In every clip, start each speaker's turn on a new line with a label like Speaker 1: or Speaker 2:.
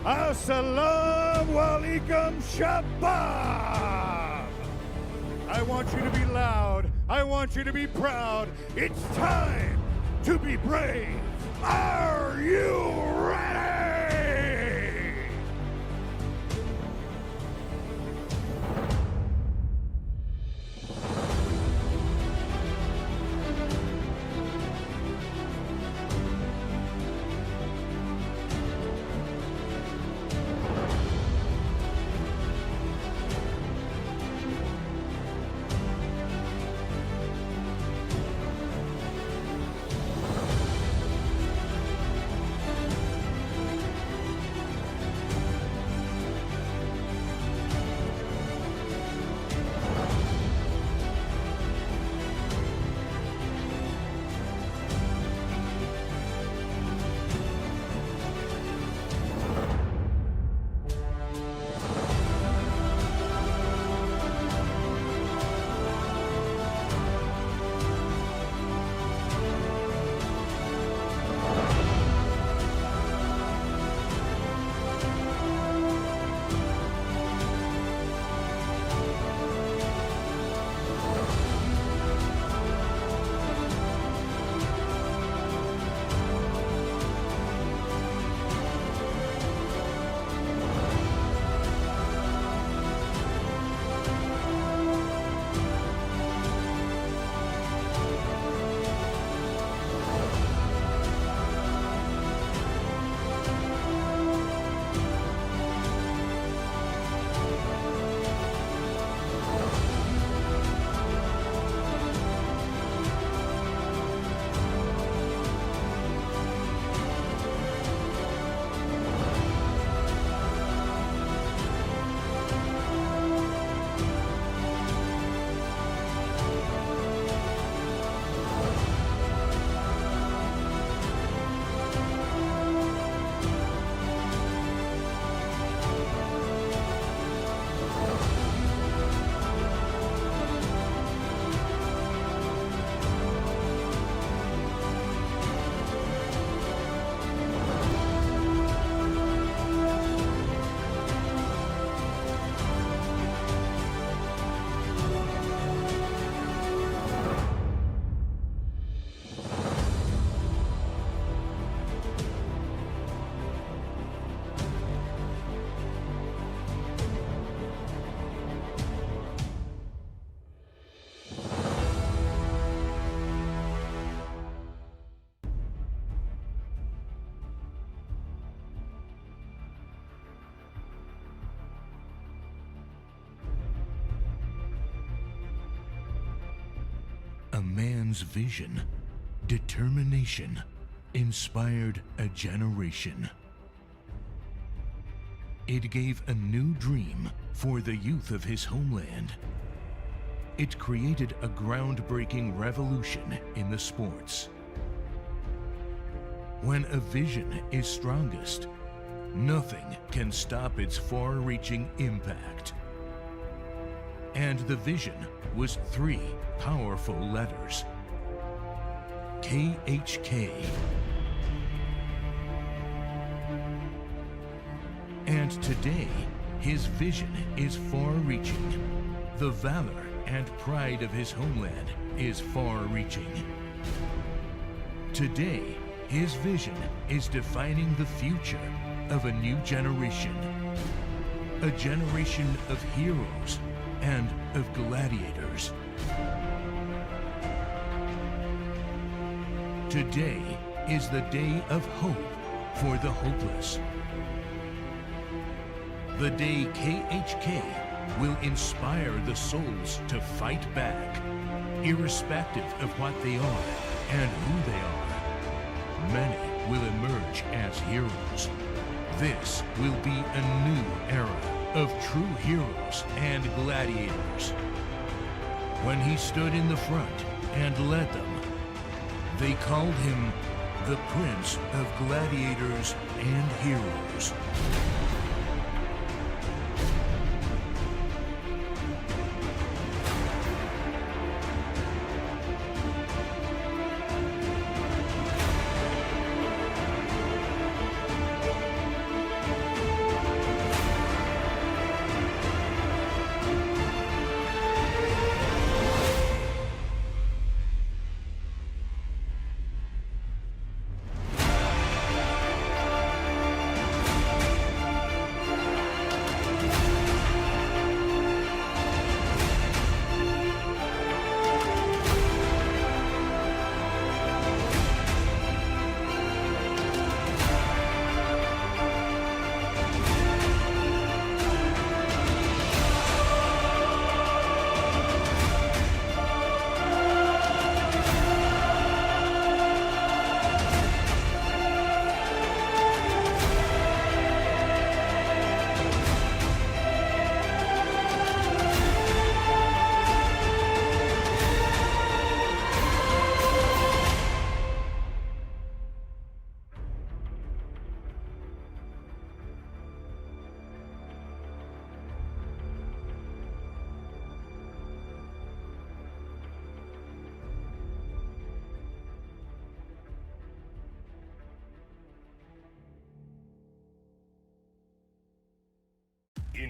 Speaker 1: Assalamu alaikum shabab! I want you to be loud. I want you to be proud. It's time to be brave. Are you ready?
Speaker 2: A man's vision, determination, inspired a generation. It gave a new dream for the youth of his homeland. It created a groundbreaking revolution in the sports. When a vision is strongest, nothing can stop its far-reaching impact. And the vision was 3 powerful letters: KHK. And today, his vision is far-reaching. The valor and pride of his homeland is far-reaching. Today, his vision is defining the future of a new generation. A generation of heroes and of gladiators. Today is the day of hope for the hopeless. The day KHK will inspire the souls to fight back, irrespective of what they are and who they are. Many will emerge as heroes. This will be a new era of true heroes and gladiators. When he stood in the front and led them, they called him the Prince of Gladiators and Heroes.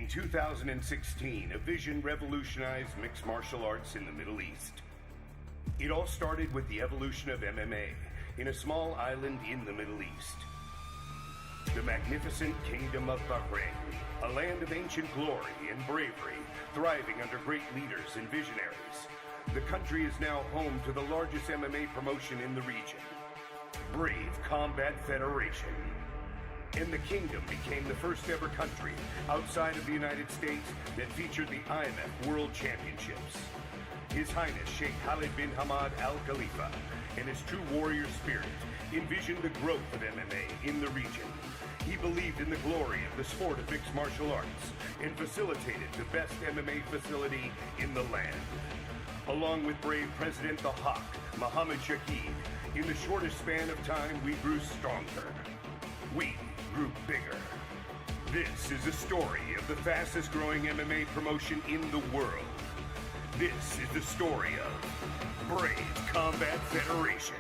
Speaker 3: In 2016, a vision revolutionized mixed martial arts in the Middle East. It all started with the evolution of MMA in a small island in the Middle East. The magnificent Kingdom of Bahrain, a land of ancient glory and bravery, thriving under great leaders and visionaries. The country is now home to the largest MMA promotion in the region, Brave Combat Federation. And the kingdom became the first ever country outside of the United States that featured the IMF World Championships. His Highness Sheikh Khalid bin Hamad Al Khalifa and his true warrior spirit envisioned the growth of MMA in the region. He believed in the glory of the sport of mixed martial arts and facilitated the best MMA facility in the land. Along with brave President the Hawk, Mohammed Shahid, in the shortest span of time, we grew stronger. We grew bigger. This is the story of the fastest growing MMA promotion in the world. This is the story of Brave Combat Federation.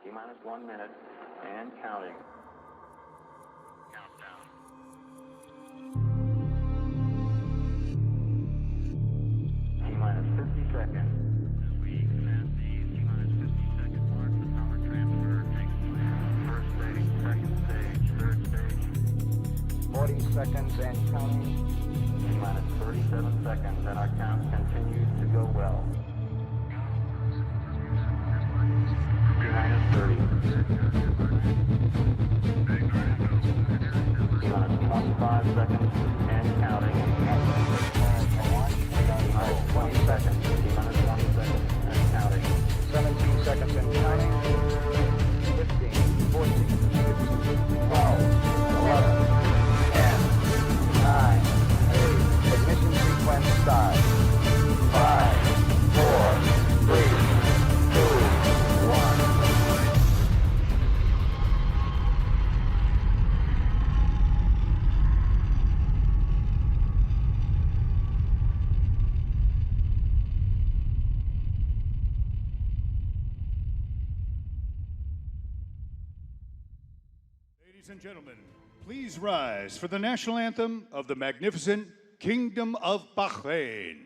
Speaker 4: T-minus 1 minute and counting. Countdown. T-minus 50 seconds. As we command the T-minus 50 second mark, the power transfer takes place. First stage, second stage, third stage. 40 seconds and counting. T-minus 37 seconds, and our count continues to go well. Minus 30. Minus 25 seconds and counting. Minus 20 seconds. Minus 20 seconds and counting. 17 seconds and counting. 15, 14, 15, 12, 11, 10, 9, 8. Ignition sequence start. 5, 4, 3, 2, 1.
Speaker 1: Ladies and gentlemen, please rise for the national anthem of the magnificent Kingdom of Bahrain.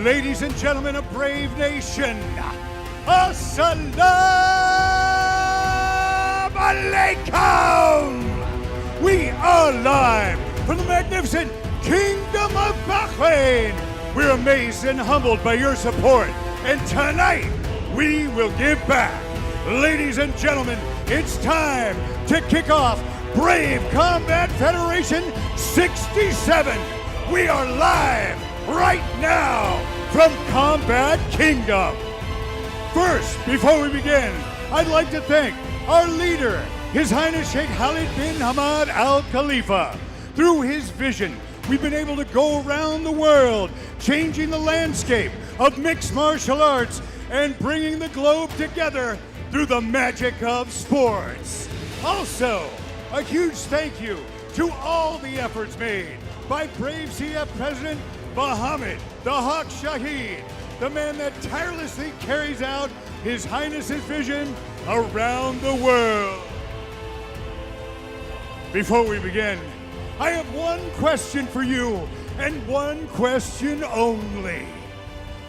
Speaker 1: ladies and gentlemen of Brave Nation, Assalamu alaikum! We are live from the magnificent Kingdom of Bahrain. We're amazed and humbled by your support, and tonight we will give back. Ladies and gentlemen, it's time to kick off Brave Combat Federation 67. We are live right now from Combat Kingdom. First, before we begin, I'd like to thank our leader, His Highness Sheikh Khalid bin Hamad Al Khalifa. Through his vision, we've been able to go around the world, changing the landscape of mixed martial arts and bringing the globe together through the magic of sports. Also, a huge thank you to all the efforts made by Brave CF President Mohammed the Hawk Shaheed, the man that tirelessly carries out His Highness's vision around the world. Before we begin, I have one question for you, and one question only.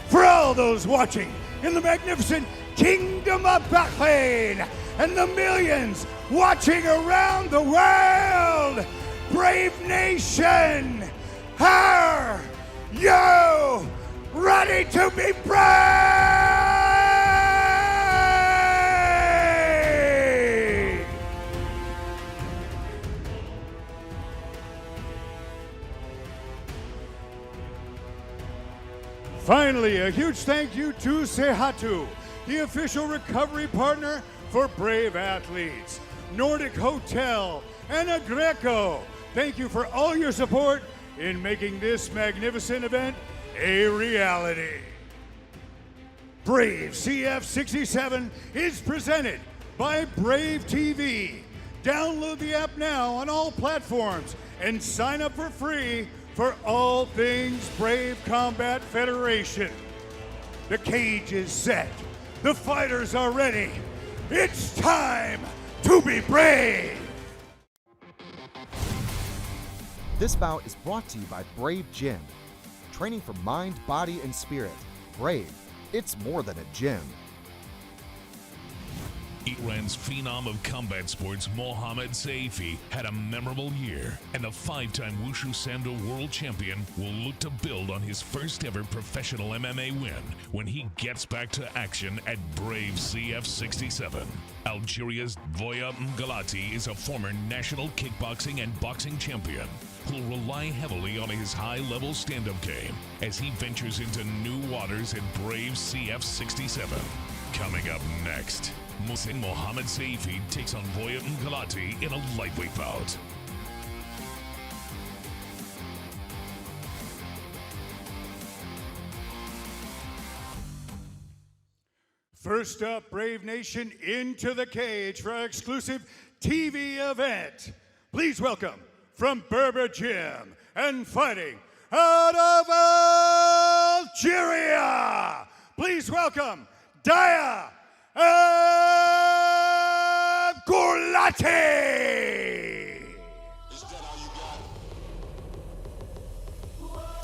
Speaker 1: For all those watching in the magnificent Kingdom of Bahrain and the millions watching around the world, Brave Nation, are you ready to be brave? Finally, a huge thank you to Sehatu, the official recovery partner for Brave Athletes, Nordic Hotel, and Agreco. Thank you for all your support in making this magnificent event a reality. Brave CF67 is presented by Brave TV. Download the app now on all platforms and sign up for free for all things Brave Combat Federation. The cage is set. The fighters are ready. It's time to be brave.
Speaker 5: This bout is brought to you by Brave Gym. Training for mind, body, and spirit. Brave, it's more than a gym.
Speaker 2: Iran's phenom of combat sports, Mohammad Saifi, had a memorable year, and the 5-time Wushu Sando world champion will look to build on his first ever professional MMA win when he gets back to action at Brave CF67. Algeria's Voya Galati is a former national kickboxing and boxing champion who'll rely heavily on his high-level stand-up game as he ventures into new waters at Brave CF67. Coming up next, Mohammad Saifi takes on Voya Galati in a lightweight bout.
Speaker 1: First up, Brave Nation, into the cage for our exclusive TV event. Please welcome, from Berber Gym and fighting out of Algeria, please welcome Daya Galati.
Speaker 6: Is that all you got?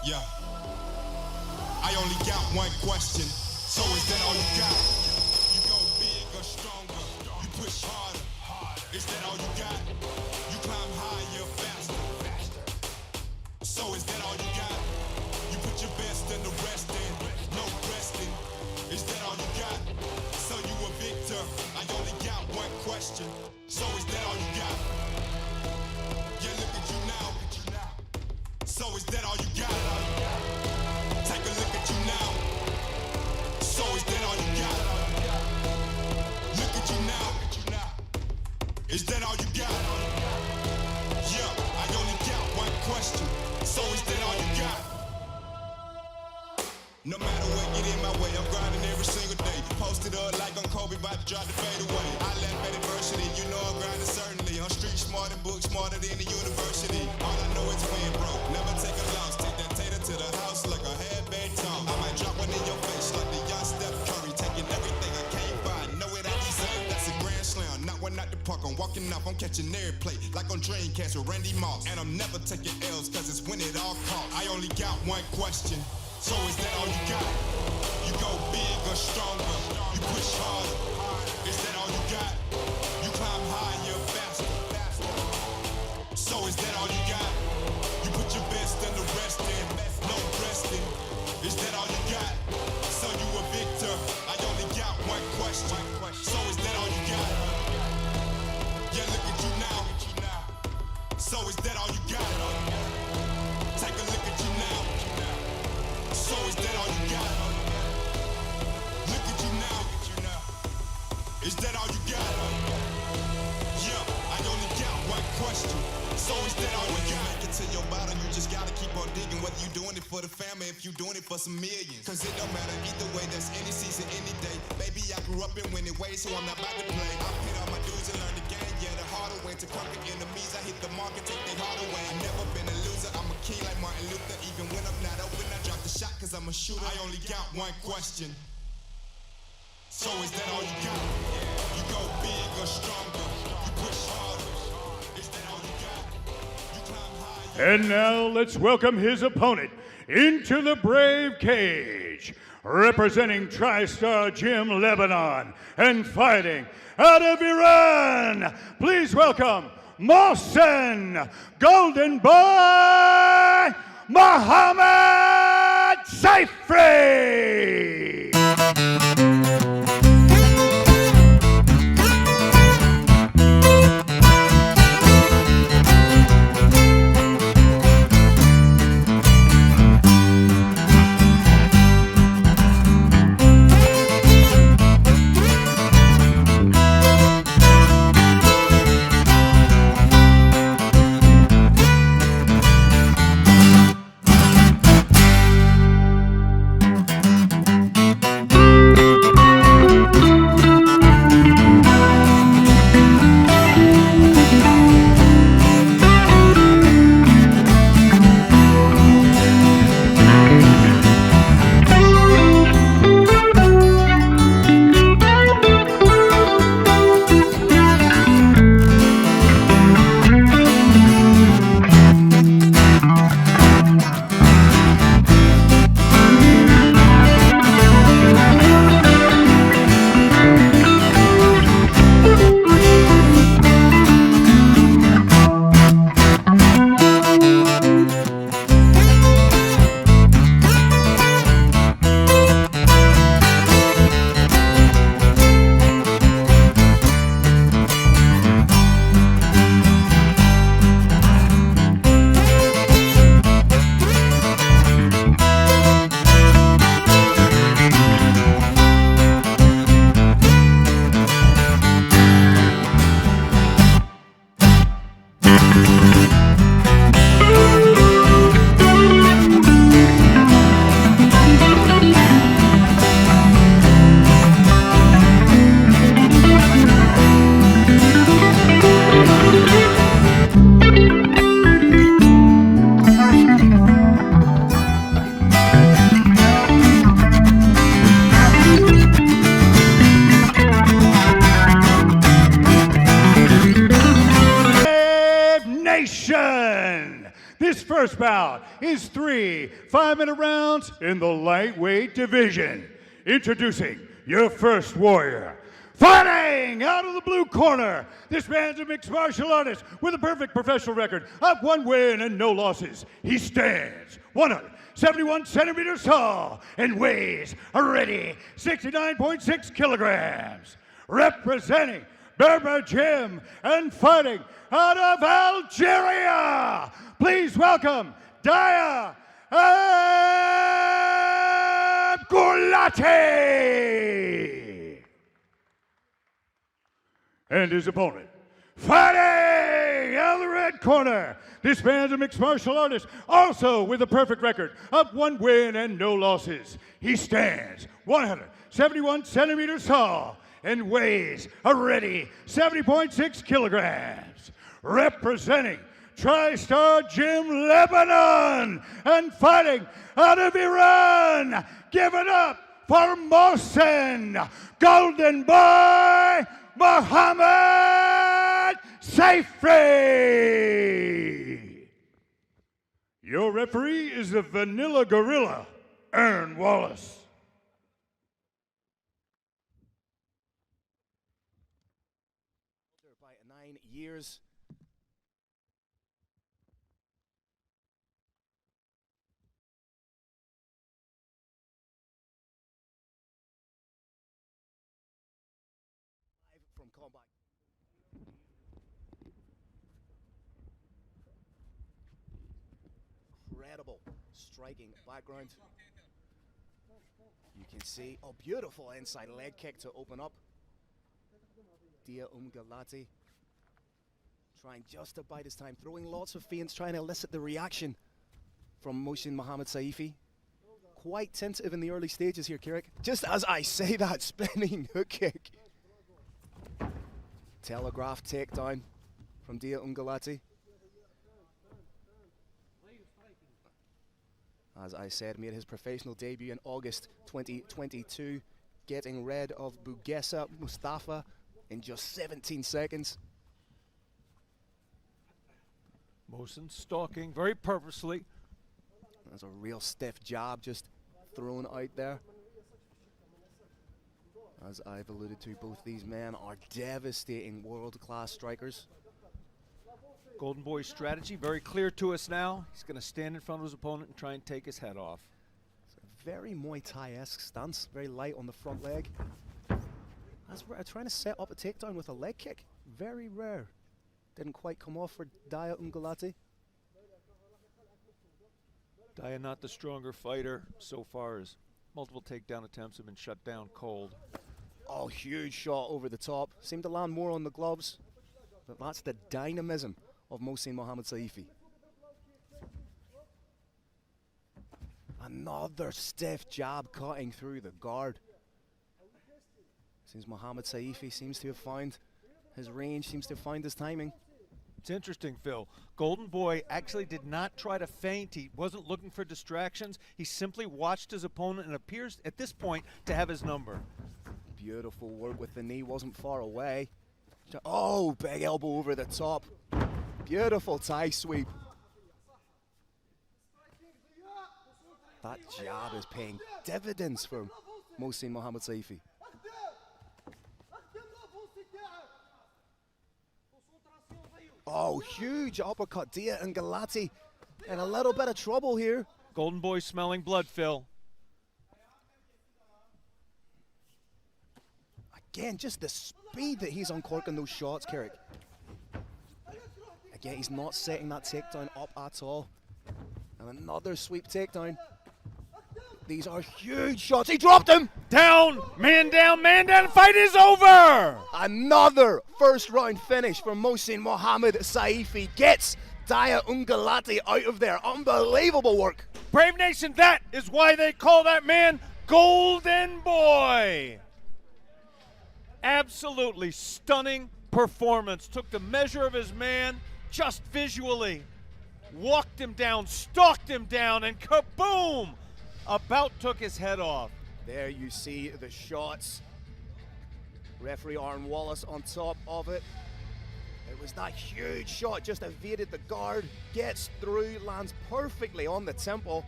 Speaker 6: Yeah. I only got one question. So is that all you got? You go big or stronger. You push harder. Is that all you got? You climb higher, faster. So is that all you got? You put your best in the rest in. No resting. Is that all you got? So you a victor. I only got one question. So is that all you got? Yeah, look at you now. So is that all you got? Take a look at you now. So is that all you got? Look at you now. Is that all you got? Yeah, I only got one question. So is that all you got? No matter what get in my way, I'm grinding every single day. Posted up like I'm Kobe, about to drop the fade away. I left at adversity, you know I'm grinding certainly. I'm street smart and book smarter than the university. All I know is win, bro. Never take a loss. Take that tater to the house like a headband tongue. I might drop one in your face like the young Steph Curry. Taking everything I can't find. Know it I deserve. That's a grand slam. Not one out the park. I'm walking off. I'm catching every play like on Dreamcast with Randy Moss. And I'm never taking L's cause it's when it all costs. I only got one question. So is that all you got? You go big or stronger, you push harder. Is that all you got? You climb higher, faster. So is that all you got? You put your best and the rest in, no resting. Is that all you got? So you a victor, I only got one question. So is that all you got? Yeah, look at you now. So is that all you got? Take a look at you now. So is that all you got? Look at you now. Is that all you got? Yeah, I only got one question. So is that all you got? Make it to your bottom, you just gotta keep on digging. Whether you doing it for the family, if you doing it for some millions. Cause it don't matter either way, that's any season, any day. Baby, I grew up in winning ways, so I'm not about to play. I paid all my dues and learned the game, yeah, the harder way. To conquer enemies, I hit the mark and take their heart away. I've never been a loser, I'm a king like Martin Luther. Even when I'm not open, I drop the shot cause I'm a shooter. I only got one question. So is that all you got? You go big or stronger, you push harder. Is that all you got? You climb higher.
Speaker 1: And now let's welcome his opponent into the brave cage, representing TriStar Gym Lebanon and fighting out of Iran. Please welcome Mohsen Golden Boy Mohammed Saifi. This first bout is 3 5-minute rounds in the lightweight division. Introducing your first warrior. Fighting out of the blue corner, this man's a mixed martial artist with a perfect professional record of 1 win and no losses. He stands 171 centimeters tall and weighs already 69.6 kilograms. Representing Berber Gym and fighting out of Algeria, please welcome Daya Galati. And his opponent, fighting out of the red corner, this man's a mixed martial artist, also with a perfect record of 1 win and no losses. He stands 171 centimeters tall and weighs already 70.6 kilograms. Representing TriStar Gym Lebanon and fighting out of Iran, give it up for Mohsen Golden Boy Mohammed Saifi. Your referee is the Vanilla Gorilla, Aaron Wallace.
Speaker 7: By 9 years. From combat. Incredible striking background. You can see, oh, beautiful inside leg kick to open up. Galati trying just to bide his time, throwing lots of feints, trying to elicit the reaction from Mohsin Mohamed Saifi. Quite tentative in the early stages here, Kirik. Just as I say that, spinning hook kick. Telegraph takedown from Galati. As I said, made his professional debut in August 2022, getting rid of Bugessa Mustafa in just 17 seconds.
Speaker 8: Mohsin stalking very purposely.
Speaker 7: That's a real stiff jab just thrown out there. As I've alluded to, both these men are devastating world-class strikers.
Speaker 8: Golden Boy's strategy very clear to us now. He's going to stand in front of his opponent and try and take his head off.
Speaker 7: It's a very Muay Thai-esque stance, very light on the front leg. That's rare. Trying to set up a takedown with a leg kick, very rare. Didn't quite come off for Galati.
Speaker 8: Daya not the stronger fighter so far, as multiple takedown attempts have been shut down cold.
Speaker 7: Oh, huge shot over the top. Seemed to land more on the gloves, but that's the dynamism of Mohsin Mohamed Saifi. Another stiff jab cutting through the guard. Seems Mohamed Saifi seems to have found his range, seems to have found his timing.
Speaker 8: It's interesting, Phil. Golden Boy actually did not try to feint. He wasn't looking for distractions. He simply watched his opponent and appears at this point to have his number.
Speaker 7: Beautiful work with the knee, wasn't far away. Oh, big elbow over the top. Beautiful Thai sweep. That jab is paying dividends for Mohsin Mohamed Saifi. Oh, huge uppercut. Galati in a little bit of trouble here.
Speaker 8: Golden Boy smelling blood, Phil.
Speaker 7: Again, just the speed that he's uncorking those shots, Kirik. Again, he's not setting that takedown up at all. And another sweep takedown. These are huge shots. He dropped him!
Speaker 8: Down, man down, man down. Fight is over!
Speaker 7: Another first round finish for Mohsin Mohamed Saifi. Gets Galati out of there. Unbelievable work.
Speaker 8: Brave Nation, that is why they call that man Golden Boy. Absolutely stunning performance. Took the measure of his man just visually. Walked him down, stalked him down, and kaboom! About took his head off.
Speaker 7: There you see the shots. Referee Aaron Wallace on top of it. It was that huge shot, just evaded the guard, gets through, lands perfectly on the temple.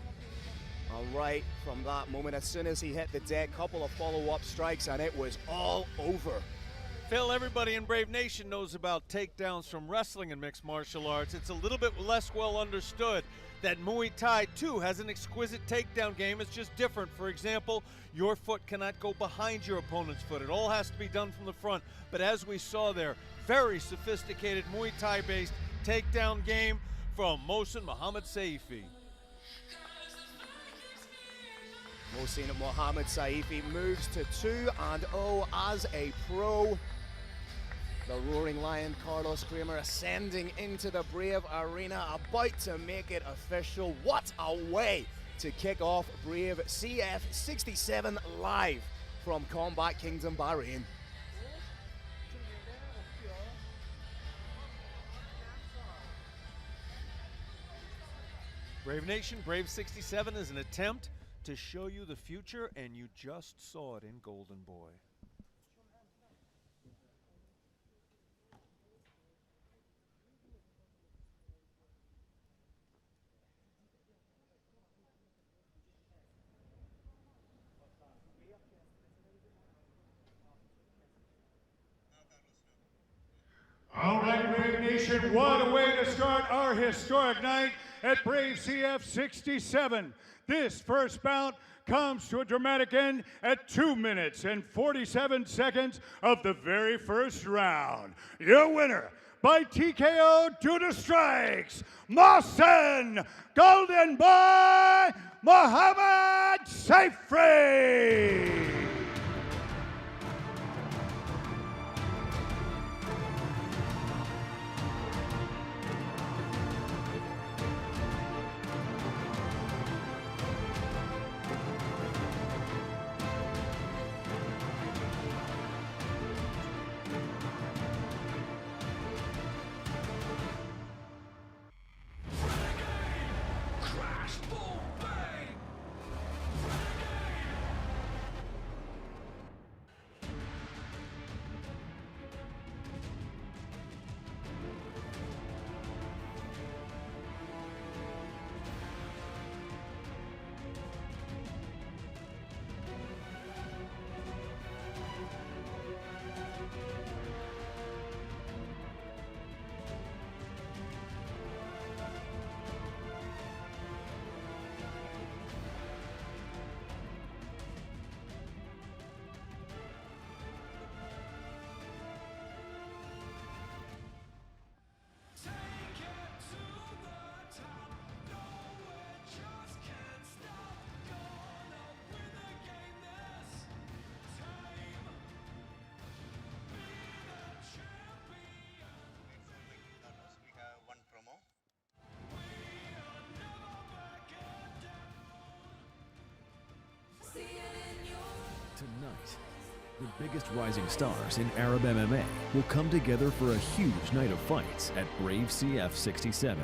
Speaker 7: And right from that moment, as soon as he hit the deck, couple of follow-up strikes, and it was all over.
Speaker 8: Phil, everybody in Brave Nation knows about takedowns from wrestling and mixed martial arts. It's a little bit less well understood that Muay Thai, too, has an exquisite takedown game. It's just different. For example, your foot cannot go behind your opponent's foot. It all has to be done from the front. But as we saw there, very sophisticated Muay Thai-based takedown game from Mohsin Mohamed Saifi.
Speaker 7: Mohsin Mohamed Saifi moves to 2-0 as a pro. The Roaring Lion, Carlos Kramer, ascending into the Brave Arena, about to make it official. What a way to kick off Brave CF 67 live from Combat Kingdom Bahrain.
Speaker 8: Brave Nation, Brave 67 is an attempt to show you the future, and you just saw it in Golden Boy.
Speaker 1: Nation, what a way to start our historic night at Brave CF 67. This first bout comes to a dramatic end at 2 minutes and 47 seconds of the very first round. Your winner by TKO due to strikes, Mohsen Golden Boy Mohammed Saifi.
Speaker 9: Tonight, the biggest rising stars in Arab MMA will come together for a huge night of fights at Brave CF 67.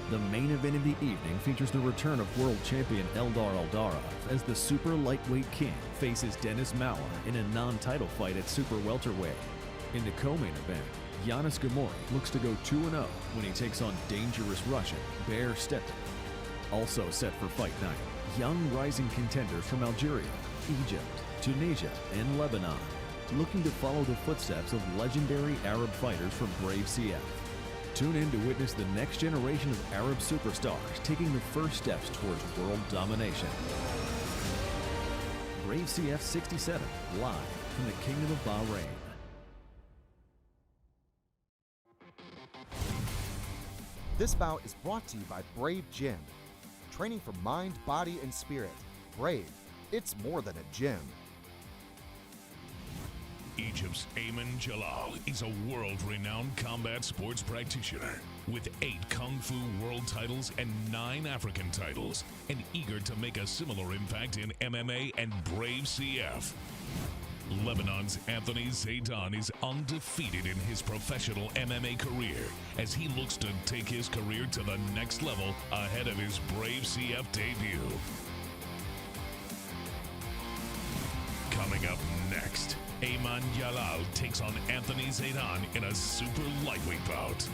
Speaker 9: The main event of the evening features the return of world champion Eldarov as the super lightweight king faces Denis Mawer in a non-title fight at super welterweight. In the co-main event, Giannis Gori looks to go 2-0 when he takes on dangerous Russian Maher Showdown. Also set for fight night, young rising contenders from Algeria, Egypt, Tunisia, and Lebanon, looking to follow the footsteps of legendary Arab fighters from Brave CF. Tune in to witness the next generation of Arab superstars taking the first steps towards world domination. Brave CF 67, live from the Kingdom of Bahrain.
Speaker 5: This bout is brought to you by Brave Gym. Training for mind, body, and spirit. Brave, it's more than a gym.
Speaker 2: Egypt's Ayman Jalal is a world-renowned combat sports practitioner with 8 Kung Fu world titles and 9 African titles, and eager to make a similar impact in MMA and Brave CF. Lebanon's Anthony Zaidan is undefeated in his professional MMA career as he looks to take his career to the next level ahead of his Brave CF debut. Coming up next, Ayman Jalal takes on Anthony Zaidan in a super lightweight bout.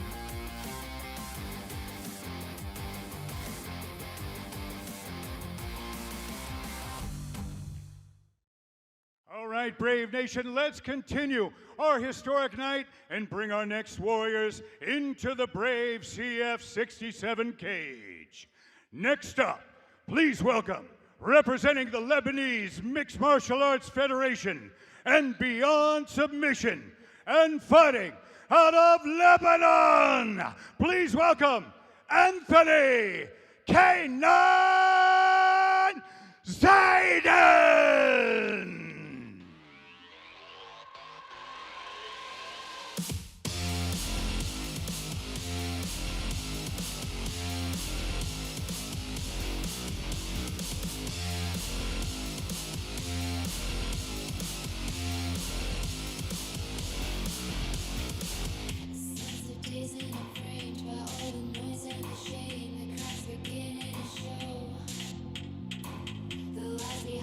Speaker 1: All right, Brave Nation, let's continue our historic night and bring our next warriors into the Brave CF 67 cage. Next up, please welcome, representing the Lebanese Mixed Martial Arts Federation and Beyond Submission, and fighting out of Lebanon, please welcome Anthony K9 Zaidan.
Speaker 10: The lies behind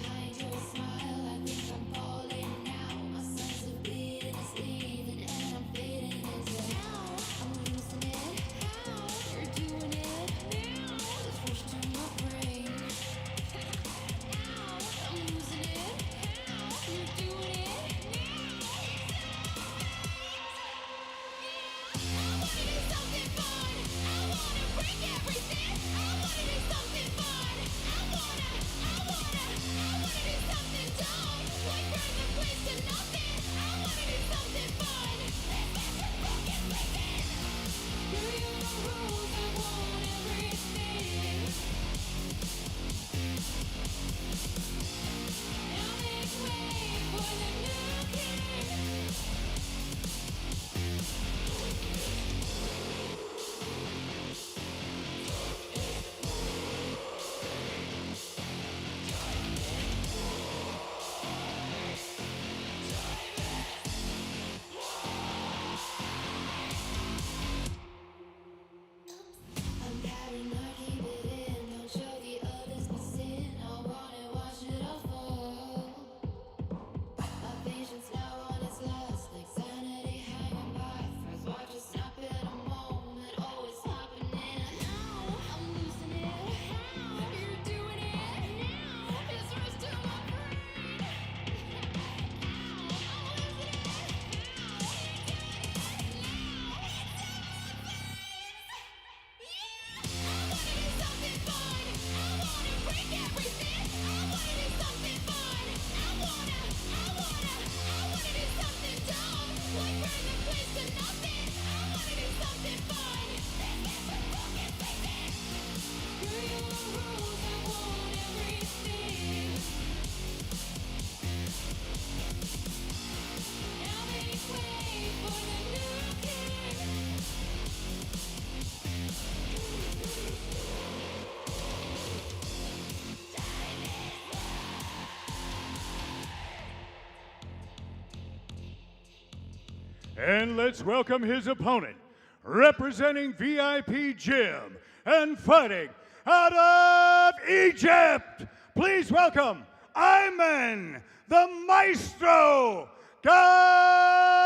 Speaker 1: And let's welcome his opponent, representing VIP Gym and fighting out of Egypt. Please welcome Ayman, the Maestro, Galal.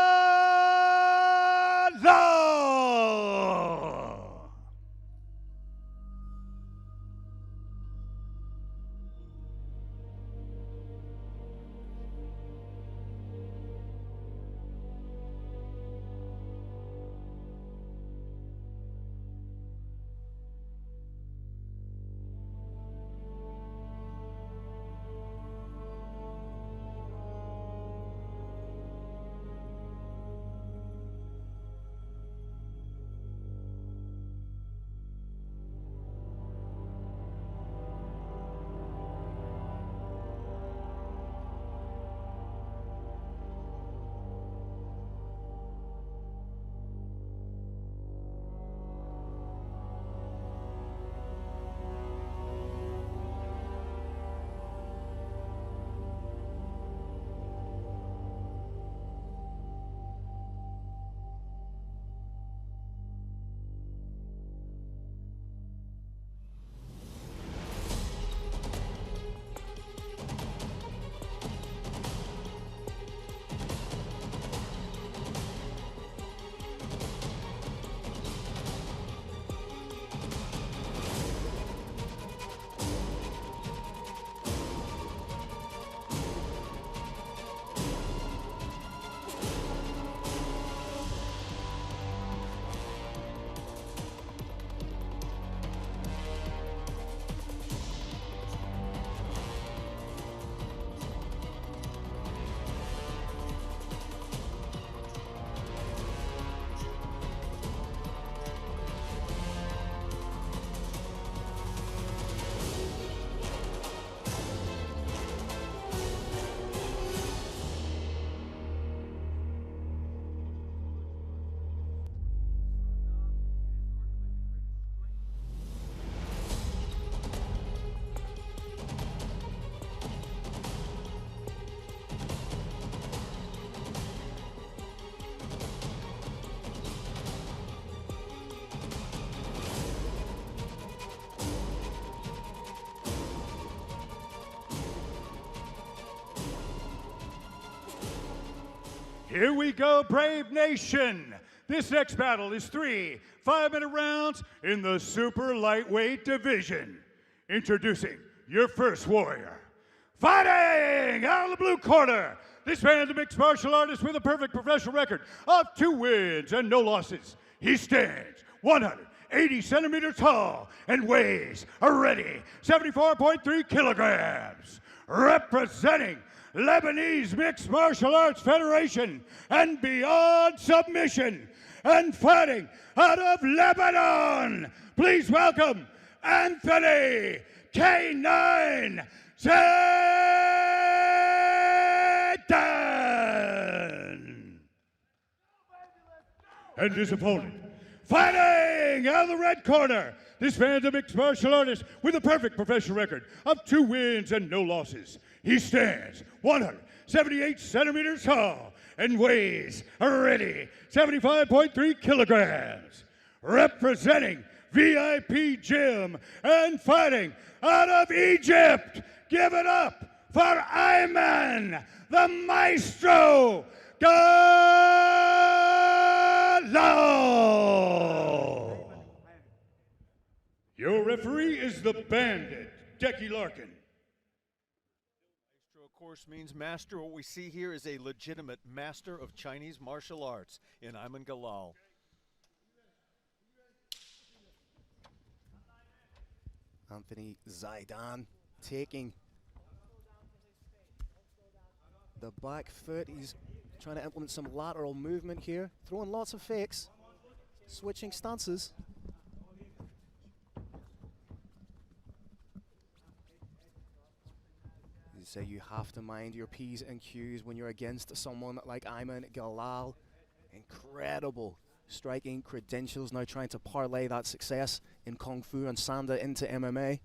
Speaker 1: Here we go, Brave Nation. This next battle is 3 5-minute rounds in the super lightweight division. Introducing your first warrior. Fighting out of the blue corner, this man's a mixed martial artist with a perfect professional record of 2 wins and no losses. He stands 180 centimeters tall and weighs a ready 74.3 kilograms. Representing Lebanese Mixed Martial Arts Federation and Beyond Submission, and fighting out of Lebanon, please welcome Anthony K9 Zaydan. And his opponent, fighting out of the red corner, this man's a mixed martial artist with a perfect professional record of 2 wins and no losses. He stands 178 centimeters tall and weighs a ready 75.3 kilograms. Representing VIP Gym and fighting out of Egypt, give it up for Ayman, the Maestro, Galal. Your referee is the Bandit, Decky Larkin.
Speaker 8: Of course means master. What we see here is a legitimate master of Chinese martial arts in Ayman Galal.
Speaker 7: Anthony Zaydan taking the back foot. He's trying to implement some lateral movement here, throwing lots of fakes, switching stances. You say you have to mind your P's and Q's when you're against someone like Ayman Galal. Incredible striking credentials, now trying to parlay that success in Kung Fu and Sanda into MMA.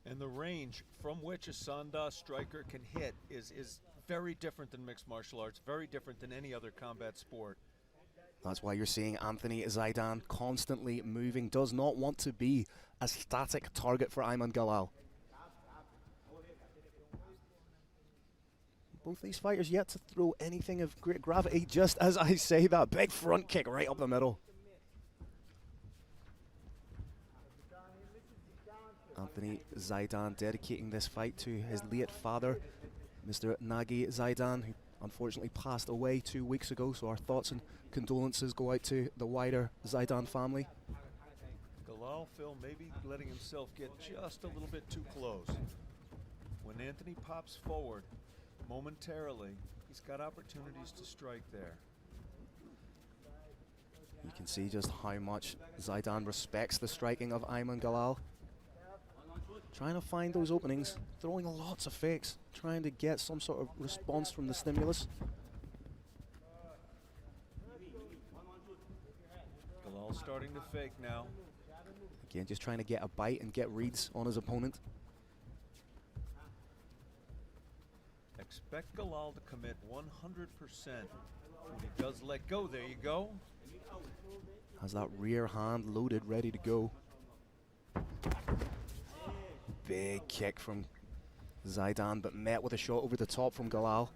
Speaker 8: And the range from which a Sanda striker can hit is very different than mixed martial arts, very different than any other combat sport.
Speaker 7: That's why you're seeing Anthony Zaidan constantly moving, does not want to be a static target for Ayman Galal. Both these fighters yet to throw anything of great gravity, just as I say that. Big front kick right up the middle. Anthony Zaidan dedicating this fight to his late father, Mr. Nagi Zaidan, who unfortunately passed away 2 weeks ago, so our thoughts and condolences go out to the wider Zaidan family.
Speaker 8: Galal, Phil, maybe letting himself get just a little bit too close. When Anthony pops forward momentarily, he's got opportunities to strike there.
Speaker 7: You can see just how much Zaidan respects the striking of Ayman Galal. Trying to find those openings, throwing lots of fakes, trying to get some sort of response from the stimulus.
Speaker 8: Galal starting to fake now.
Speaker 7: Again, just trying to get a bite and get reads on his opponent.
Speaker 8: Expect Galal to commit 100% when he does let go. There you go.
Speaker 7: Has that rear hand loaded, ready to go. Big kick from Zaidan, but met with a shot over the top from Galal.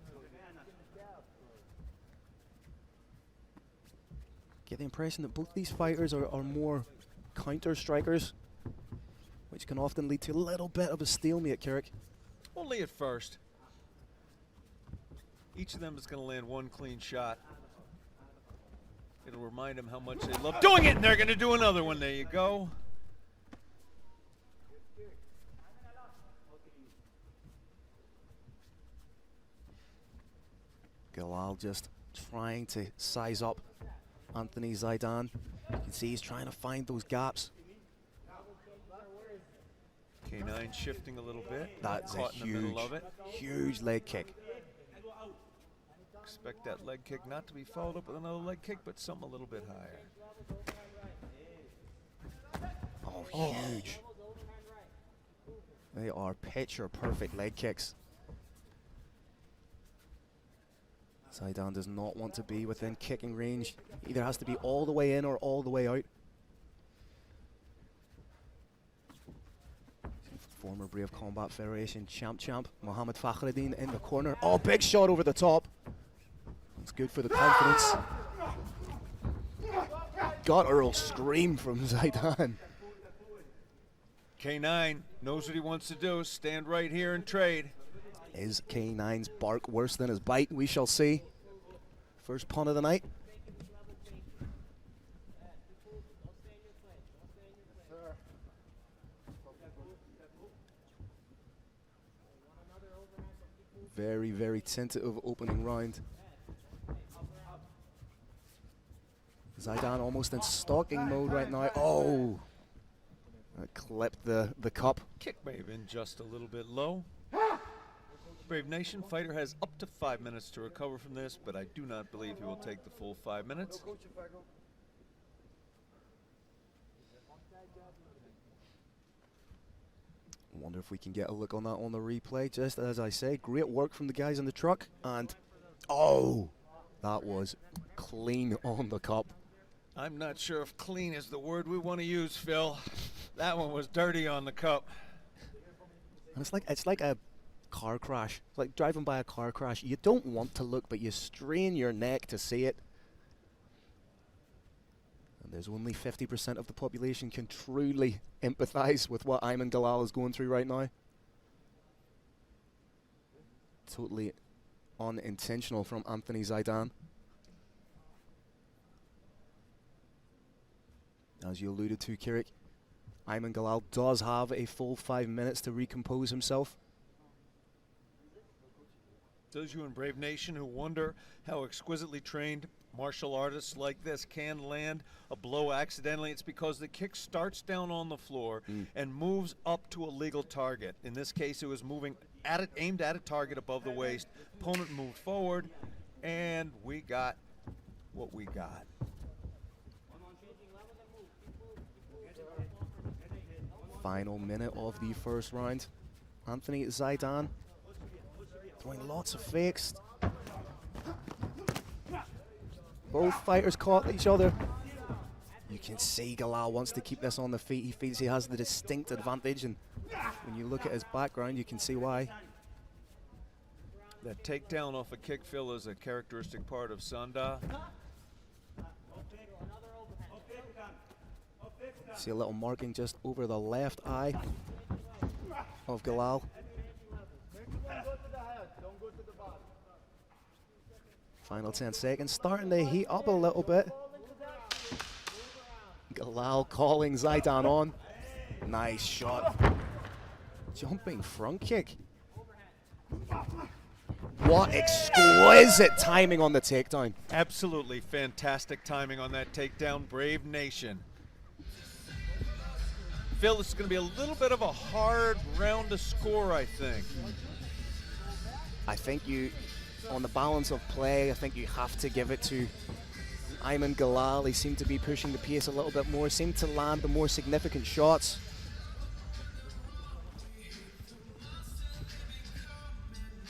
Speaker 7: Get the impression that both these fighters are more counter strikers, which can often lead to a little bit of a stalemate, Kirik.
Speaker 8: Only at first. Each of them is going to land one clean shot. It'll remind them how much they love doing it, and they're going to do another one. There you go.
Speaker 7: Galal just trying to size up Anthony Zaidan. You can see he's trying to find those gaps.
Speaker 8: K9 shifting a little bit.
Speaker 7: That's
Speaker 8: caught
Speaker 7: a
Speaker 8: in the middle of it.
Speaker 7: huge leg kick.
Speaker 8: Expect that leg kick not to be followed up with another leg kick, but some a little bit higher.
Speaker 7: Oh, huge. They are picture perfect leg kicks. Zaidan does not want to be within kicking range. Either has to be all the way in or all the way out. Former Brave Combat Federation champ Mohammed Fakhreddin in the corner. Oh, big shot over the top. That's good for the confidence. Guttural scream from Zaidan.
Speaker 8: K9 knows what he wants to do. Stand right here and trade.
Speaker 7: Is K9's bark worse than his bite? We shall see. First pun of the night. Very, very tentative opening round. Zaidan almost in stalking mode right now. Oh! That clipped the cup.
Speaker 8: Kick may have been just a little bit low. Brave Nation fighter has up to 5 minutes to recover from this, but I do not believe he will take the full 5 minutes.
Speaker 7: Wonder if we can get a look on that on the replay. Just as I say, great work from the guys in the truck. And, oh, that was clean on the cup.
Speaker 8: I'm not sure if clean is the word we want to use, Phil. That one was dirty on the cup.
Speaker 7: And it's like a car crash. It's like driving by a car crash. You don't want to look, but you strain your neck to see it. And there's only 50% of the population can truly empathize with what Ayman Galal is going through right now. Totally unintentional from Anthony Zaidan. As you alluded to, Kirik, Ayman Galal does have a full 5 minutes to recompose himself.
Speaker 8: Those of you in Brave Nation who wonder how exquisitely trained martial artists like this can land a blow accidentally, it's because the kick starts down on the floor and moves up to a legal target. In this case, it was moving at it, aimed at a target above the waist. Opponent moved forward, and we got what we got.
Speaker 7: Final minute of the first round. Anthony Zaidan throwing lots of fakes. Both fighters caught each other. You can see Galal wants to keep this on the feet. He feels he has the distinct advantage, and when you look at his background, you can see why.
Speaker 8: That takedown off a kick, Phil, is a characteristic part of Sanda.
Speaker 7: See a little marking just over the left eye of Galal. Final 10 seconds, starting to heat up a little bit. Galal calling Zaidan on. Nice shot. Jumping front kick. What exquisite timing on the takedown.
Speaker 8: Absolutely fantastic timing on that takedown, Brave Nation. Phil, this is going to be a little bit of a hard round to score, I think.
Speaker 7: I think you, on the balance of play, I think you have to give it to Ayman Galal. He seemed to be pushing the pace a little bit more, seemed to land the more significant shots.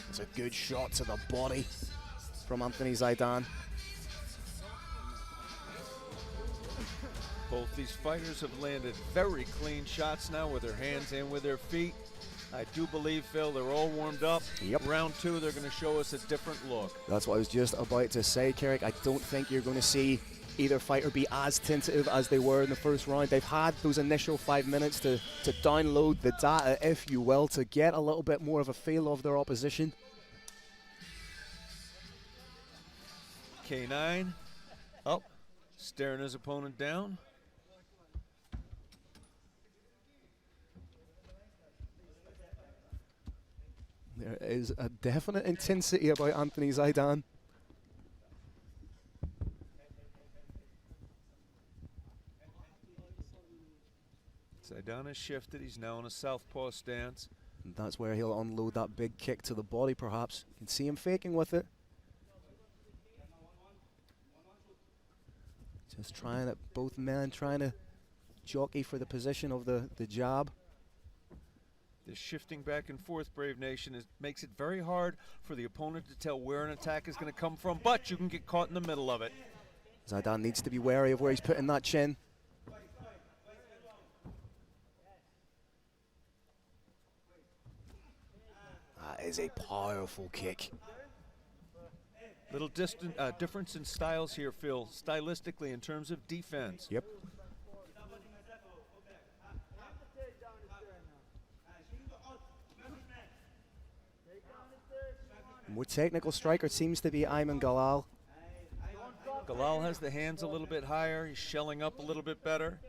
Speaker 7: It's a good shot to the body from Anthony Zaidan.
Speaker 8: Both these fighters have landed very clean shots now with their hands and with their feet. I do believe, Phil, they're all warmed up.
Speaker 7: Yep.
Speaker 8: Round two, they're going to show us a different look.
Speaker 7: That's what I was just about to say, Carrick. I don't think you're going to see either fighter be as tentative as they were in the first round. They've had those initial 5 minutes to download the data, if you will, to get a little bit more of a feel of their opposition.
Speaker 8: K9 up, staring his opponent down.
Speaker 7: There is a definite intensity about Anthony Zaidan.
Speaker 8: Zaidan has shifted. He's now in a southpaw stance.
Speaker 7: And that's where he'll unload that big kick to the body, perhaps. You can see him faking with it. Just trying to, both men trying to jockey for the position of the jab.
Speaker 8: The shifting back and forth, Brave Nation, makes it very hard for the opponent to tell where an attack is going to come from, but you can get caught in the middle of it.
Speaker 7: Zaidan needs to be wary of where he's putting that chin. That is a powerful kick.
Speaker 8: Little difference in styles here, Phil, stylistically in terms of defense.
Speaker 7: Yep. More technical striker seems to be Ayman Galal.
Speaker 8: Galal has the hands a little bit higher. He's shelling up a little bit better.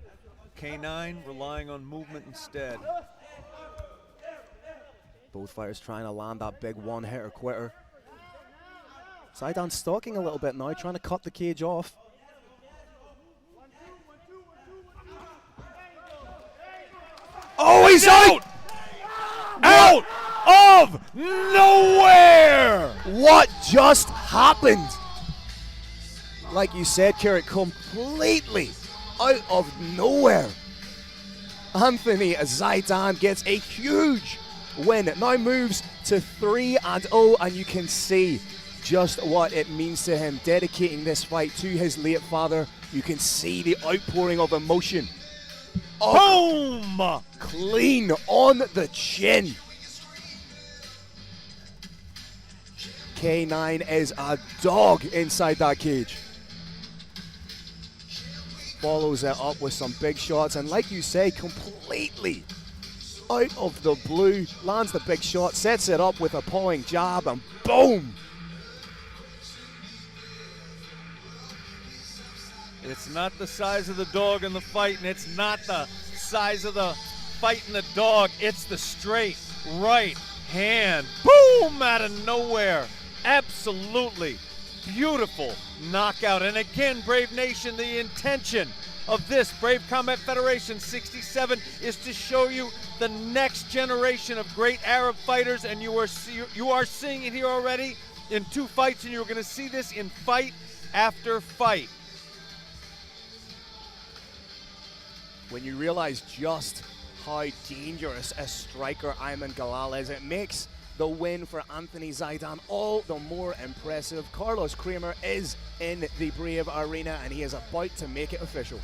Speaker 8: K9 relying on movement instead.
Speaker 7: Both fighters trying to land that big one-hitter quitter. Zaidan stalking a little bit now, trying to cut the cage off.
Speaker 8: Oh, he's out! Out of nowhere!
Speaker 7: What just happened? Like you said, Carrick, completely out of nowhere. Anthony Zaidan gets a huge win. It now moves to 3-0, and you can see just what it means to him, dedicating this fight to his late father. You can see the outpouring of emotion.
Speaker 8: Boom!
Speaker 7: Clean on the chin. K9 is a dog inside that cage. Follows it up with some big shots, and like you say, completely out of the blue, lands the big shot, sets it up with a pawing jab, and boom!
Speaker 8: It's not the size of the dog in the fight, and it's not the size of the fight in the dog. It's the straight right hand. Boom! Out of nowhere. Absolutely beautiful knockout. And again, Brave Nation, the intention of this Brave Combat Federation 67 is to show you the next generation of great Arab fighters, and you are seeing it here already in 2 fights, and you're going to see this in fight after fight.
Speaker 7: When you realize just how dangerous a striker Ayman Galal is, it makes the win for Anthony Zaidan all the more impressive. Carlos Kramer is in the Brave Arena, and he is about to make it official.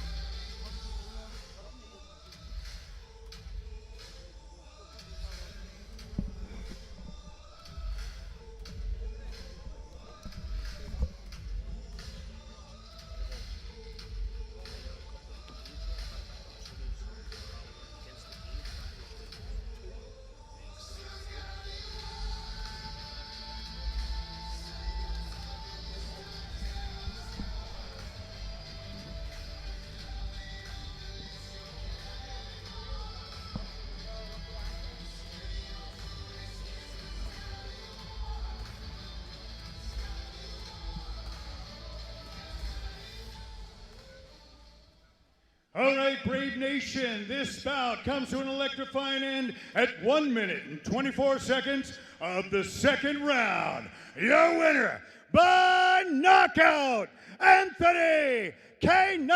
Speaker 1: All right, Brave Nation, this bout comes to an electrifying end at 1 minute and 24 seconds of the second round. Your winner by knockout, Anthony K9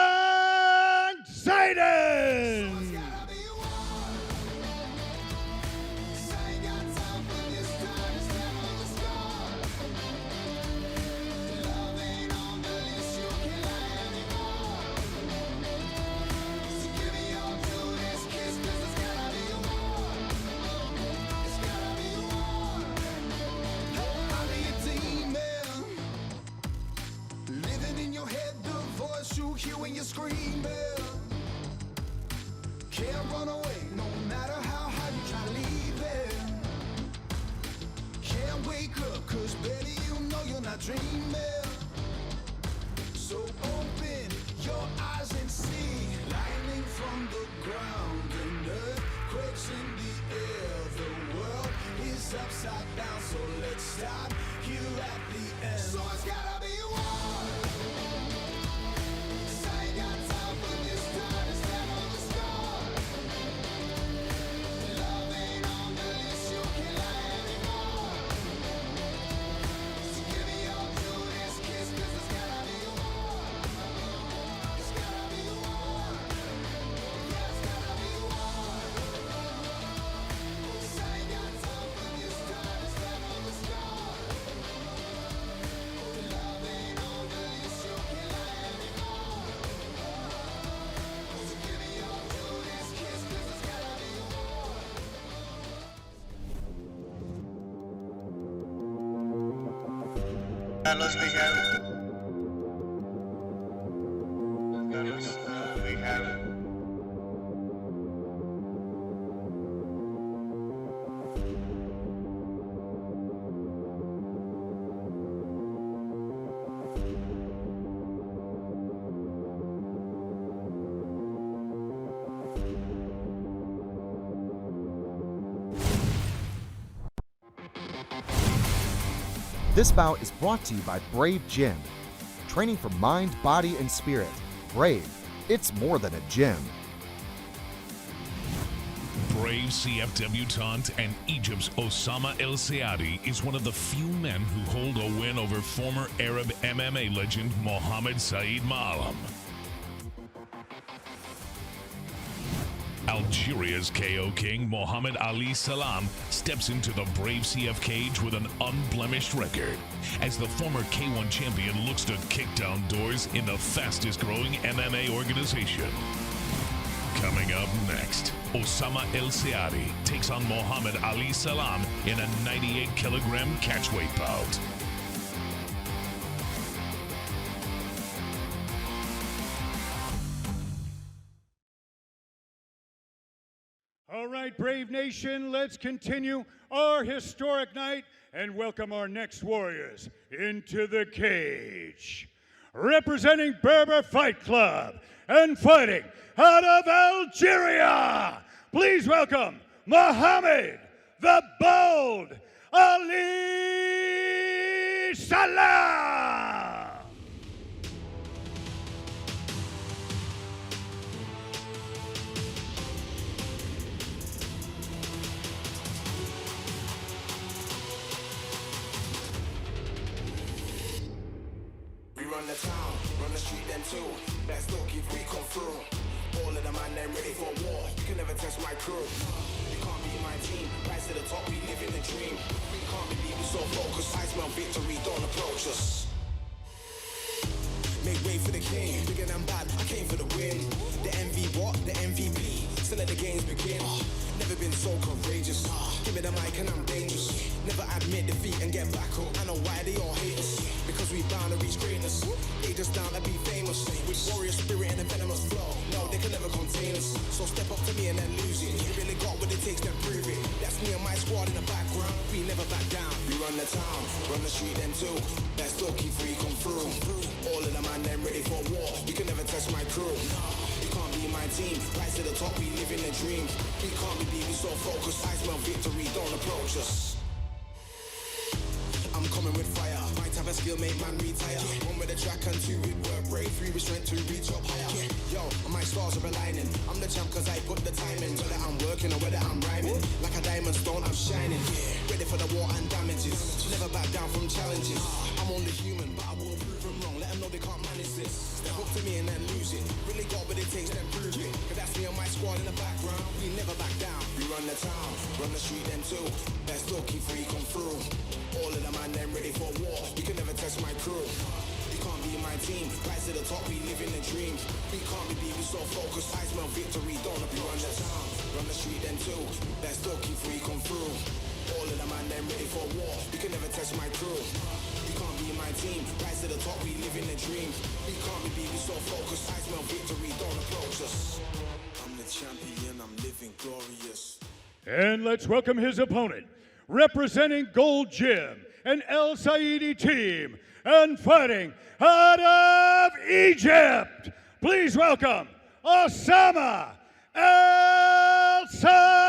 Speaker 1: Zaidan.
Speaker 10: You when you scream, Bill. Can't run away, no matter how hard you try to leave it. Can't wake up, cause baby, you know you're not dreaming. So open your eyes and see lightning from the ground and earthquakes in the air. The world is upside down, so let's stop here at the end. So it's gotta be war.
Speaker 11: Carlos, we have. Carlos, we have.
Speaker 5: This bout is brought to you by Brave Gym. Training for mind, body, and spirit. Brave, it's more than a gym.
Speaker 2: Brave CF debutant and Egypt's Osama El Sayadi is one of the few men who hold a win over former Arab MMA legend Mohammed Said Malam. Algeria's KO king Mohammed Ali Salam steps into the Brave CF cage with an unblemished record as the former K1 champion looks to kick down doors in the fastest growing MMA organization. Coming up next, Osama El Sayadi takes on Mohammed Ali Salam in a 98-kilogram catchweight bout.
Speaker 1: All right, Brave Nation, let's continue our historic night and welcome our next warriors into the cage. Representing Berber Fight Club and fighting out of Algeria, please welcome Mohammed the Bold Ali Salam.
Speaker 10: the street then too. Let's look if we come through. All of the man them ready for war. You can never test my crew. You can't beat my team. Rise to the top, we live in a dream. We can't believe we're so focused. I smell victory, don't approach us. Make way for the king, bigger than bad, I came for the win. The MV what? The MVP, still let the games begin. Never been so courageous, give me the mic and I'm dangerous. Never admit defeat and get back up, I know why they all hate us. Because we bound to reach greatness, they just down to be famous. With warrior spirit and a venomous flow, no they can never contain us. So step up to me and then lose it. You really got what it takes, then prove it. That's me and my squad in the background, we never back down. We run the town, run the street then too. Let's look if we come through. All of them and them ready for war. You can never test my crew. You can't be my team. Rise to the top, we live in a dream. We can't be beat, we so focused. I smell victory, don't approach us. I'm coming with fire. My type of skill make man retire. One with a track and two with work rate. Three with strength to reach up higher. Yo, my stars are aligning. I'm the champ cause I put the time in. Whether I'm working or whether I'm rhyming. Like a diamond stone, I'm shining. Ready for the war and damages. Never back down from challenges. I'm only human, but I will prove them wrong. Let them know they can't manage this. Step up to me and then lose it. Really got what it takes, then prove it. Cause that's me and my squad in the background. We never back down. We run the town, run the street then too. Let's look if we come through. All of them and them ready for war. You can never test my crew. You can't be my team. Rise to the top, we live in a dream. We can't be beat, we so focused. I smell victory, don't let me run the town. Run the street then too. Let's look if we come through. All of them and them ready for war. You can never test my crew. You can't be my team. Rise to the top, we live in a dream. We can't be beat, we so focused. I smell victory, don't approach us. I'm the champion, I'm living glorious.
Speaker 1: And let's welcome his opponent, representing Gold Gym and El Saidi team, and fighting out of Egypt. Please welcome Osama El Saidi.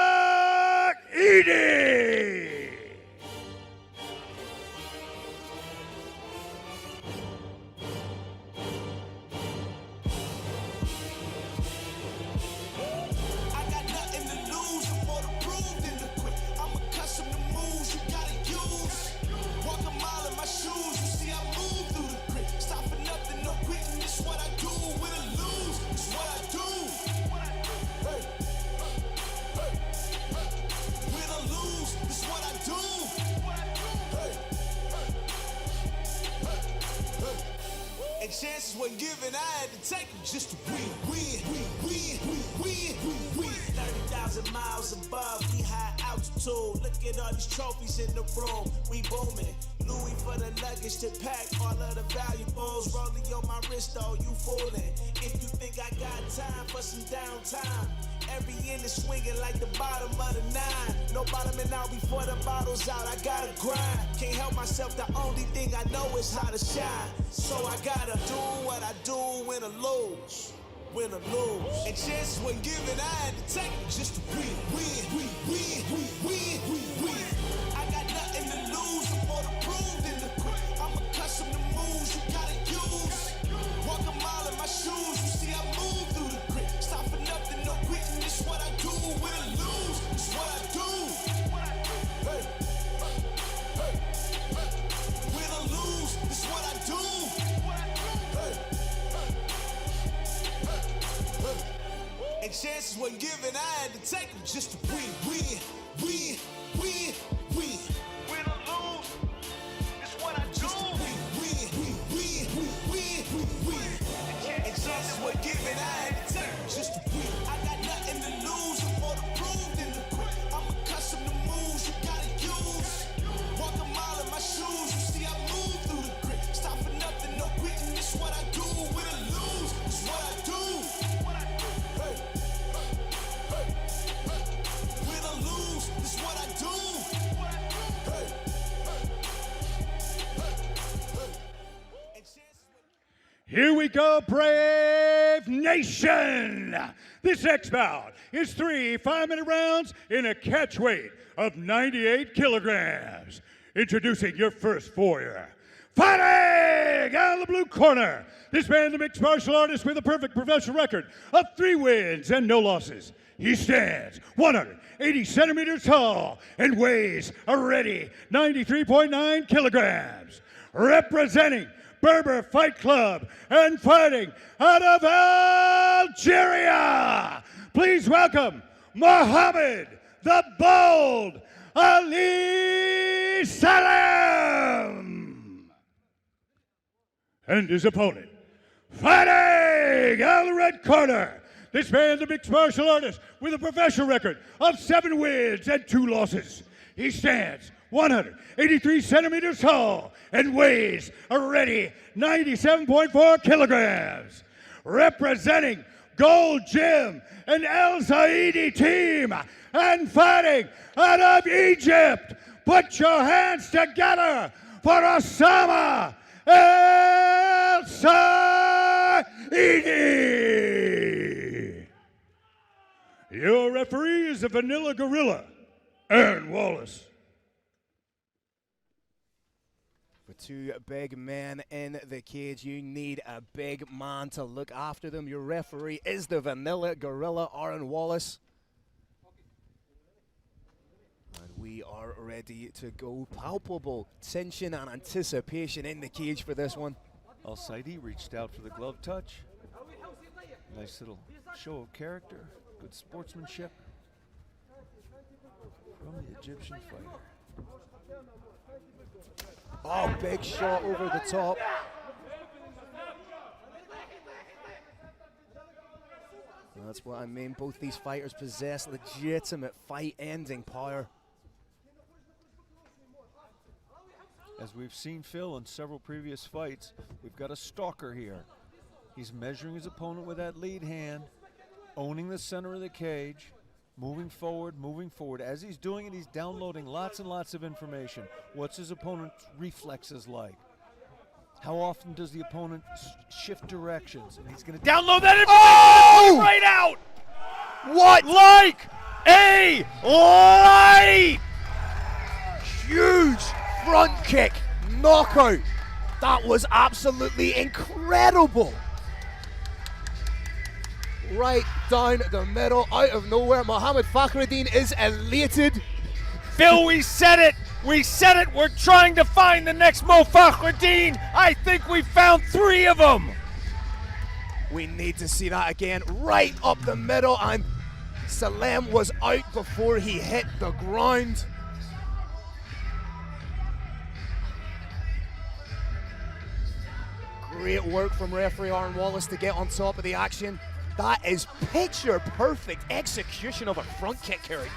Speaker 10: Chances weren't given, I had to take them just to win. 30,000 miles above, we high altitude. Look at all these trophies in the room, we booming. Louis for the luggage to pack, all of the valuables rolling on my wrist, though, you fooling. If you think I got time for some downtime, every inch is swinging like the bottom of the nine. No bottoming out before the bottle's out, I gotta grind. Can't help myself, the only thing I know is how to shine. So I gotta do what I do, win or lose. Win or lose. And chances weren't given, I had to take them just to win. I got nothing to lose, I'm more to prove than to quit. I'm accustomed to moves you gotta use. Walk a mile in my shoes, you see I move through the grit. Stop for nothing, no quitting, this what I do. Win or lose, this what I do. Hey. Win or lose, this what I do. And chances weren't given, I had to take them just to win. Win or lose, it's what I do. And chances weren't given, I had to take them just to win. I got nothing to lose, I'm more to prove than to quit. I'm accustomed to moves you gotta use. Walk a mile in my shoes, you see I move through the grit. Stop for nothing, no quitting, this what I do. Win or lose, it's what I do. Win or lose, it's what I do.
Speaker 1: Here we go, Brave Nation! This next bout is 3 5-minute rounds in a catch weight of 98 kilograms. Introducing your first warrior. Fighting out of the blue corner, this man, the mixed martial artist with a perfect professional record of 3 wins and no losses. He stands 180 centimeters tall and weighs a ready 93.9 kilograms. Representing Berber Fight Club, and fighting out of Algeria, please welcome Muhammad the Bold Ali Salam. And his opponent, fighting out of the red corner, this man's a mixed martial artist with a professional record of 7 wins and 2 losses. He stands 183 centimeters tall and weighs a ready 97.4 kilograms. Representing Gold Gym and El Saidi team and fighting out of Egypt, put your hands together for Osama El Saidi. Your referee is the Vanilla Gorilla, Aaron Wallace.
Speaker 7: For 2 big men in the cage, you need a big man to look after them. Your referee is the Vanilla Gorilla, Aaron Wallace. And we are ready to go. Palpable tension and anticipation in the cage for this one.
Speaker 8: El Saidi reached out for the glove touch. Nice little show of character, good sportsmanship from the Egyptian fighter.
Speaker 7: Oh, big shot over the top. That's what I mean. Both these fighters possess legitimate fight-ending power.
Speaker 8: As we've seen Phil in several previous fights, we've got a stalker here. He's measuring his opponent with that lead hand, owning the center of the cage, moving forward, moving forward. As he's doing it, he's downloading lots and lots of information. What's his opponent's reflexes like? How often does the opponent shift directions? And he's going to download that information right out!
Speaker 7: What?
Speaker 8: Like a light!
Speaker 7: Huge front kick, knockout. That was absolutely incredible. Right down the middle, out of nowhere. Mohammed Fakhreddin is elated.
Speaker 8: Phil, we said it. We said it. We're trying to find the next Mo Fakhreddin. I think we found 3 of them.
Speaker 7: We need to see that again. Right up the middle, and Salam was out before he hit the ground. Great work from referee Aaron Wallace to get on top of the action. That is picture perfect execution of a front kick, Kerry.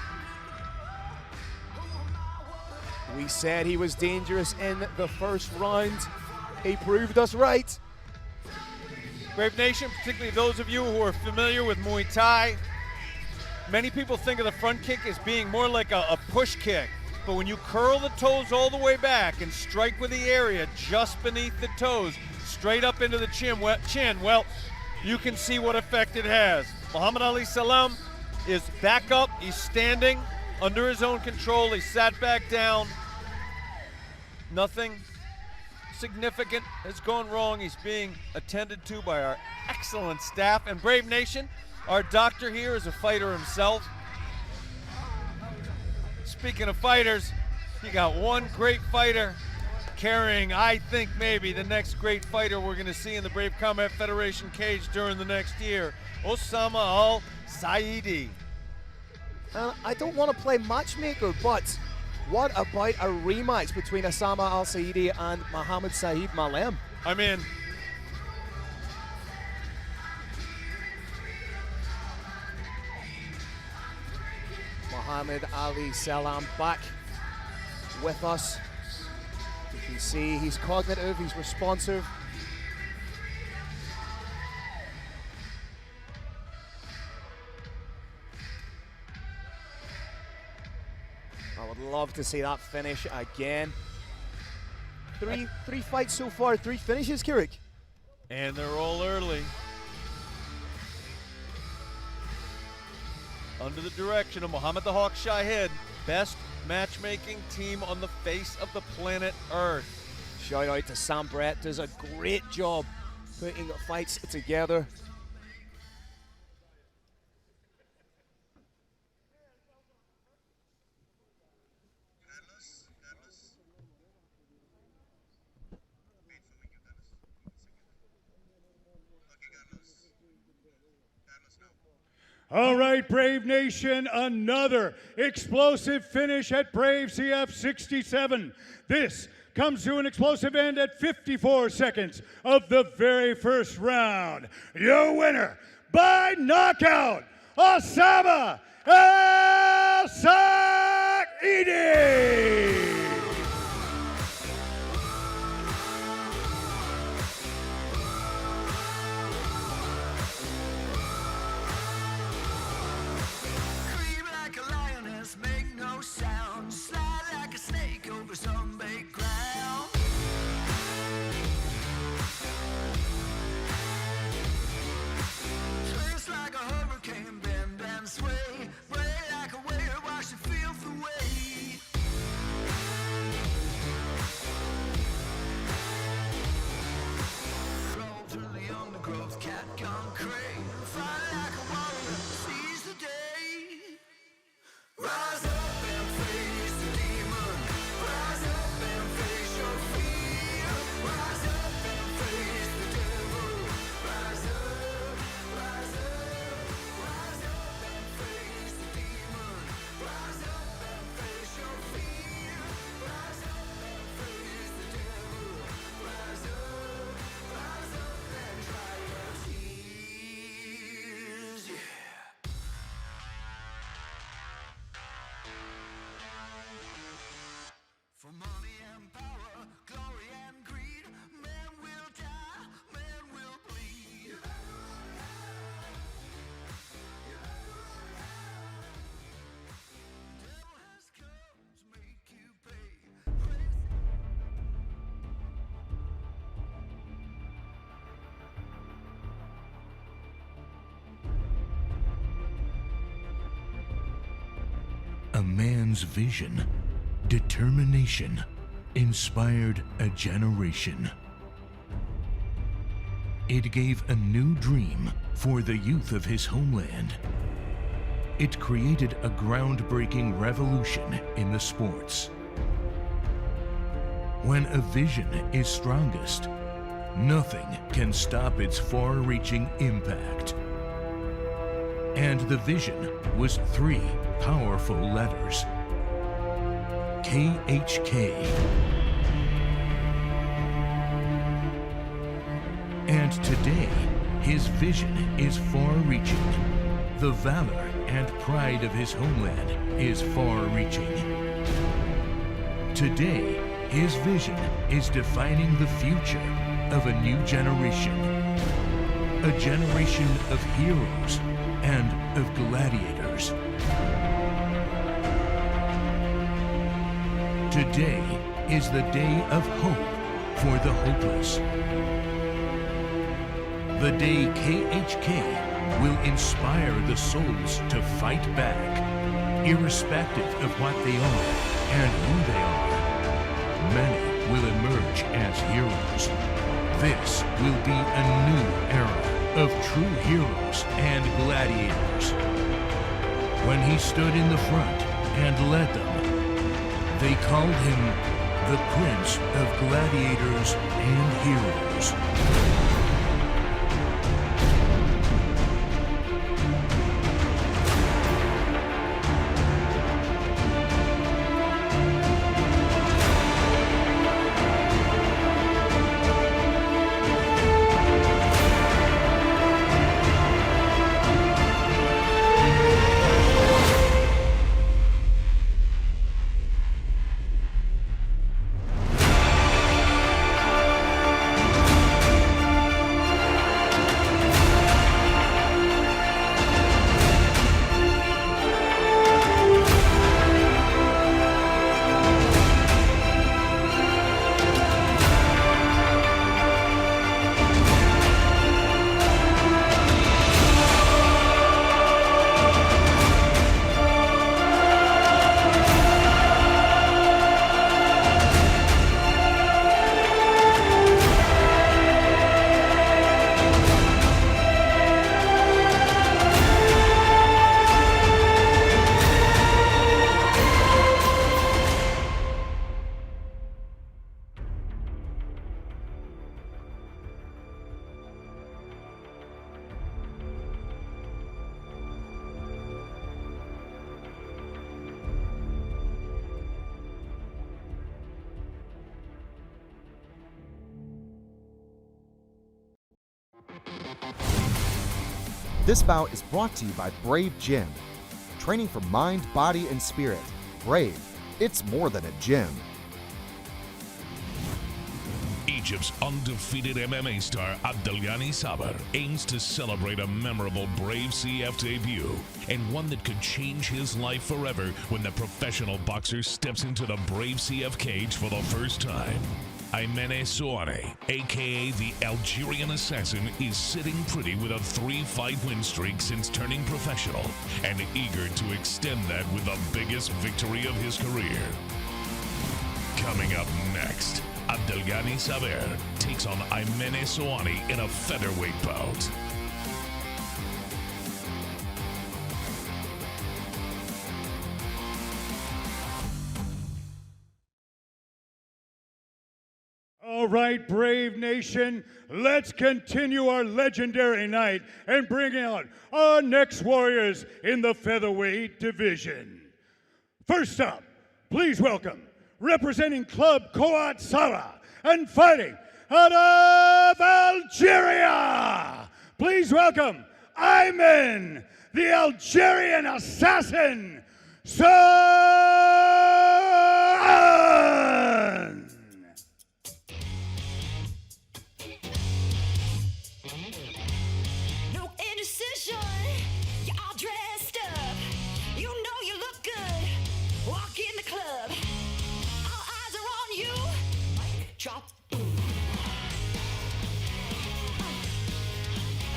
Speaker 7: We said he was dangerous in the first round. He proved us right.
Speaker 8: Brave Nation, particularly those of you who are familiar with Muay Thai, many people think of the front kick as being more like a push kick. But when you curl the toes all the way back and strike with the area just beneath the toes, straight up into the chin, well, you can see what effect it has. Muhammad Ali Salam is back up. He's standing under his own control. He sat back down. Nothing significant has gone wrong. He's being attended to by our excellent staff. And Brave Nation, our doctor here is a fighter himself. Speaking of fighters, you got one great fighter carrying, I think, maybe the next great fighter we're going to see in the Brave Combat Federation cage during the next year, Osama Al Saidi.
Speaker 7: I don't want to play matchmaker, but what about a rematch between Osama Al Saidi and Mohammed Saeed Malem?
Speaker 8: I'm in.
Speaker 7: Muhammad Ali Salam back with us. You can see he's cognitive, he's responsive. I would love to see that finish again. Three fights so far, 3 finishes, Kirik.
Speaker 8: And they're all early. Under the direction of Muhammad the Hawk Shahed, best matchmaking team on the face of the planet Earth.
Speaker 7: Shout out to Sam Brett, does a great job putting fights together.
Speaker 1: All right, Brave Nation, another explosive finish at Brave CF 67. This comes to an explosive end at 54 seconds of the very first round. Your winner by knockout, Osama El Saidi.
Speaker 10: Make no sound, slide like a snake over some big ground. Twist like a hurricane, bend and sway, break like a wave, wash the filth away. Roll through the undergrowth, cat concrete, fight like a warrior, seize the day. Rise up and face the demon. Rise up and face your fear. Rise up and face the devil. Rise up, rise up, rise up and face the demon. Rise up and face your fear. Rise up and face the devil. Rise up and dry your tears. Yeah. For money and power, glory and greed, men will die, men will bleed. The devil has come to make you pay.
Speaker 2: A man's vision, determination, inspired a generation. It gave a new dream for the youth of his homeland. It created a groundbreaking revolution in the sports. When a vision is strongest, nothing can stop its far-reaching impact. And the vision was 3 powerful letters: KHK. And today, his vision is far-reaching. The valor and pride of his homeland is far-reaching. Today, his vision is defining the future of a new generation. A generation of heroes and of gladiators. Today is the day of hope for the hopeless. The day KHK will inspire the souls to fight back, irrespective of what they are and who they are. Many will emerge as heroes. This will be a new era of true heroes and gladiators. When he stood in the front and led them, they called him the Prince of Gladiators and Heroes.
Speaker 5: This bout is brought to you by Brave Gym. Training for mind, body, and spirit. Brave, it's more than a gym.
Speaker 2: Egypt's undefeated MMA star Abdelghani Saber aims to celebrate a memorable Brave CF debut and one that could change his life forever when the professional boxer steps into the Brave CF cage for the first time. Missaoui, aka the Algerian assassin, is sitting pretty with a 3-fight win streak since turning professional and eager to extend that with the biggest victory of his career. Coming up next, Abdelghani Saber takes on Missaoui in a featherweight bout.
Speaker 1: All right, Brave Nation, let's continue our legendary night and bring out our next warriors in the featherweight division. First up, please welcome, representing Club Koat Sara and fighting out of Algeria. Please welcome Ayman, the Algerian assassin, Soni.
Speaker 12: No indecision, you're all dressed up. You know you look good. Walk in the club. All eyes are on you. Mic drop. Cause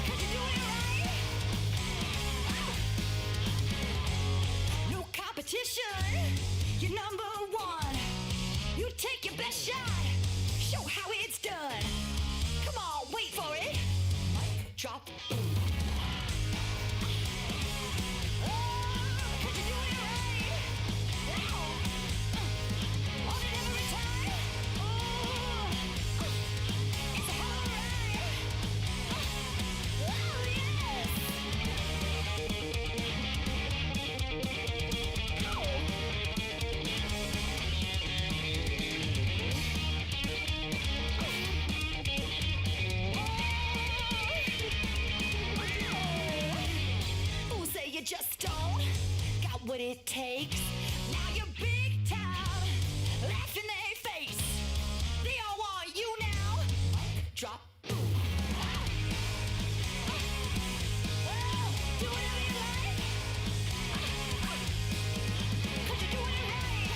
Speaker 12: you're doing it right. No competition. You're number one. You take your best shot. Show how it's done. Come on, wait for it. Mic drop. You just don't got what it takes. Now you're big time, laugh in their face. They all want you now. Drop. Do whatever you like. 'Cause you're doing it right.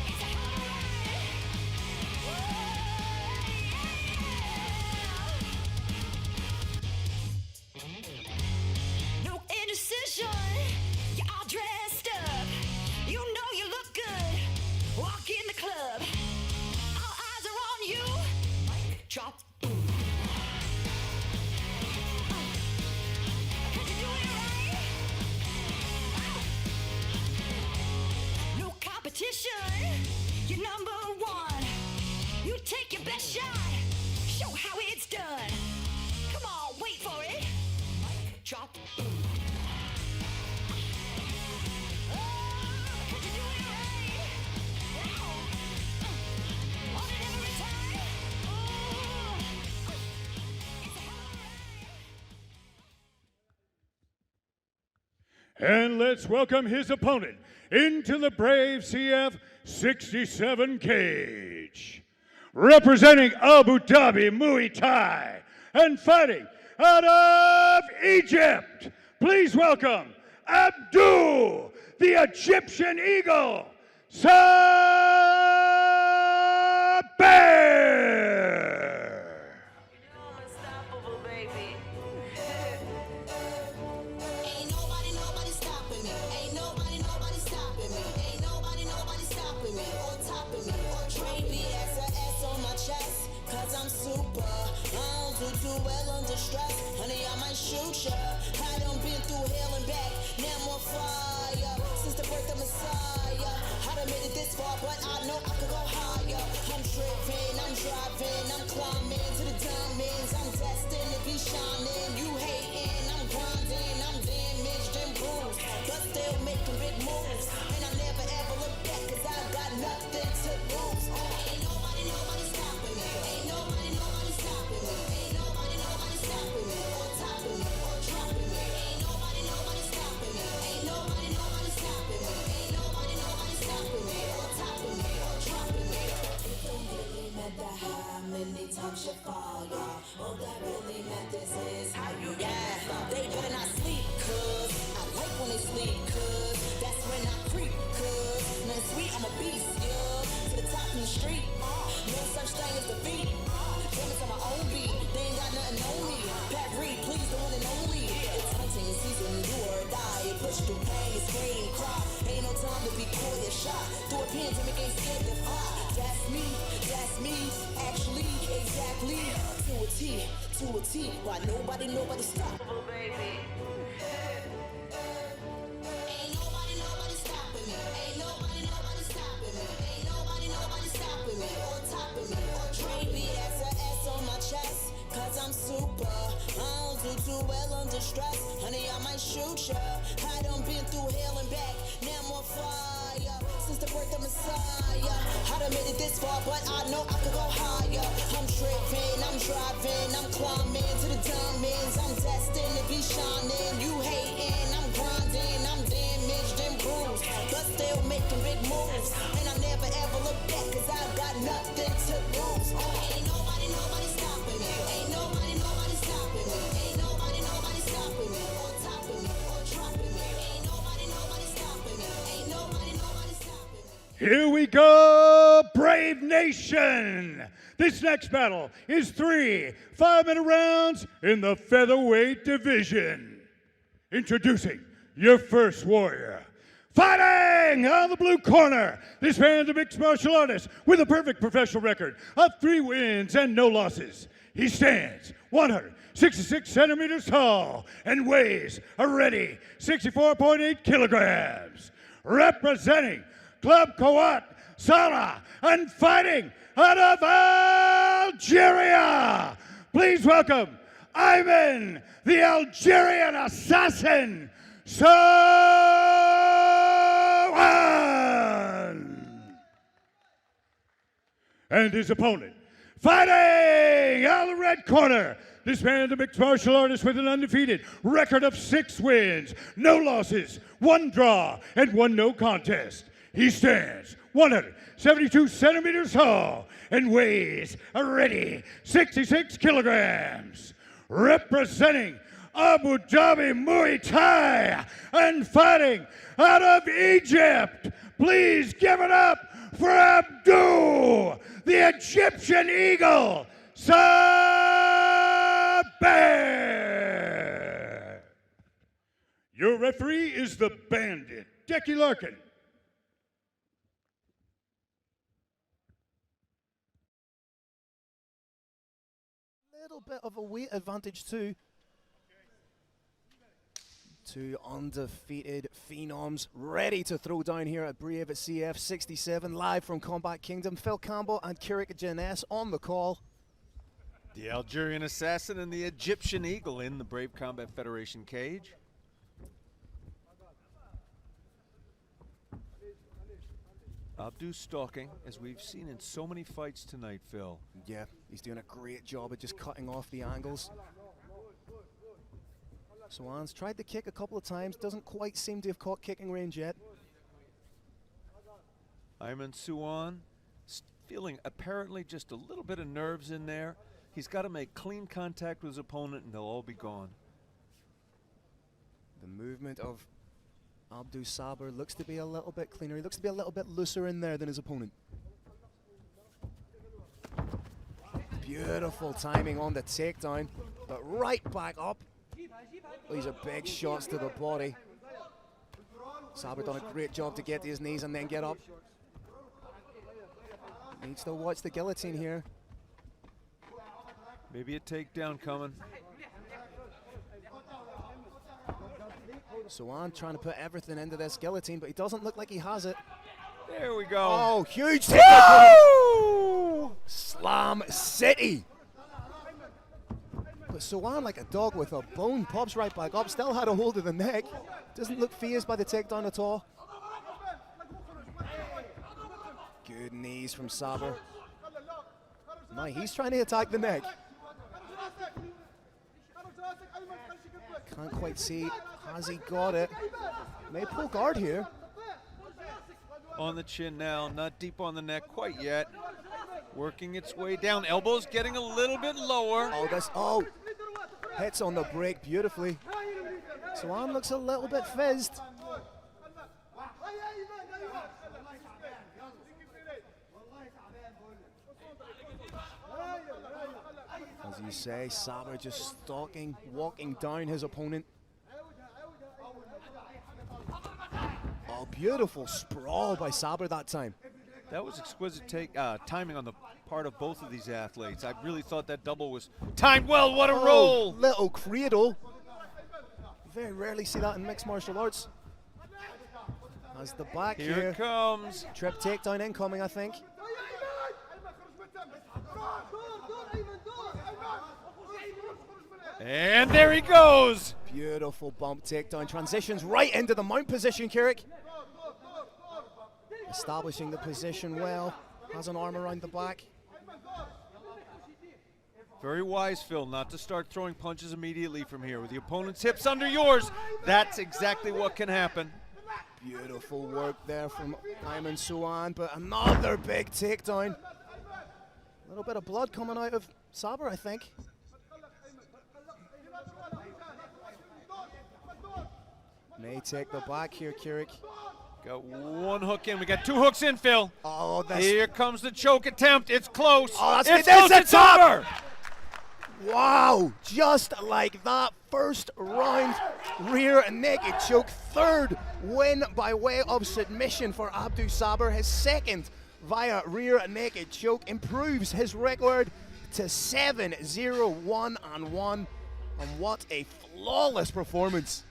Speaker 12: It's a hell of a ride. No indecision, you're all dressed up. You know you look good. Walk in the club. All eyes are on you. Mic drop. Cause you're doing it right. No competition, you're number one. You take your best shot. Show how it's done. Come on, wait for it. Mic drop.
Speaker 1: And let's welcome his opponent into the Brave CF 67 cage. Representing Abu Dhabi Muay Thai and fighting out of Egypt, please welcome Abdul, the Egyptian Eagle, Saber.
Speaker 13: Shoot ya. I done been through hell and back, now I'm on fire. Since the birth of Messiah, I done made it this far, but I know I could go higher. I'm tripping, I'm driving, I'm climbing to the diamonds. I'm destined to be shining. You hating, I'm grinding, I'm damaged and bruised, but still making big moves. And I never ever look back, cause I got nothing to lose. Ain't nobody stopping me. Ain't nobody stopping me. Ain't nobody stopping me. fire. All that really matters is how you they better not sleep, cuz I like when they sleep, cuz that's when I creep, cuz man, sweet, I'm a beast, yeah. To the top in the street, no such thing as defeat. Drumming to my own beat, they ain't got nothing on me. Pat Reed, please, the one and only. It's hunting season, do or die. Push through pain, scream, cry. Ain't no time to be coy or shy. Throw a pin to make ain't scared to fly. That's me, actually, exactly. To a T, why nobody stop. Baby. Ain't nobody stopping me. Ain't nobody stopping me. Ain't nobody stopping me. Or topping me. Or trade me as a S on my chest. Cause I'm super. I don't do too well under stress. Honey, I might shoot ya. I done been through hell and back. Now I'm on fire. Since the birth of Messiah. I done made it this far, but I know I could go higher. I'm tripping, I'm driving, I'm climbing to the diamonds. I'm destined to be shining. You hating, I'm grinding, I'm damaged and bruised, but still making big moves. And I never ever look back, cause I got nothing to lose. Ain't nobody stopping me. Ain't nobody stopping me. Ain't nobody stopping me. On top of me, or dropping me. Ain't nobody stopping me. Ain't nobody stopping me.
Speaker 1: Here we go, Brave Nation! This next battle is 3 5-minute rounds in the featherweight division. Introducing your first warrior. Fighting on the blue corner, this man's a mixed martial artist with a perfect professional record of 3 wins and no losses. He stands 166 centimeters tall and weighs a ready 64.8 kilograms. Representing Club Kawat Salah and fighting out of Algeria. Please welcome Ivan, the Algerian assassin, Salam. And his opponent, fighting out of the red corner, this man's a mixed martial artist with an undefeated record of 6 wins, no losses, 1 draw, and 1 no contest. He stands 172 centimeters tall and weighs a ready 66 kilograms. Representing Abu Dhabi Muay Thai and fighting out of Egypt, please give it up for Abdul, the Egyptian Eagle, Saber. Your referee is the Bandit, Decky Larkin.
Speaker 7: Little bit of a weight advantage too. 2 undefeated phenoms ready to throw down here at Brave at CF 67, live from Combat Kingdom. Phil Campbell and KHK Vision on the call.
Speaker 8: The Algerian assassin and the Egyptian eagle in the Brave Combat Federation cage. Abdu stalking, as we've seen in so many fights tonight, Phil.
Speaker 7: Yeah, he's doing a great job of just cutting off the angles. Swan's tried to kick a couple of times, doesn't quite seem to have caught kicking range yet.
Speaker 8: Ayman Suwan feeling apparently just a little bit of nerves in there. He's got to make clean contact with his opponent and they'll all be gone.
Speaker 7: The movement of Abdu Saber looks to be a little bit cleaner. He looks to be a little bit looser in there than his opponent. Beautiful timing on the takedown, but right back up. These are big shots to the body. Saber done a great job to get to his knees and then get up. Needs to watch the guillotine here.
Speaker 8: Maybe a takedown coming.
Speaker 7: Suwan trying to put everything into this guillotine, but he doesn't look like he has it.
Speaker 8: There we go.
Speaker 7: Oh, huge takedown. Slam City. But Suwan, like a dog with a bone, pops right back up, still had a hold of the neck. Doesn't look fazed by the takedown at all. Good knees from Saber. Now he's trying to attack the neck. Can't quite see. Has he got it? May pull guard here.
Speaker 8: On the chin now, not deep on the neck quite yet. Working its way down. Elbows getting a little bit lower.
Speaker 7: Oh, hits on the break beautifully. Salam looks a little bit fizzed. As you say, Saber just stalking, walking down his opponent. Oh, beautiful sprawl by Saber that time.
Speaker 8: That was exquisite timing on the part of both of these athletes. I really thought that double was timed well. What a roll!
Speaker 7: Little cradle. Very rarely see that in mixed martial arts. As the back
Speaker 8: here it comes.
Speaker 7: Trip takedown incoming, I think.
Speaker 8: And there he goes.
Speaker 7: Beautiful bump takedown. Transitions right into the mount position, Kirik. Establishing the position well. Has an arm around the back.
Speaker 8: Very wise, Phil, not to start throwing punches immediately from here. With the opponent's hips under yours, that's exactly what can happen.
Speaker 7: Beautiful work there from Ayman Souan, but another big takedown. A little bit of blood coming out of Saber, I think. May take the back here, Kirik.
Speaker 8: Got one hook in. We got two hooks in, Phil.
Speaker 7: Oh, that's...
Speaker 8: Here comes the choke attempt. It's close.
Speaker 7: Oh,
Speaker 8: it's close. It's over.
Speaker 7: Wow, just like that. First round rear naked choke. Third win by way of submission for Abdou Saber. His second via rear naked choke improves his record to 7-0-1-1. And what a flawless performance.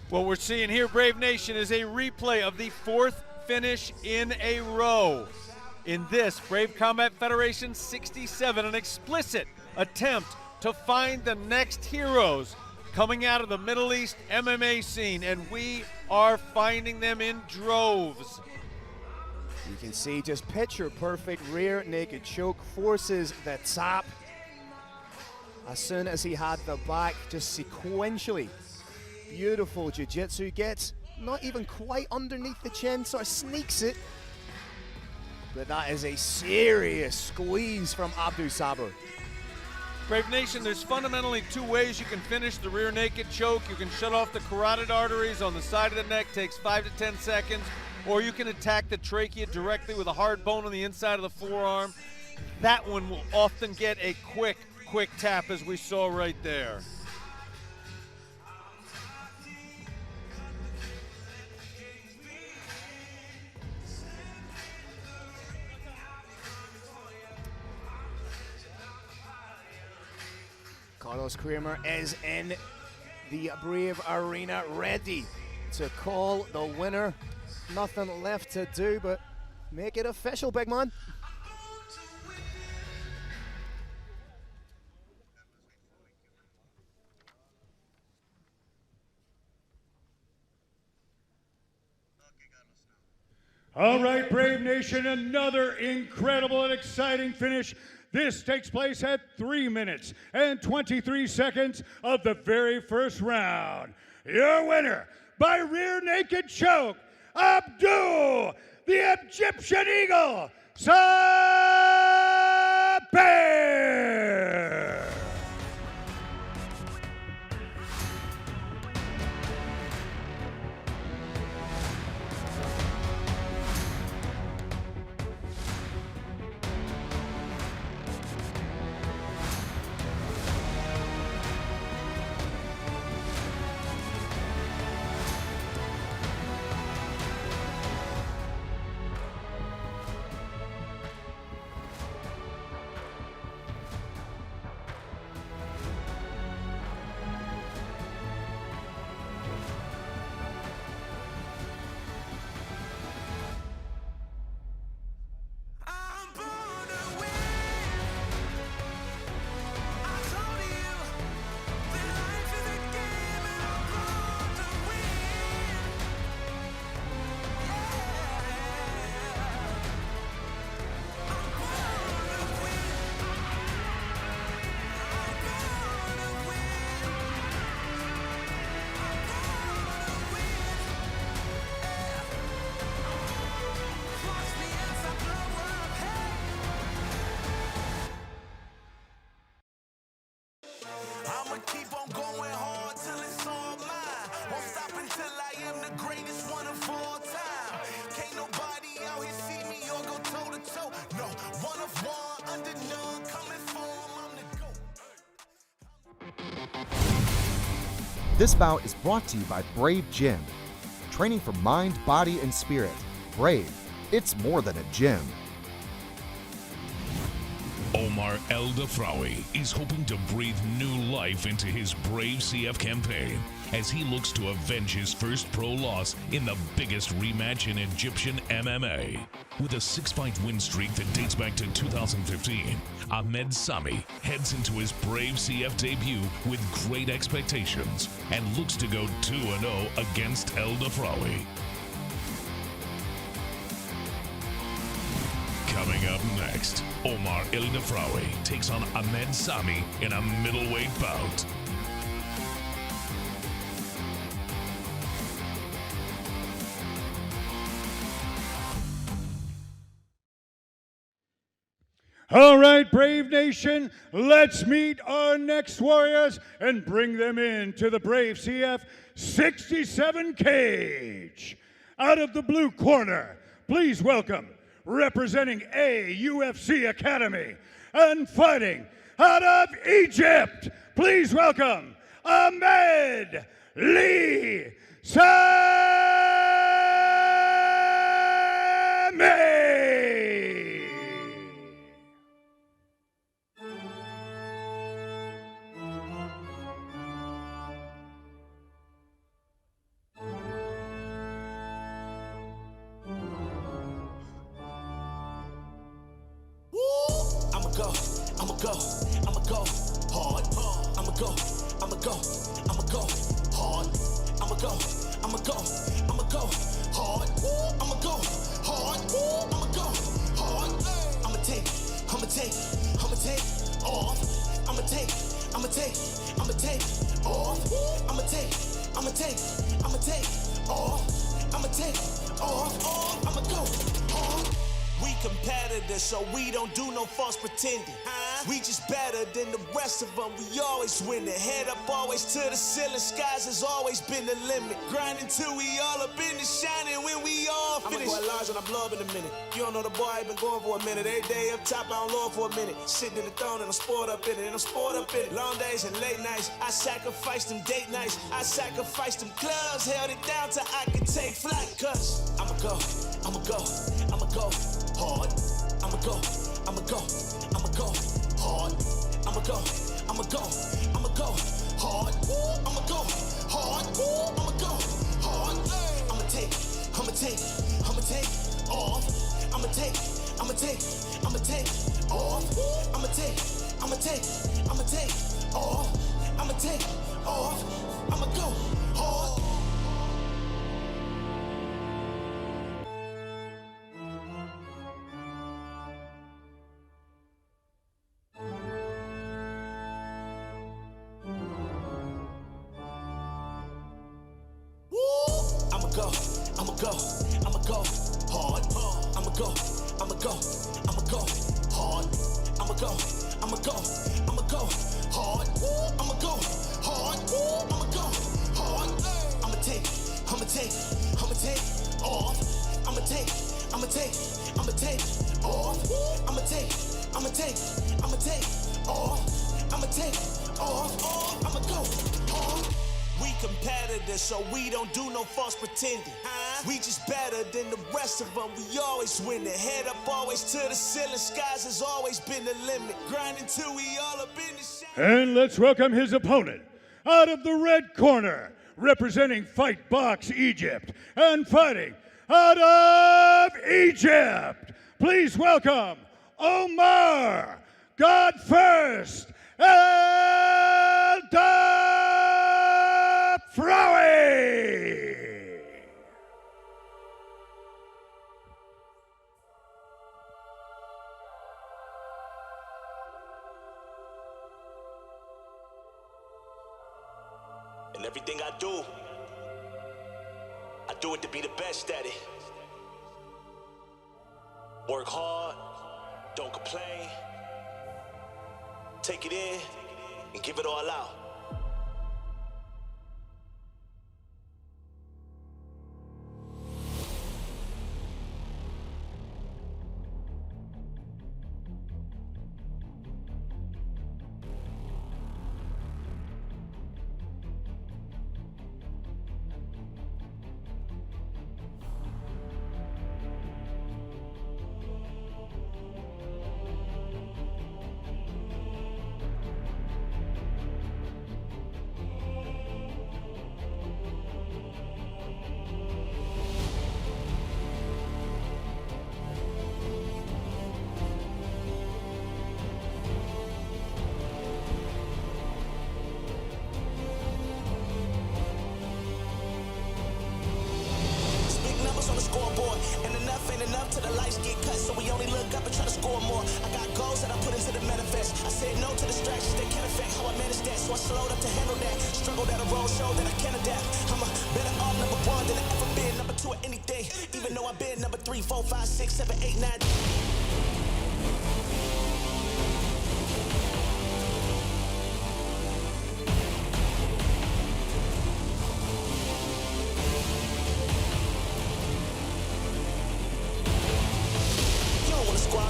Speaker 8: What we're seeing here, Brave Nation, is a replay of the fourth finish in a row. In this, Brave Combat Federation 67, an explicit attempt to find the next heroes coming out of the Middle East MMA scene, and we are finding them in droves.
Speaker 7: You can see just picture perfect rear naked choke, forces the tap. As soon as he had the back, just sequentially. Beautiful jiu-jitsu, gets not even quite underneath the chin, sort of sneaks it. But that is a serious squeeze from Abdou Saber.
Speaker 8: Brave Nation, there's fundamentally two ways you can finish the rear naked choke. You can shut off the carotid arteries on the side of the neck, takes 5 to 10 seconds, or you can attack the trachea directly with a hard bone on the inside of the forearm. That one will often get a quick tap, as we saw right there.
Speaker 7: Carlos Kramer is in the Brave Arena, ready to call the winner. Nothing left to do but make it official, big man.
Speaker 1: All right, Brave Nation, another incredible and exciting finish. This takes place at 3 minutes and 23 seconds of the very first round. Your winner by rear naked choke, Abdou, the Egyptian Eagle, Saber.
Speaker 10: I'ma keep on going hard till it's all mine. Won't stop until I am the greatest one of all time. Can't nobody out here see me or go toe to toe. No, one of one, under none, coming for 'em, I'm the GOAT.
Speaker 5: This bout is brought to you by Brave Gym. Training for mind, body, and spirit. Brave, it's more than a gym.
Speaker 2: Omar Eldafraoui is hoping to breathe new life into his Brave CF campaign as he looks to avenge his first pro loss in the biggest rematch in Egyptian MMA. With a 6-fight win streak that dates back to 2015, Ahmed Sami heads into his Brave CF debut with great expectations and looks to go 2-0 against Eldafraoui. Coming up next, Omar Eldafraoui takes on Ahmed Sami in a middleweight bout.
Speaker 1: All right, Brave Nation, let's meet our next warriors and bring them into the Brave CF 67 cage. Out of the blue corner, please welcome, representing AUFC Academy and fighting out of Egypt, please welcome Ahmed Lee Sami.
Speaker 10: I'ma go hard. I'ma go hard. I'ma go hard. I'ma go hard. I'ma go hard. I'ma take off. I'ma take off. I'ma go hard. We competitors, so we don't do no false pretending. We just better than the rest of them, we always winning. Head up always to the ceiling, skies has always been the limit. Grinding till we all up in the shining when we all finish. I'ma go large when I blow up in a minute. You don't know the boy, I ain't been going for a minute. Every day up top, I don't lower for a minute. Sitting in the throne and I'm spoiled up in it. Long days and late nights, I sacrificed them date nights. I sacrificed them clubs, held it down till I could take flight. Cause I'ma go hard. I'ma go hard. I'ma go hard. I'ma take off. I'ma take off. I'ma go hard. I'ma go hard. I'ma go hard. I'ma go hard. I'ma take off. I'ma take off. I'ma go hard. We competitors, so we don't do no false pretending. We just better than the rest of them, we always winning. Head up always to the ceiling, skies has always been the limit. Grinding till we all up in the shine.
Speaker 1: And let's welcome his opponent, out of the red corner, representing Fight Box Egypt and fighting out of Egypt. Please welcome Omar God First Eldar.
Speaker 10: And everything I do it to be the best at it. Work hard, don't complain. Take it in and give it all out.
Speaker 14: ain't enough till the lights get cut, so we only look up and try to score more. I got goals that I put into the manifest. I said no to distractions that can affect how I manage that, so I slowed up to handle that. Struggled at a road show that I can adapt. I'm a better off number one than I ever been, number two at anything. Even though I've been number 3, 4, 5, 6, 7, 8, 9.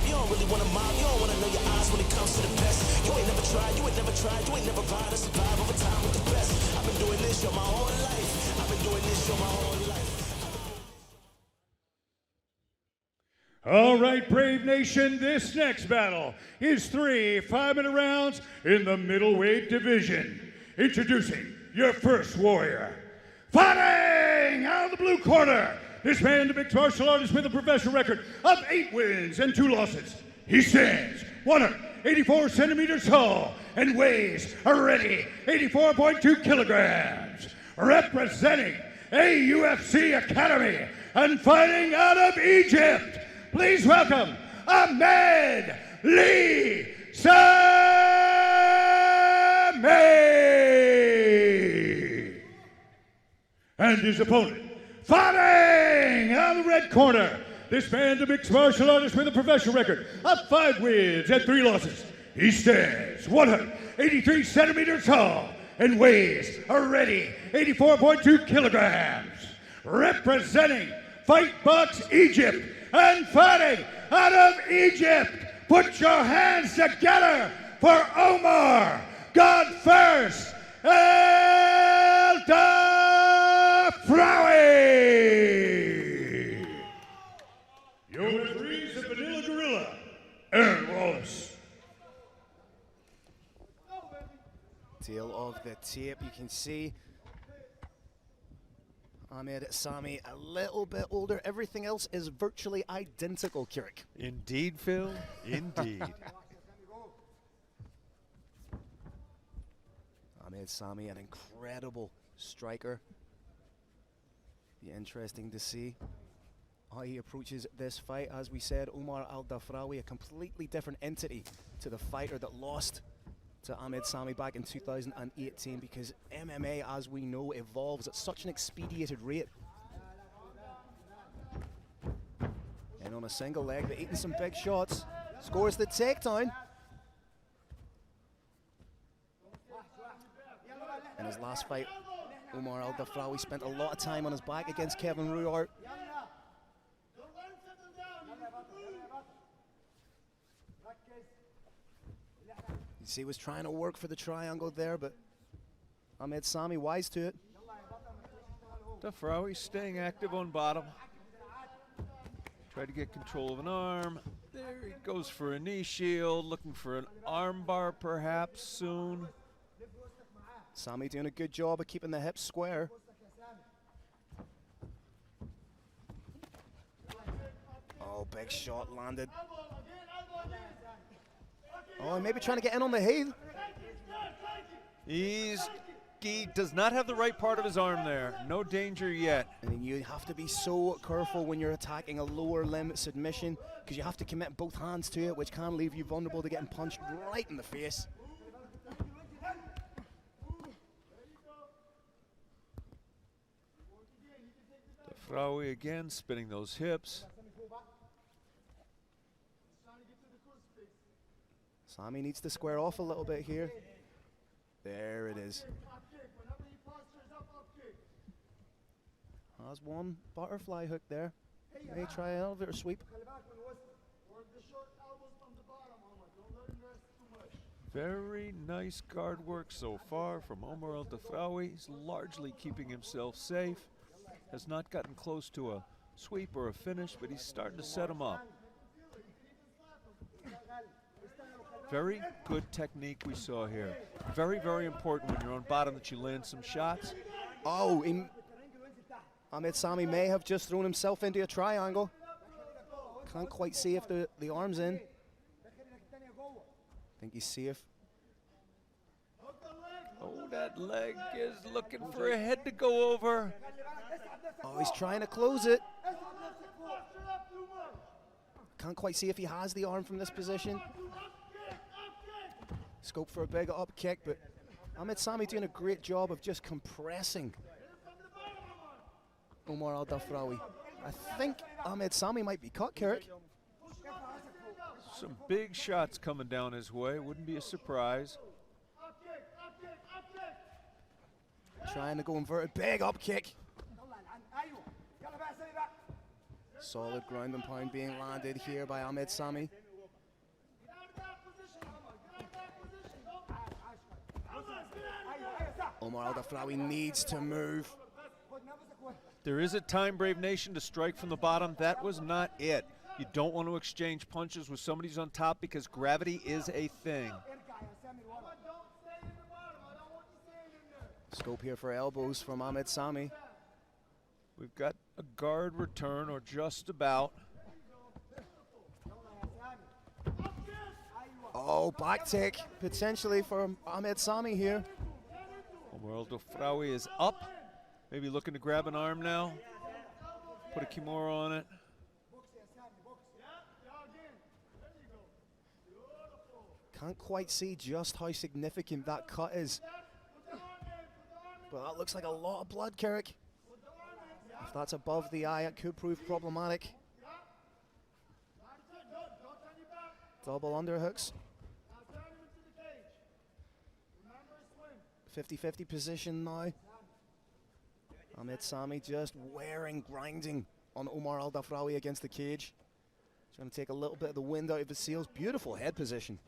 Speaker 14: You don't really want to mob, you don't want to know your odds when it comes to the best. You ain't never tried, you ain't never ride or survive over time with the best. I've been doing this your my whole life. I've been doing this your my whole life.
Speaker 1: All right, Brave Nation, this next battle is 3 5-minute rounds in the middleweight division. Introducing your first warrior. Fighting out of the blue corner. This man, the mixed martial artist with a professional record of 8 wins and 2 losses. He stands 184 centimeters tall and weighs a ready 84.2 kilograms. Representing a UFC Academy and fighting out of Egypt, please welcome Ahmed Lee Sami. And his opponent, fighting out of the red corner, this man, the mixed martial artist with a professional record of 5 wins and 3 losses. He stands 183 centimeters tall and weighs a ready 84.2 kilograms. Representing Fight Box Egypt and fighting out of Egypt, put your hands together for Omar, God First, Eldar. Your referees, the Vanilla Gorilla, Aaron Wallace.
Speaker 7: Tail of the tape, you can see Ahmed Sami a little bit older. Everything else is virtually identical, Kirik.
Speaker 8: Indeed, Phil. Indeed.
Speaker 7: Ahmed Sami, an incredible striker. Be interesting to see how he approaches this fight. As we said, Omar Al-Dafrawi, a completely different entity to the fighter that lost to Ahmed Sami back in 2018, because MMA, as we know, evolves at such an expedited rate. And on a single leg, but eating some big shots, scores the takedown. In his last fight, Omar Al-Dafrawi spent a lot of time on his back against Kevin Ruart. You see, he was trying to work for the triangle there, but Ahmed Sami wise to it.
Speaker 8: Dafrawi staying active on bottom. Tried to get control of an arm. There he goes for a knee shield, looking for an arm bar perhaps soon.
Speaker 7: Sami doing a good job of keeping the hips square. Oh, big shot landed. Oh, maybe trying to get in on the heel.
Speaker 8: He does not have the right part of his arm there. No danger yet.
Speaker 7: And you have to be so careful when you're attacking a lower limb submission, because you have to commit both hands to it, which can leave you vulnerable to getting punched right in the face.
Speaker 8: Dafrawi again spinning those hips.
Speaker 7: Sami needs to square off a little bit here. There it is. Has one butterfly hook there. May try an elevator sweep.
Speaker 8: Very nice guard work so far from Omar Al-Dafrawi. He's largely keeping himself safe. Has not gotten close to a sweep or a finish, but he's starting to set him up. Very good technique we saw here. Very, very important when you're on bottom that you land some shots.
Speaker 7: Oh, Ahmed Sami may have just thrown himself into a triangle. Can't quite see if the arm's in. Think he's safe.
Speaker 8: Oh, that leg is looking for a head to go over.
Speaker 7: Oh, he's trying to close it. Can't quite see if he has the arm from this position. Scope for a big up kick, but Ahmed Sami doing a great job of just compressing Omar Al-Dafrawi. I think Ahmed Sami might be cut, Kirk.
Speaker 8: Some big shots coming down his way. Wouldn't be a surprise.
Speaker 7: Trying to go inverted. Big up kick. Solid ground and pound being landed here by Ahmed Sami. Omar Al-Dafrawi needs to move.
Speaker 8: There is a time, Brave Nation, to strike from the bottom. That was not it. You don't want to exchange punches with somebody who's on top because gravity is a thing.
Speaker 7: Scope here for elbows from Ahmed Sami.
Speaker 8: We've got a guard return, or just about.
Speaker 7: Oh, back take potentially for Ahmed Sami here.
Speaker 8: Omar Al-Dafrawi is up. Maybe looking to grab an arm now. Put a kimura on it.
Speaker 7: Can't quite see just how significant that cut is. But that looks like a lot of blood, Kirk. If that's above the eye, it could prove problematic. Double underhooks. 50-50 position now. Ahmed Sami just wearing, grinding on Omar Al-Dafrawi against the cage. Trying to take a little bit of the wind out of his sails. Beautiful head position.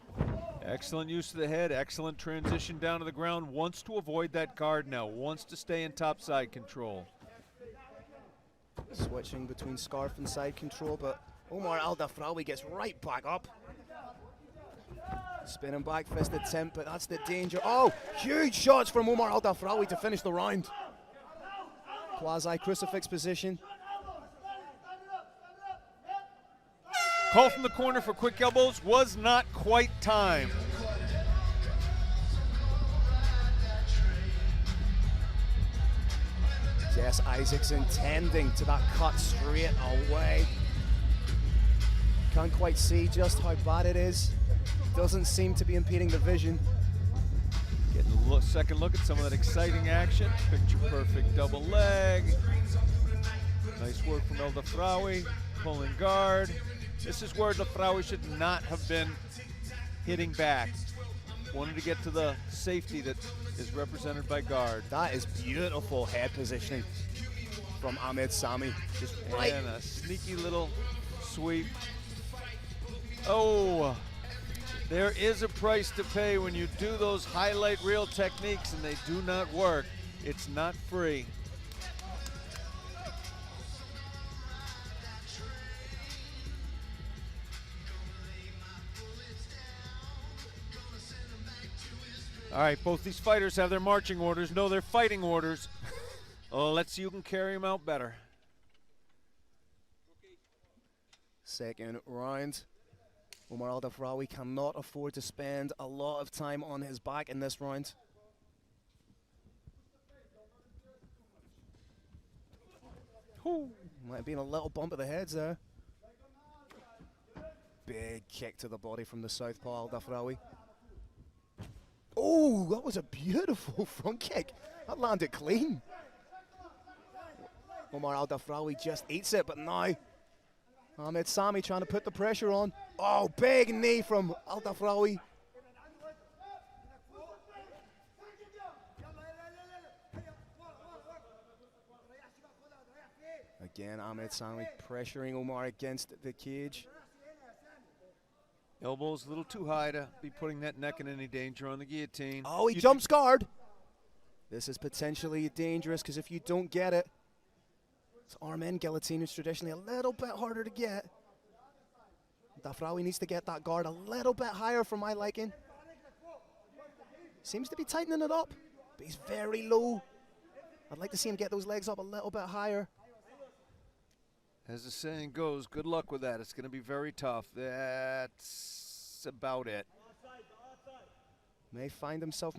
Speaker 8: Excellent use of the head, excellent transition down to the ground. Wants to avoid that guard now, wants to stay in top side control.
Speaker 7: Switching between scarf and side control, but Omar Al-Dafrawi gets right back up. Spinning back fist attempt, but that's the danger. Oh, huge shots from Omar Al-Dafrawi to finish the round. Quasi crucifix position.
Speaker 8: Call from the corner for quick elbows was not quite timed.
Speaker 7: Jess Isaacson tending to that cut straight away. Can't quite see just how bad it is. Doesn't seem to be impeding the vision.
Speaker 8: Getting a second look at some of that exciting action. Picture perfect double leg. Nice work from Al-Dafrawi, pulling guard. This is where Dafrawi should not have been hitting back. Wanted to get to the safety that is represented by guard.
Speaker 7: That is beautiful head positioning from Ahmed Sami. Just right.
Speaker 8: And a sneaky little sweep. Oh, there is a price to pay when you do those highlight reel techniques and they do not work. It's not free. All right, both these fighters have their marching orders. No, they're fighting orders. Oh, let's see who can carry them out better.
Speaker 7: Second round. Omar Al-Dafrawi cannot afford to spend a lot of time on his back in this round.
Speaker 8: Whew.
Speaker 7: Might have been a little bump of the heads there. Big kick to the body from the southpaw Al-Dafrawi. Oh, that was a beautiful front kick. That landed clean. Omar Al-Dafrawi just eats it, but now Ahmed Sami trying to put the pressure on. Oh, big knee from Al-Dafrawi. Again, Ahmed Sami pressuring Omar against the cage.
Speaker 8: Elbows a little too high to be putting that neck in any danger on the guillotine.
Speaker 7: Oh, he jumps guard. This is potentially dangerous because if you don't get it, it's arm in guillotine is traditionally a little bit harder to get. Dafrawi needs to get that guard a little bit higher for my liking. Seems to be tightening it up, but he's very low. I'd like to see him get those legs up a little bit higher.
Speaker 8: As the saying goes, good luck with that. It's going to be very tough. That's about it.
Speaker 7: May find himself...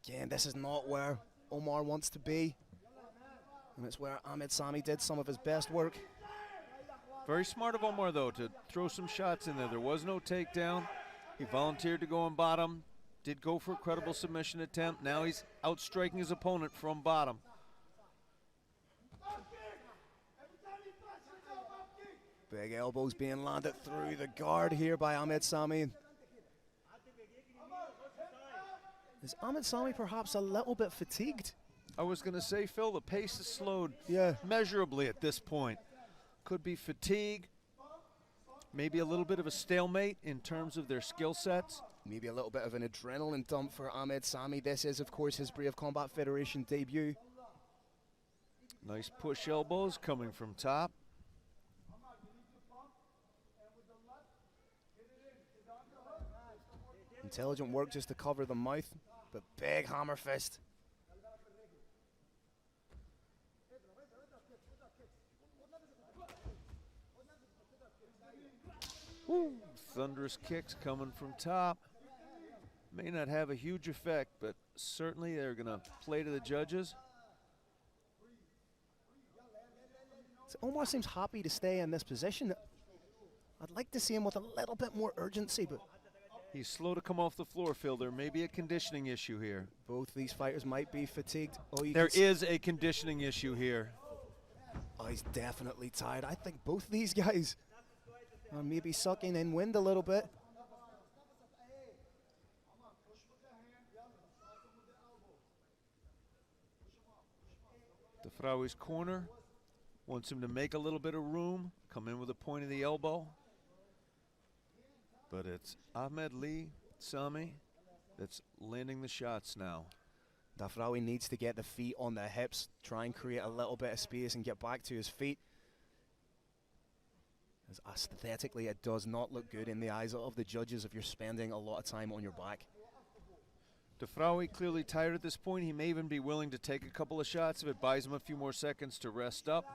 Speaker 7: Again, this is not where Omar wants to be. And it's where Ahmed Sami did some of his best work.
Speaker 8: Very smart of Omar, though, to throw some shots in there. There was no takedown. He volunteered to go on bottom. Did go for a credible submission attempt. Now he's outstriking his opponent from bottom.
Speaker 7: Big elbows being landed through the guard here by Ahmed Sami. Is Ahmed Sami perhaps a little bit fatigued?
Speaker 8: I was going to say, Phil, the pace has slowed
Speaker 7: Yeah.
Speaker 8: measurably at this point. Could be fatigue, maybe a little bit of a stalemate in terms of their skill sets.
Speaker 7: Maybe a little bit of an adrenaline dump for Ahmed Sami. This is, of course, his Brave Combat Federation debut.
Speaker 8: Nice push elbows coming from top.
Speaker 7: Intelligent work just to cover the mouth, but big hammer fist.
Speaker 8: Woo. Thunderous kicks coming from top. May not have a huge effect, but certainly they're going to play to the judges.
Speaker 7: So Omar seems happy to stay in this position. I'd like to see him with a little bit more urgency, but
Speaker 8: he's slow to come off the floor, Phil. There may be a conditioning issue here.
Speaker 7: Both these fighters might be fatigued. Oh,
Speaker 8: there is a conditioning issue here.
Speaker 7: Oh, he's definitely tired. I think both these guys are maybe sucking in wind a little bit.
Speaker 8: Dafrawi's corner wants him to make a little bit of room, come in with a point of the elbow. But it's Ahmed Sami that's landing the shots now.
Speaker 7: Dafrawi needs to get the feet on the hips, try and create a little bit of space and get back to his feet. As aesthetically, it does not look good in the eyes of the judges if you're spending a lot of time on your back.
Speaker 8: Dafrawi clearly tired at this point. He may even be willing to take a couple of shots if it buys him a few more seconds to rest up.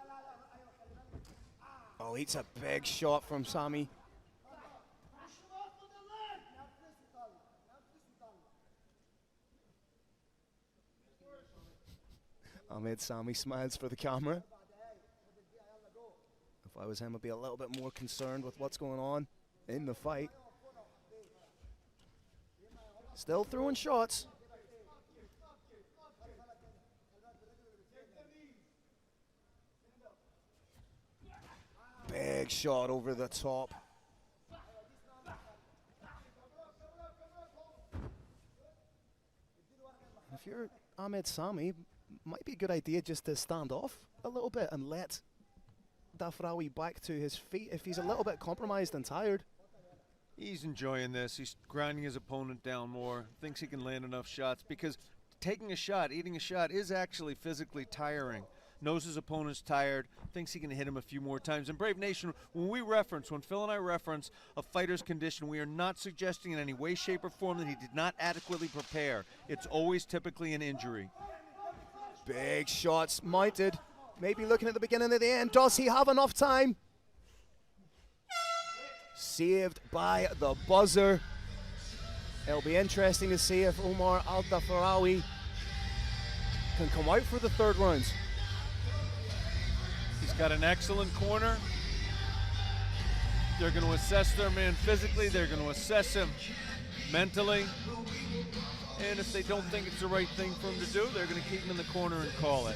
Speaker 7: Oh, it's a big shot from Sami. Ahmed Sami smiles for the camera. If I was him, I'd be a little bit more concerned with what's going on in the fight. Still throwing shots. Big shot over the top. If you're Ahmed Sami, might be a good idea just to stand off a little bit and let Dafrawi back to his feet if he's a little bit compromised and tired.
Speaker 8: He's enjoying this. He's grinding his opponent down more, thinks he can land enough shots because taking a shot, eating a shot is actually physically tiring. Knows his opponent's tired, thinks he can hit him a few more times. And Brave Nation, when Phil and I reference a fighter's condition, we are not suggesting in any way, shape, or form that he did not adequately prepare. It's always typically an injury.
Speaker 7: Big shots mounted. Maybe looking at the beginning of the end. Does he have enough time? Saved by the buzzer. It'll be interesting to see if Omar Al-Dafrawi can come out for the third round.
Speaker 8: He's got an excellent corner. They're going to assess their man physically. They're going to assess him mentally. And if they don't think it's the right thing for him to do, they're going to keep him in the corner and call it.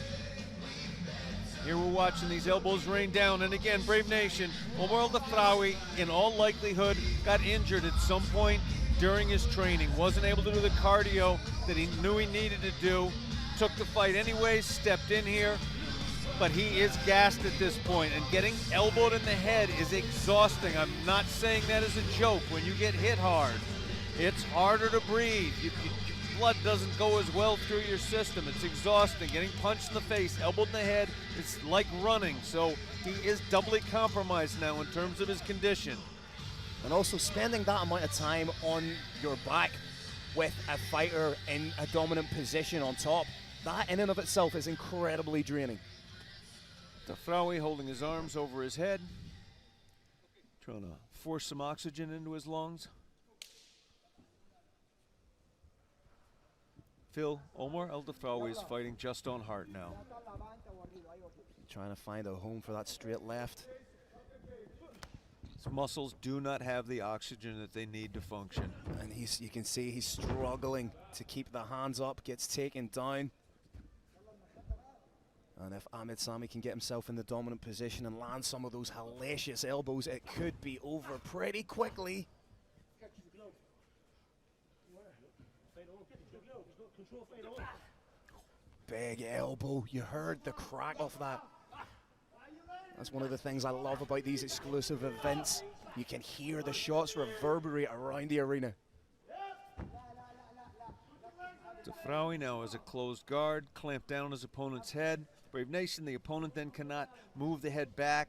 Speaker 8: Here we're watching these elbows rain down. And again, Brave Nation, Omar Al-Dafrawi, in all likelihood, got injured at some point during his training. Wasn't able to do the cardio that he knew he needed to do. Took the fight anyways, stepped in here. But he is gassed at this point, and getting elbowed in the head is exhausting. I'm not saying that as a joke. When you get hit hard, it's harder to breathe. Your blood doesn't go as well through your system. It's exhausting. Getting punched in the face, elbowed in the head, it's like running. So he is doubly compromised now in terms of his condition.
Speaker 7: And also spending that amount of time on your back with a fighter in a dominant position on top, that in and of itself is incredibly draining.
Speaker 8: Dafrawi holding his arms over his head, trying to force some oxygen into his lungs. Phil, Omar Al-Dafrawi is fighting just on heart now.
Speaker 7: Trying to find a home for that straight left.
Speaker 8: His muscles do not have the oxygen that they need to function.
Speaker 7: And you can see he's struggling to keep the hands up, gets taken down. And if Ahmed Sami can get himself in the dominant position and land some of those hellacious elbows, it could be over pretty quickly. Big elbow, you heard the crack of that. That's one of the things I love about these exclusive events. You can hear the shots reverberate around the arena.
Speaker 8: Defraui now has a closed guard, clamped down on his opponent's head. Brave Nation, the opponent then cannot move the head back,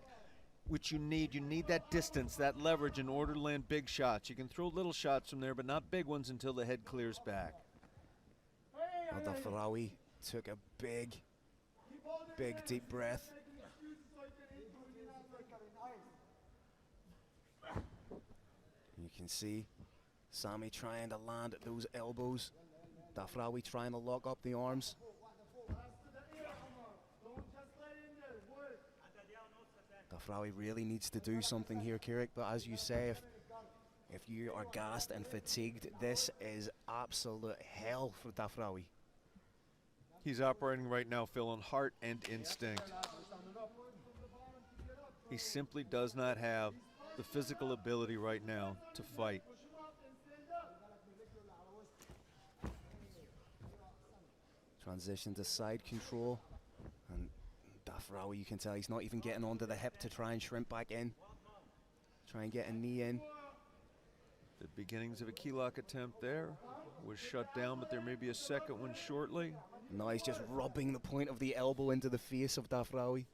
Speaker 8: which you need. You need that distance, that leverage in order to land big shots. You can throw little shots from there, but not big ones until the head clears back.
Speaker 7: Defraui took a big deep breath. You can see Sami trying to land those elbows. Defraui trying to lock up the arms. Defraui really needs to do something here, Kirik, but as you say, if you are gassed and fatigued, this is absolute hell for Defraui.
Speaker 8: He's operating right now, Phil, on heart and instinct. He simply does not have the physical ability right now to fight.
Speaker 7: Transition to side control, and Defraui, you can tell he's not even getting onto the hip to try and shrimp back in. Try and get a knee in.
Speaker 8: The beginnings of a key lock attempt there was shut down, but there may be a second one shortly.
Speaker 7: Now he's just rubbing the point of the elbow into the face of Defraui.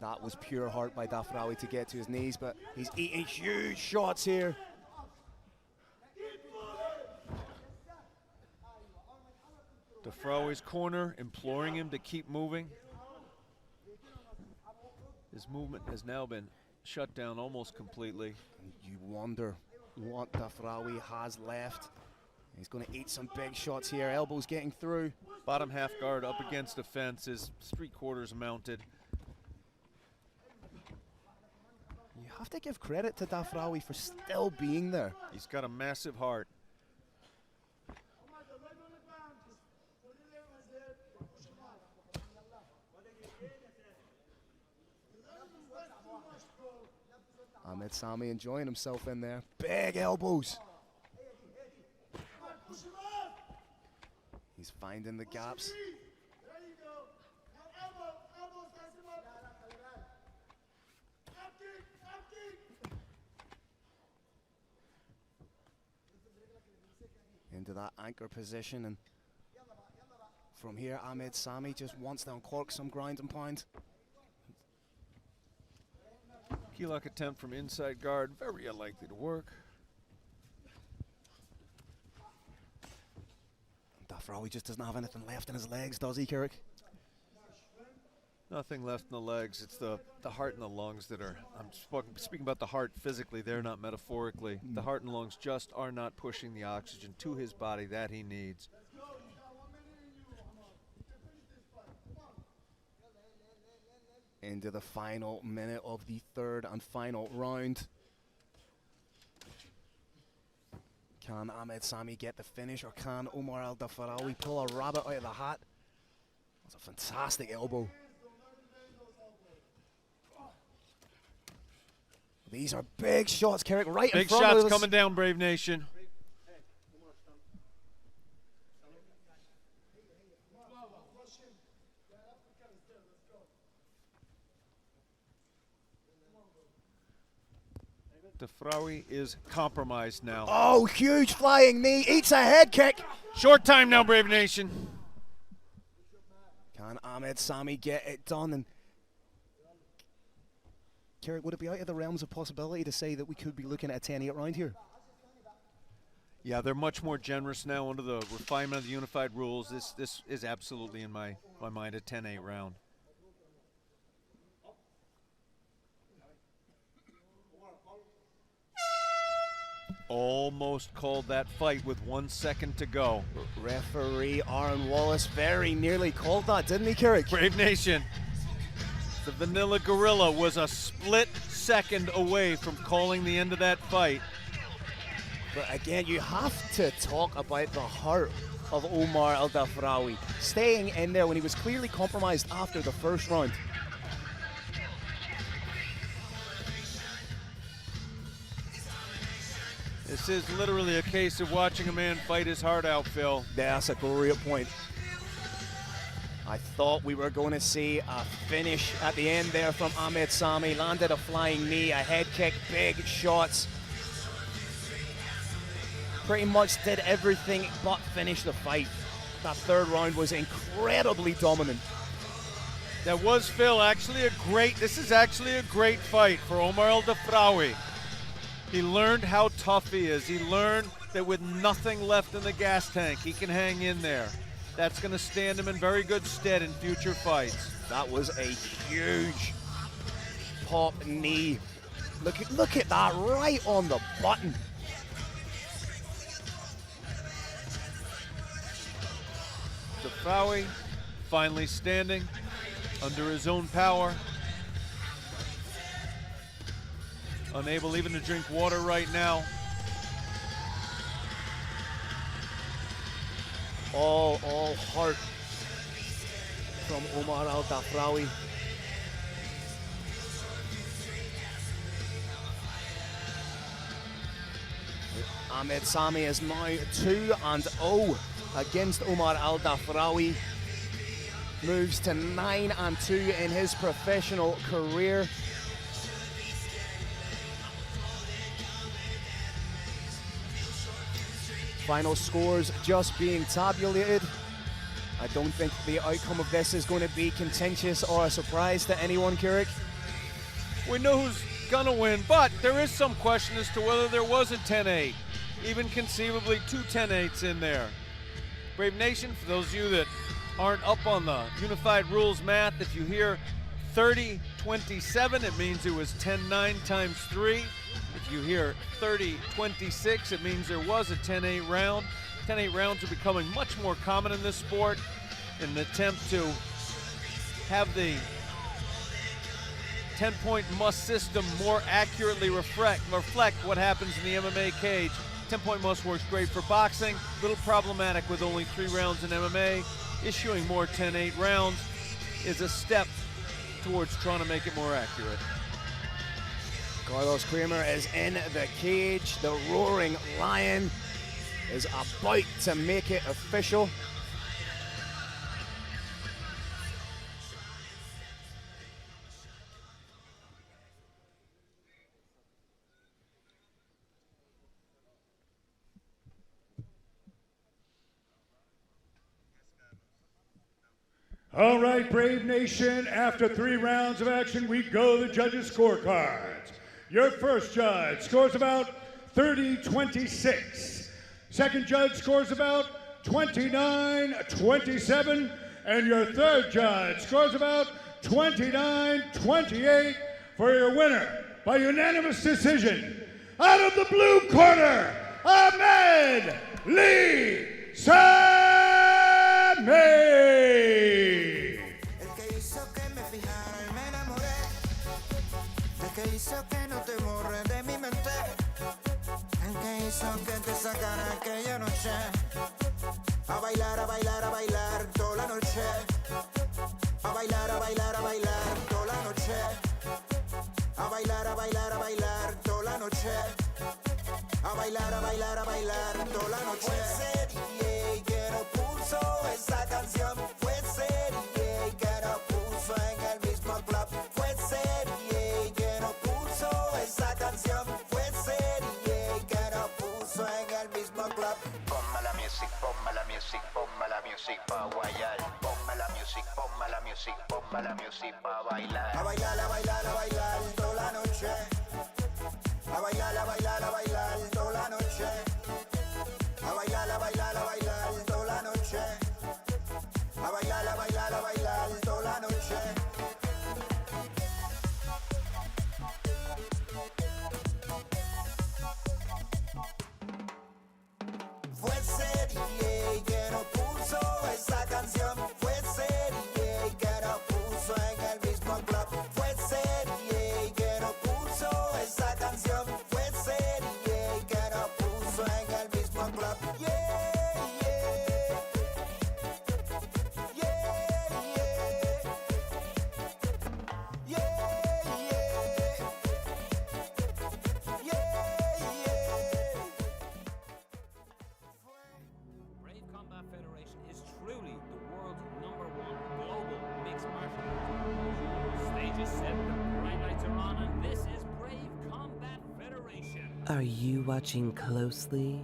Speaker 7: That was pure heart by Defraui to get to his knees, but he's eating huge shots here.
Speaker 8: Defraui's corner imploring him to keep moving. His movement has now been shut down almost completely.
Speaker 7: You wonder what Defraui has left. He's going to eat some big shots here. Elbows getting through.
Speaker 8: Bottom half guard up against the fence is 3/4 mounted.
Speaker 7: You have to give credit to Defraui for still being there.
Speaker 8: He's got a massive heart.
Speaker 7: Ahmed Sami enjoying himself in there. Big elbows. He's finding the gaps. Into that anchor position, and from here Ahmed Sami just wants to uncork some ground and pound.
Speaker 8: Key lock attempt from inside guard, very unlikely to work.
Speaker 7: Defraui just doesn't have anything left in his legs, does he, Kirik?
Speaker 8: Nothing left in the legs. It's the heart and the lungs that are, I'm speaking about the heart physically there, not metaphorically. The heart and lungs just are not pushing the oxygen to his body that he needs.
Speaker 7: Into the final minute of the third and final round. Can Ahmed Sami get the finish, or can Omar Al Defraui pull a rabbit out of the hat? That's a fantastic elbow. These are big shots, Kirik, right in front of us.
Speaker 8: Big shots coming down, Brave Nation. Defraui is compromised now.
Speaker 7: Oh, huge flying knee, eats a head kick.
Speaker 8: Short time now, Brave Nation.
Speaker 7: Can Ahmed Sami get it done? And Kirik, would it be out of the realms of possibility to say that we could be looking at a 10-8 round here?
Speaker 8: Yeah, they're much more generous now under the refinement of the unified rules. This is absolutely, in my mind, a 10-8 round. almost called that fight with 1 second to go.
Speaker 7: Referee Aaron Wallace very nearly called that, didn't he, Carrick?
Speaker 8: Brave Nation, the Vanilla Gorilla was a split second away from calling the end of that fight.
Speaker 7: But again, you have to talk about the heart of Omar Al-Dafraoui, staying in there when he was clearly compromised after the first round.
Speaker 8: This is literally a case of watching a man fight his heart out, Phil.
Speaker 7: That's a great point. I thought we were going to see a finish at the end there from Ahmed Sami. Landed a flying knee, a head kick, big shots. Pretty much did everything but finish the fight. That third round was incredibly dominant.
Speaker 8: That was, Phil, this is actually a great fight for Omar Al-Dafraoui. He learned how tough he is. He learned that with nothing left in the gas tank, he can hang in there. That's going to stand him in very good stead in future fights.
Speaker 7: That was a huge pop knee. Look at that, right on the button.
Speaker 8: Dafraoui finally standing under his own power. Unable even to drink water right now.
Speaker 7: All heart from Omar Al-Dafraoui. Ahmed Sami is now 2-0 against Omar Al-Dafraoui. Moves to 9-2 in his professional career. Final scores just being tabulated. I don't think the outcome of this is going to be contentious or a surprise to anyone, Carrick.
Speaker 8: We know who's gonna win, but there is some question as to whether there was a 10-8, even conceivably 2 10-8s in there. Brave Nation, for those of you that aren't up on the unified rules math, if you hear 30-27, it means it was 10-9 times 3. If you hear 30-26, it means there was a 10-8 round. 10-8 rounds are becoming much more common in this sport in an attempt to have the 10-point must system more accurately reflect what happens in the MMA cage. 10-point must works great for boxing, little problematic with only 3 rounds in MMA. Issuing more 10-8 rounds is a step towards trying to make it more accurate.
Speaker 7: Carlos Kramer is in the cage. The Roaring Lion is about to make it official.
Speaker 1: All right, Brave Nation, after 3 rounds of action, we go to the judges' scorecards. Your first judge scores about 30-26. Second judge scores about 29-27. And your third judge scores about 29-28 for your winner by unanimous decision. Out of the blue corner, Ahmed Lee Sami.
Speaker 10: Que hizo que no te borre de mi mente, el que hizo que te sacara aquella noche, a bailar, a bailar, a bailar toda la noche, a bailar, a bailar, a bailar toda la noche, a bailar, a bailar, a bailar toda la noche, a bailar, a bailar, a bailar toda la noche. Fue Sebie que no puso esa canción, fue Sebie que no puso en el mismo club, fue Sebie que no puso esa canción, fue Sebie que no puso en el mismo club.
Speaker 11: Ponme la music, ponme la music, ponme la music pa' guayar. Ponme la music, ponme la music, ponme la music pa' bailar.
Speaker 10: A bailar, a bailar, a bailar toda la noche. A bailar, a bailar, a bailar toda la noche. A bailar, a bailar, a bailar toda la noche. A bailar, a bailar, a bailar toda la noche.
Speaker 15: truly the world's #1 global mixed martial arts. Stage is set, the bright lights are on, and this is Brave Combat Federation.
Speaker 16: Are you watching closely?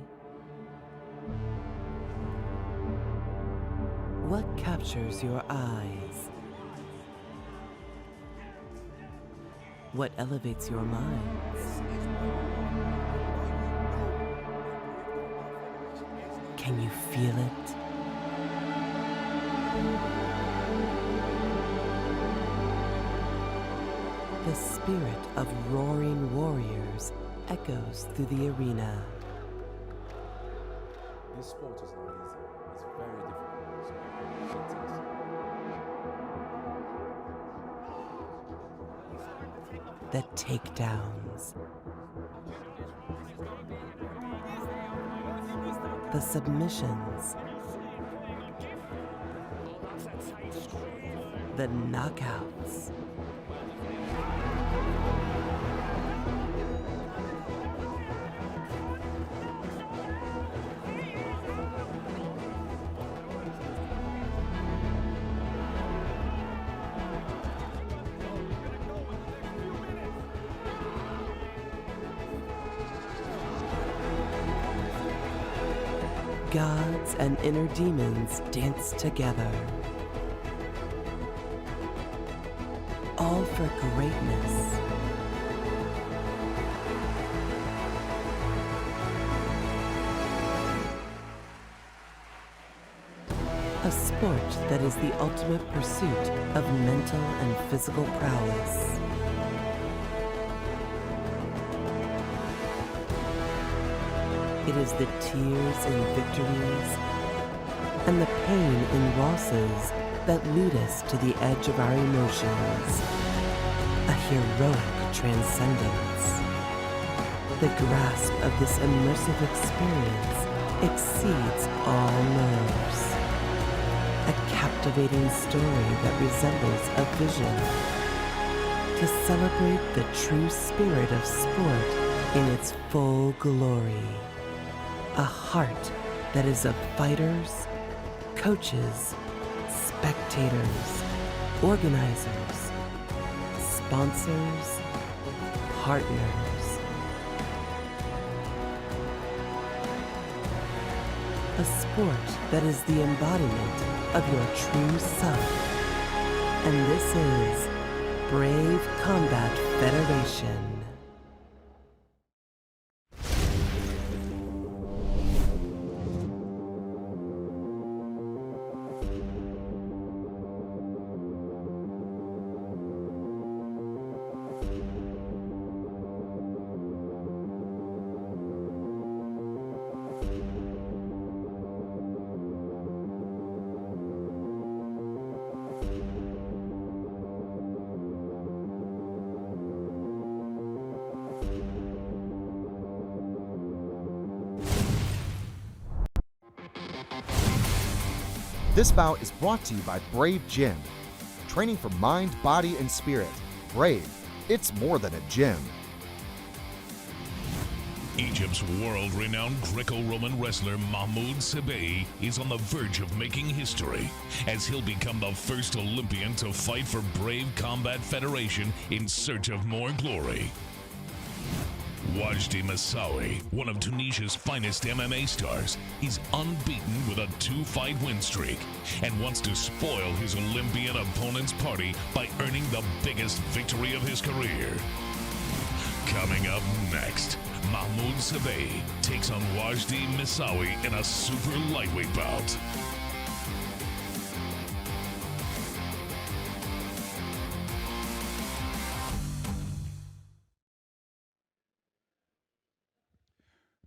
Speaker 16: What captures your eyes? What elevates your minds? Can you feel it? The spirit of roaring warriors echoes through the arena.
Speaker 17: This sport is not easy. It's very difficult.
Speaker 16: The takedowns. The submissions. The knockouts. Gods and inner demons dance together. All for greatness. A sport that is the ultimate pursuit of mental and physical prowess. It is the tears in victories and the pain in losses that lead us to the edge of our emotions. A heroic transcendence. The grasp of this immersive experience exceeds all nerves. A captivating story that resembles a vision. To celebrate the true spirit of sport in its full glory. A heart that is of fighters, coaches, spectators, organizers, sponsors, partners. A sport that is the embodiment of your true self. And this is Brave Combat Federation.
Speaker 5: This bout is brought to you by Brave Gym. Training for mind, body, and spirit. Brave, it's more than a gym.
Speaker 2: Egypt's world-renowned Greco-Roman wrestler Mahmoud Sebie is on the verge of making history as he'll become the first Olympian to fight for Brave Combat Federation in search of more glory. Wajdi Missaoui, one of Tunisia's finest MMA stars, is unbeaten with a 2-fight win streak and wants to spoil his Olympian opponent's party by earning the biggest victory of his career. Coming up next, Mahmoud Sebie takes on Wajdi Missaoui in a super lightweight bout.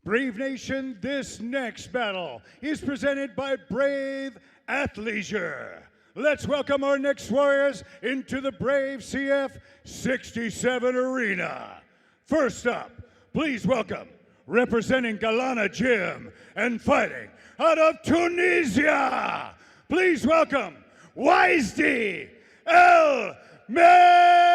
Speaker 1: Brave Nation, this next battle is presented by Brave Athleisure. Let's welcome our next warriors into the Brave CF 67 arena. First up, please welcome, representing Galana Gym and fighting out of Tunisia, please welcome Wajdi Missaoui.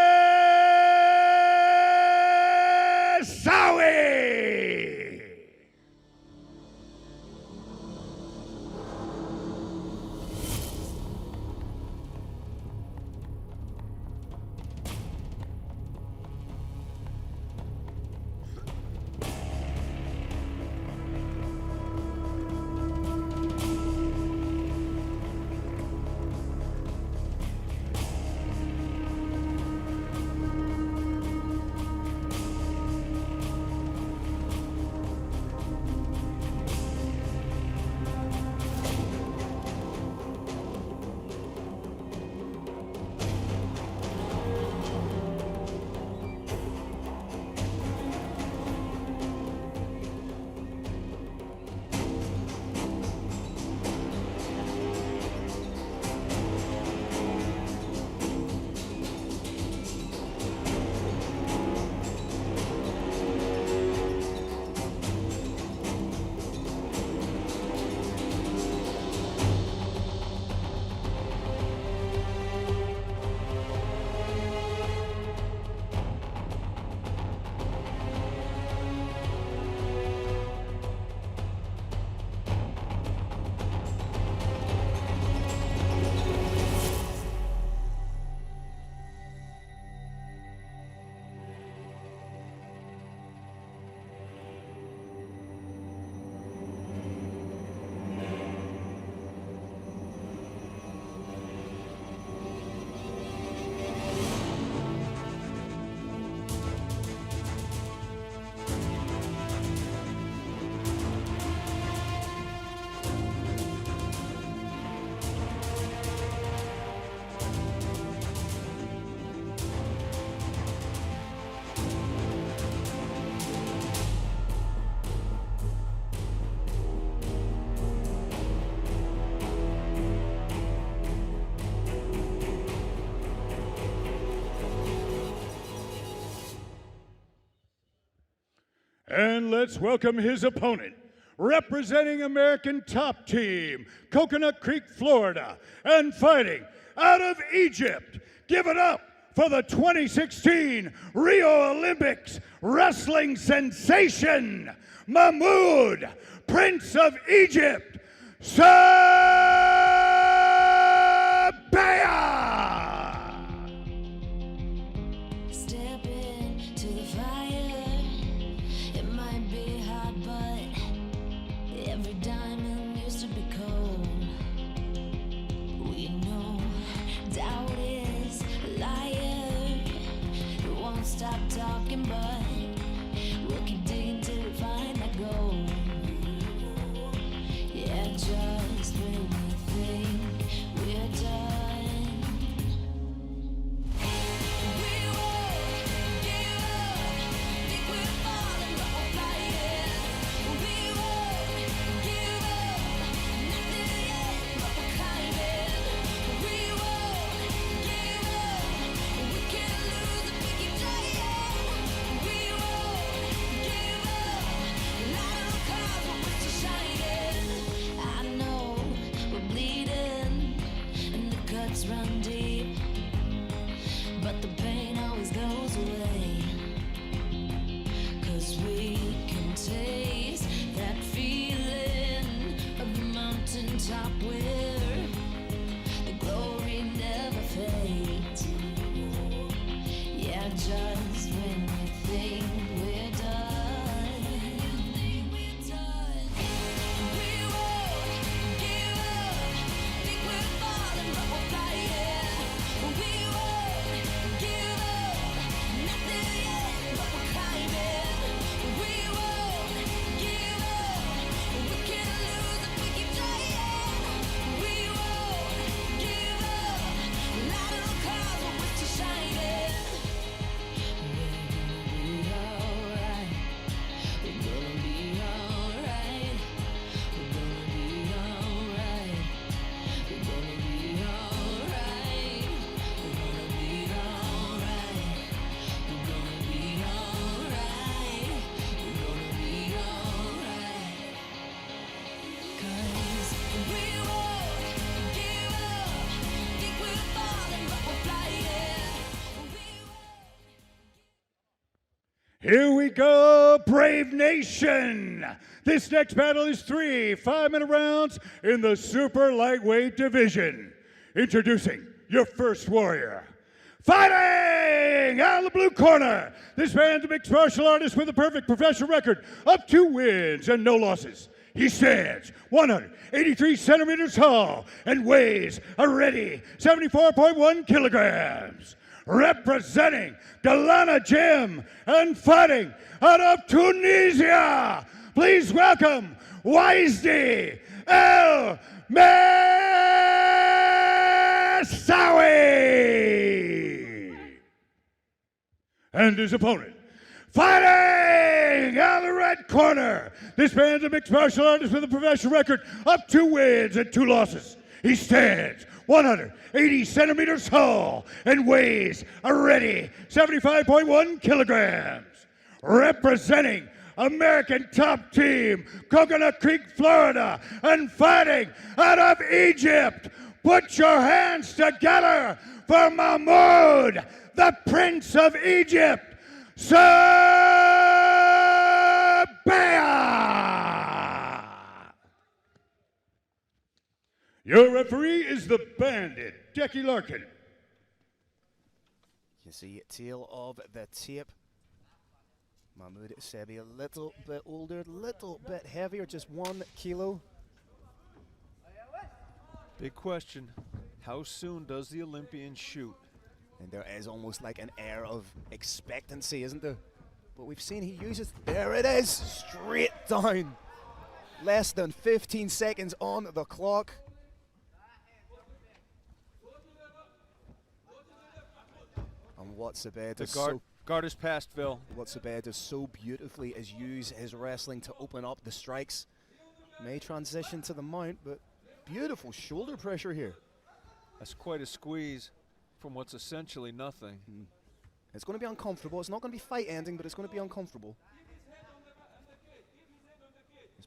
Speaker 1: And let's welcome his opponent, representing American Top Team, Coconut Creek, Florida, and fighting out of Egypt. Give it up for the 2016 Rio Olympics wrestling sensation, Mahmoud, Prince of Egypt, Sebie!
Speaker 12: Step into the fire. It might be hot, but every diamond used to be cold. We know doubt is a liar. We won't stop talking, but we'll keep digging till we find that gold. Yeah, just when we think we're done, we won't give up. Think we're falling, but we're flying. We won't give up. Nothing yet, but we're climbing. We won't give up. We can't lose if we keep trying. We won't give up. Light on clouds, but we're still shining. I know we're bleeding and the cuts run deep, but the pain always goes away. 'Cause we can taste that feeling of the mountaintop where the glory never fades. Yeah, just when we think we're done, we won't give up. Think we're falling, but we're flying. We won't give up. Nothing yet, but we're climbing. We won't give up. We can't lose if we keep trying. We won't give up. Light on clouds, but we're still shining. We're gonna be alright. We're gonna be alright. We're gonna be alright. We're gonna be alright. We're gonna be alright. We're gonna be alright. We're gonna be alright. 'Cause we won't give up. Think we're falling, but we're flying.
Speaker 1: Here we go, Brave Nation! This next battle is 3 5-minute rounds in the super lightweight division. Introducing your first warrior. Fighting out of the blue corner, this man's a mixed martial artist with a perfect professional record of 2 wins and no losses. He stands 183 centimeters tall and weighs a ready 74.1 kilograms. Representing Galati Gym and fighting out of Tunisia, please welcome Wajdi Missaoui! And his opponent, fighting out of the red corner, this man's a mixed martial artist with a professional record of 2 wins and 2 losses. He stands 180 centimeters tall and weighs a ready 75.1 kilograms. Representing American Top Team, Coconut Creek, Florida, and fighting out of Egypt, put your hands together for Mahmoud, the Prince of Egypt, Sebie! Your referee is the Bandit, Decky Larkin.
Speaker 7: You see tail of the tape. Mahmoud Sebie a little bit older, little bit heavier, just 1 kilo.
Speaker 8: Big question, how soon does the Olympian shoot?
Speaker 7: And there is almost like an air of expectancy, isn't there? But we've seen he uses, there it is, straight down. Less than 15 seconds on the clock. And what Sebie does
Speaker 8: guard is past, Phil.
Speaker 7: What Sebie does so beautifully is use his wrestling to open up the strikes. May transition to the mount, but beautiful shoulder pressure here.
Speaker 8: That's quite a squeeze from what's essentially nothing.
Speaker 7: It's going to be uncomfortable. It's not going to be fight ending, but it's going to be uncomfortable.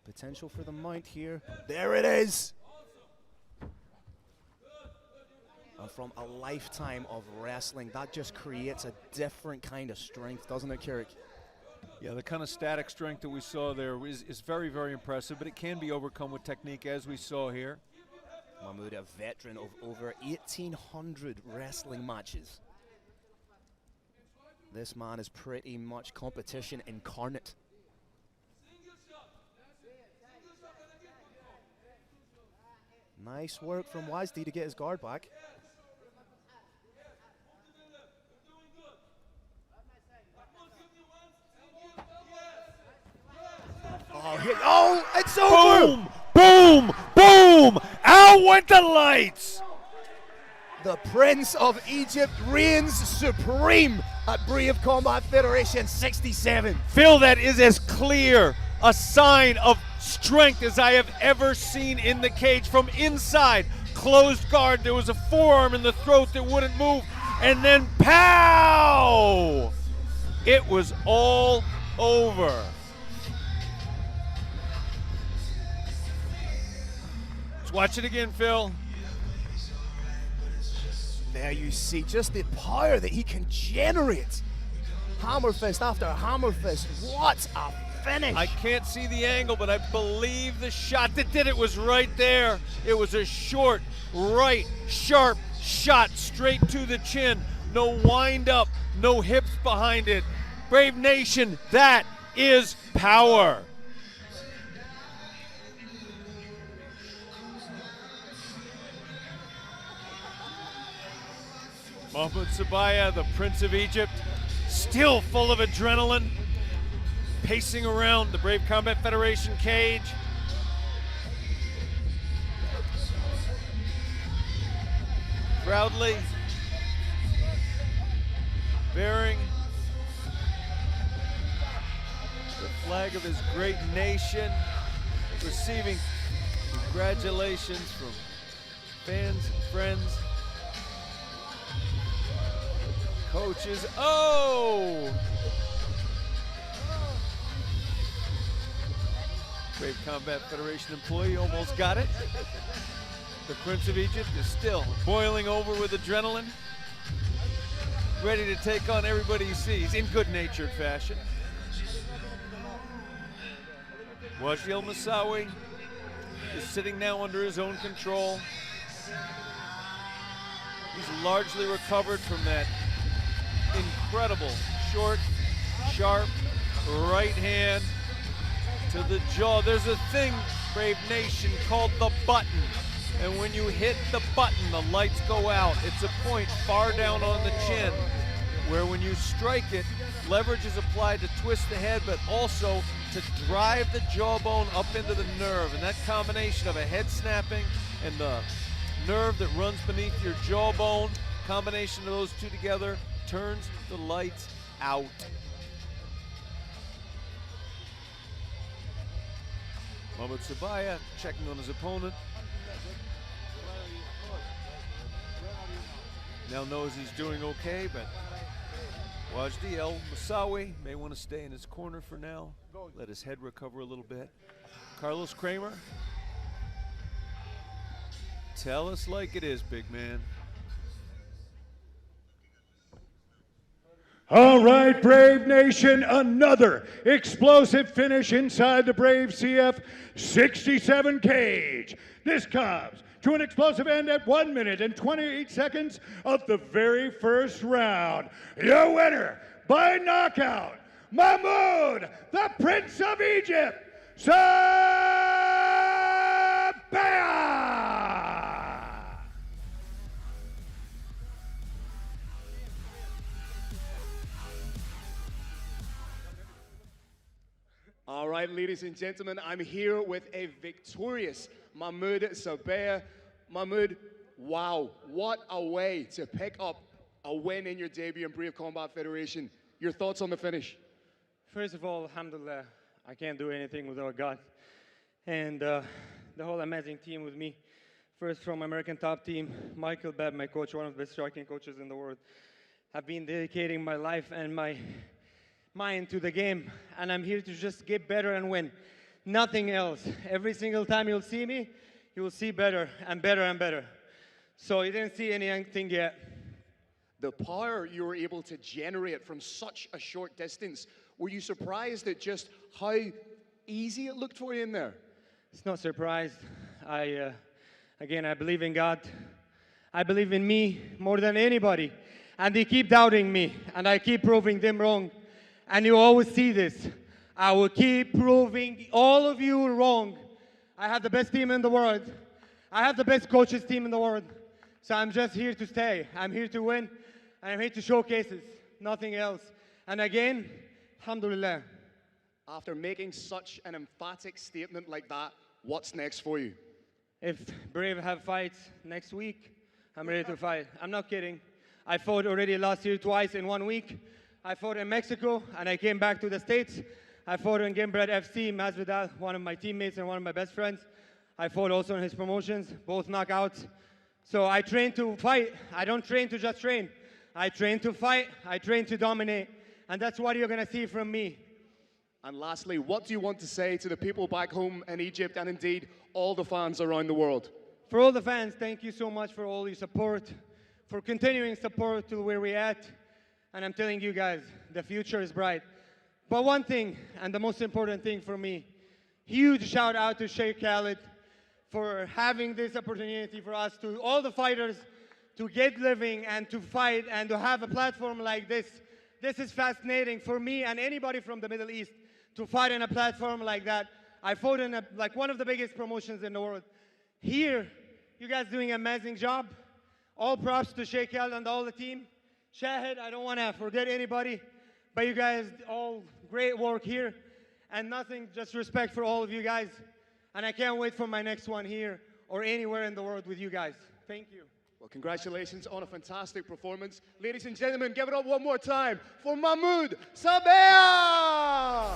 Speaker 7: There's potential for the mount here. There it is! And from a lifetime of wrestling, that just creates a different kind of strength, doesn't it, Kirik?
Speaker 8: Yeah, the kind of static strength that we saw there is very, very impressive, but it can be overcome with technique, as we saw here.
Speaker 7: Mahmoud, a veteran of over 1,800 wrestling matches. This man is pretty much competition incarnate. Nice work from Wajdi to get his guard back. Oh, it's over!
Speaker 8: Boom! Boom! Boom! Out went the lights!
Speaker 7: The Prince of Egypt reigns supreme at Brave Combat Federation 67.
Speaker 8: Phil, that is as clear a sign of strength as I have ever seen in the cage. From inside, closed guard, there was a forearm in the throat that wouldn't move, and then pow! It was all over. Let's watch it again, Phil.
Speaker 7: There you see just the power that he can generate. Hammer fist after hammer fist. What a finish.
Speaker 8: I can't see the angle, but I believe the shot that did it was right there. It was a short, right, sharp shot straight to the chin. No wind up, no hips behind it. Brave Nation, that is power. Mahmoud Sebie, the Prince of Egypt, still full of adrenaline, pacing around the Brave Combat Federation cage. Proudly bearing the flag of his great nation, receiving congratulations from fans and friends, coaches. Oh! Brave Combat Federation employee almost got it. The Prince of Egypt is still boiling over with adrenaline, ready to take on everybody he sees in good-natured fashion. Wajdi Missaoui is sitting now under his own control. He's largely recovered from that incredible short, sharp right hand to the jaw. There's a thing, Brave Nation, called the button. And when you hit the button, the lights go out. It's a point far down on the chin where when you strike it, leverage is applied to twist the head, but also to drive the jawbone up into the nerve. And that combination of a head snapping and the nerve that runs beneath your jawbone, combination of those two together turns the lights out. Mahmoud Sebie checking on his opponent. Now knows he's doing okay, but Wajdi Missaoui may want to stay in his corner for now, let his head recover a little bit. Carlos Kramer, tell us like it is, big man.
Speaker 1: All right, Brave Nation, another explosive finish inside the Brave CF 67 cage. This comes to an explosive end at 1 minute and 28 seconds of the very first round. Your winner by knockout, Mahmoud, the Prince of Egypt, Saber!
Speaker 7: All right, ladies and gentlemen, I'm here with a victorious Mahmoud Sebie. Mahmoud, wow, what a way to pick up a win in your debut in Brave Combat Federation. Your thoughts on the finish?
Speaker 18: First of all, alhamdulillah, I can't do anything without God. And the whole amazing team with me. First from American Top Team, Michael Bebb, my coach, one of the best striking coaches in the world. I've been dedicating my life and my mind to the game, and I'm here to just get better and win. Nothing else. Every single time you'll see me, you will see better and better and better. So you didn't see anything yet.
Speaker 7: The power you were able to generate from such a short distance, were you surprised at just how easy it looked for you in there?
Speaker 18: It's not surprised. Again, I believe in God. I believe in me more than anybody. And they keep doubting me, and I keep proving them wrong. And you always see this. I will keep proving all of you wrong. I have the best team in the world. I have the best coaches team in the world. So I'm just here to stay. I'm here to win. And I'm here to showcase it. Nothing else. And again, alhamdulillah.
Speaker 7: After making such an emphatic statement like that, what's next for you?
Speaker 18: If Brave have fights next week, I'm ready to fight. I'm not kidding. I fought already last year twice in 1 week. I fought in Mexico, and I came back to the States. I fought in Gimbred FC, Masvidal, one of my teammates and one of my best friends. I fought also in his promotions, both knockouts. So I train to fight. I don't train to just train. I train to fight. I train to dominate. And that's what you're going to see from me.
Speaker 7: And lastly, what do you want to say to the people back home in Egypt and indeed all the fans around the world?
Speaker 18: For all the fans, thank you so much for all your support, for continuing support to where we're at. And I'm telling you guys, the future is bright. But one thing, and the most important thing for me, huge shout out to Sheikh Khaled for having this opportunity for us, to all the fighters, to get living and to fight and to have a platform like this. This is fascinating for me and anybody from the Middle East to fight in a platform like that. I fought in like one of the biggest promotions in the world. Here, you guys doing an amazing job. All props to Sheikh Khaled and all the team. Shahid, I don't want to forget anybody, but you guys all great work here. And nothing, just respect for all of you guys. And I can't wait for my next one here or anywhere in the world with you guys. Thank you.
Speaker 7: Well, congratulations on a fantastic performance. Ladies and gentlemen, give it up one more time for Mahmoud Saber!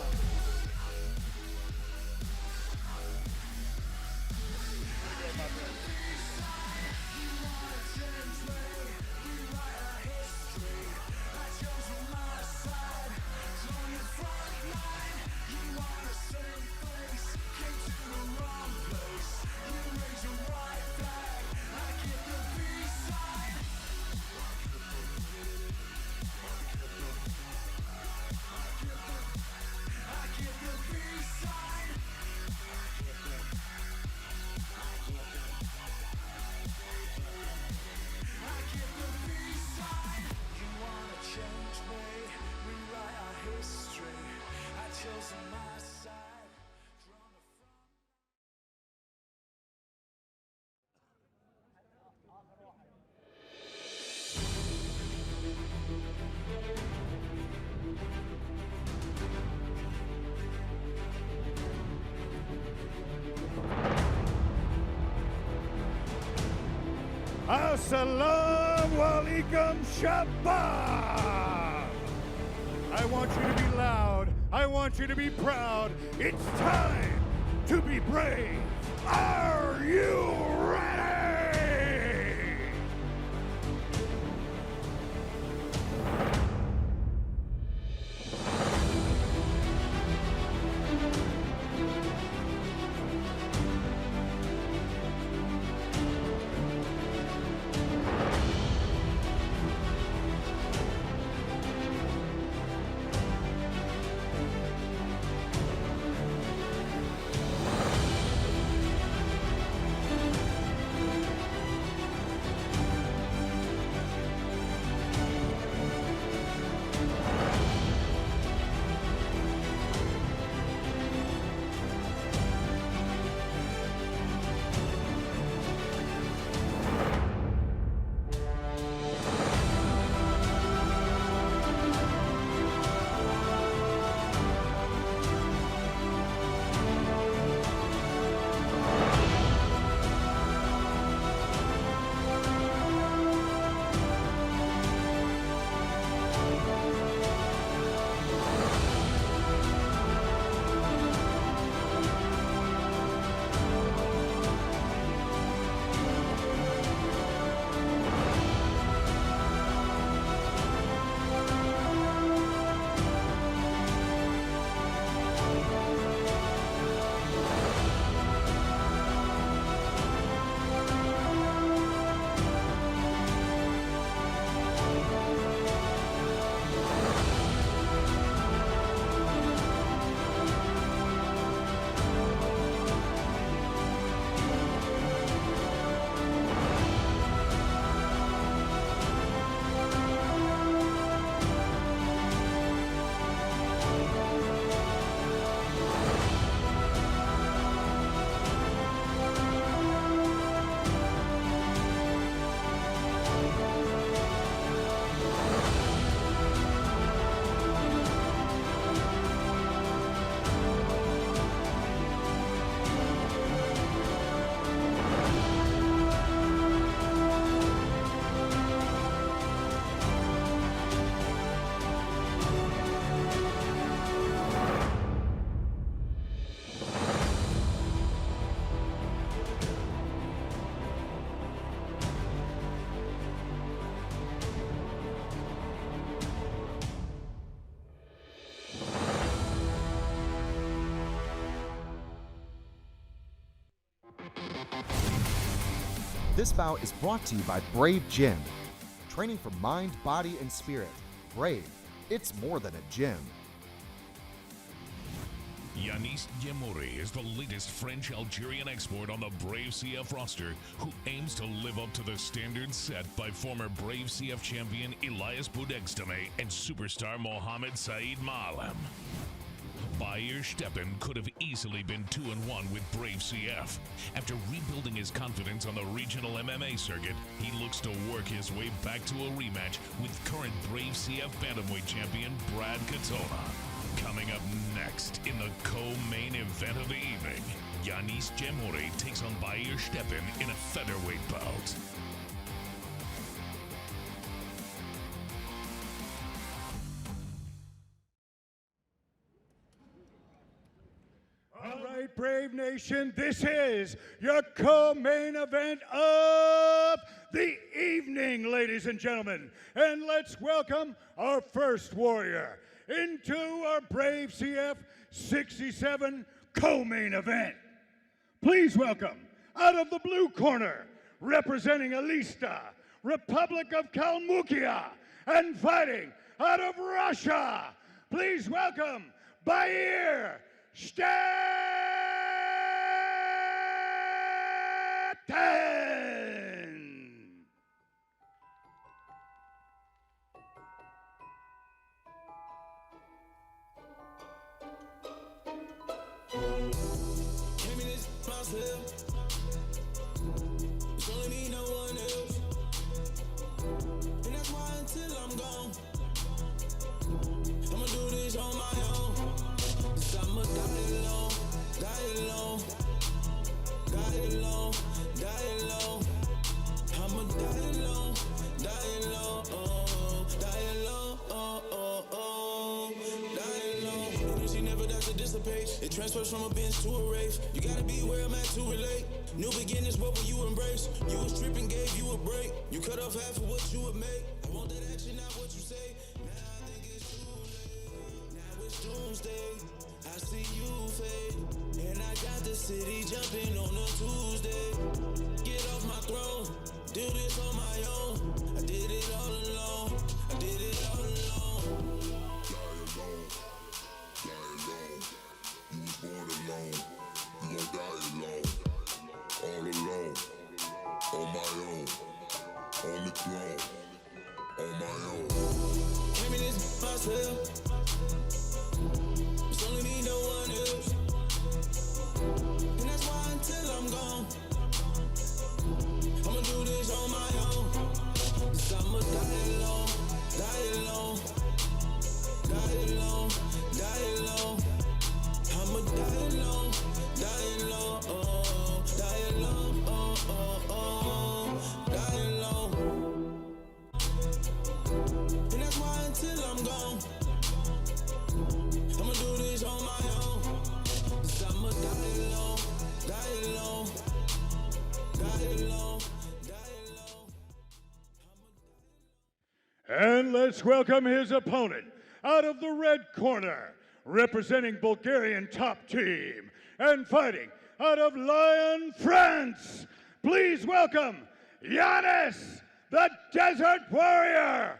Speaker 1: Assalamu alaikum shabab! I want you to be loud. I want you to be proud. It's time to be brave. Are you ready?
Speaker 5: This bout is brought to you by Brave Gym. Training for mind, body, and spirit. Brave, it's more than a gym.
Speaker 2: Yanis Yemouri is the latest French-Algerian export on the Brave CF roster, who aims to live up to the standards set by former Brave CF champion Elias Boudegzdame and superstar Mohamed Said Malam. Maher Steppen could have easily been 2-1 with Brave CF. After rebuilding his confidence on the regional MMA circuit, he looks to work his way back to a rematch with current Brave CF bantamweight champion Brad Katona. Coming up next in the co-main event of the evening, Yanis Yemouri takes on Maher Steppen in a featherweight bout.
Speaker 1: All right, Brave Nation, this is your co-main event of the evening, ladies and gentlemen. And let's welcome our first warrior into our Brave CF 67 co-main event. Please welcome, out of the blue corner, representing Alista, Republic of Kalmykia, and fighting out of Russia, please welcome Maher Showdown!
Speaker 10: Came in this myself. It's only me, no one else. And that's why until I'm gone, I'ma do this on my own. Cause I'ma die alone, die alone, die alone, die alone. I'ma die alone, die alone, die alone, die alone. Energy never does to dissipate. It transfers from a bench to a rave. You gotta be where I'm at to relate. New beginnings, what will you embrace? You was tripping, gave you a break. You cut off half of what you would make. I want that action, not what you say. Now I think it's too late. Now it's doomsday. I see you fade. And I got the city jumping on a Tuesday. Get off my throne. Do this on my own. I did it all alone. I did it all alone. Die alone. Die alone. You was born alone. You gon' die alone. All alone. On my own. On the throne. On my own. Came in this myself. It's only me, no one else. And that's why until I'm gone, I'ma do this on my own. Cause I'ma die alone, die alone, die alone, die alone. I'ma die alone, die alone, die alone, die alone. And that's why until I'm gone, I'ma do this on my own. Cause I'ma die alone, die alone, die alone, die alone.
Speaker 1: And let's welcome his opponent, out of the red corner, representing Bulgarian top team, and fighting out of Lyon, France. Please welcome Yanis, the Desert Warrior,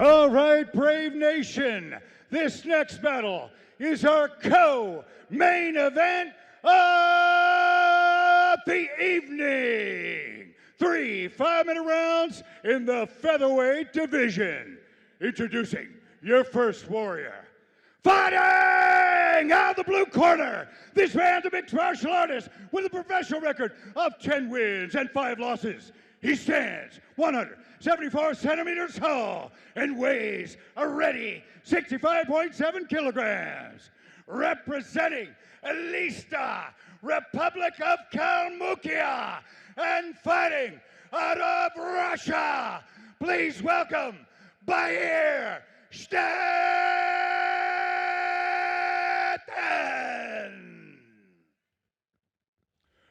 Speaker 1: All right, Brave Nation, this next battle is our co-main event of the evening. 3 5-minute rounds in the featherweight division. Introducing your first warrior. Fighting out of the blue corner, this man's a mixed martial artist with a professional record of 10 wins and 5 losses. He stands 174 centimeters tall and weighs a ready 65.7 kilograms. Representing Elista, Republic of Kalmykia, and fighting out of Russia, please welcome Maher Showdown!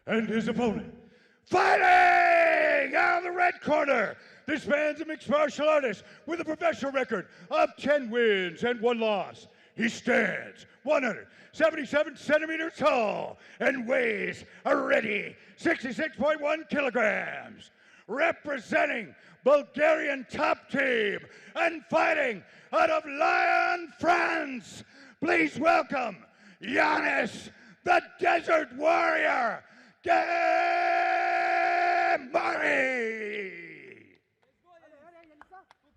Speaker 1: And his opponent, fighting out of the red corner, this man's a mixed martial artist with a professional record of 10 wins and 1 loss. He stands 177 centimeters tall and weighs a ready 66.1 kilograms. Representing Bulgarian top team and fighting out of Lyon, France, please welcome Giannis, the Desert Warrior, Gori.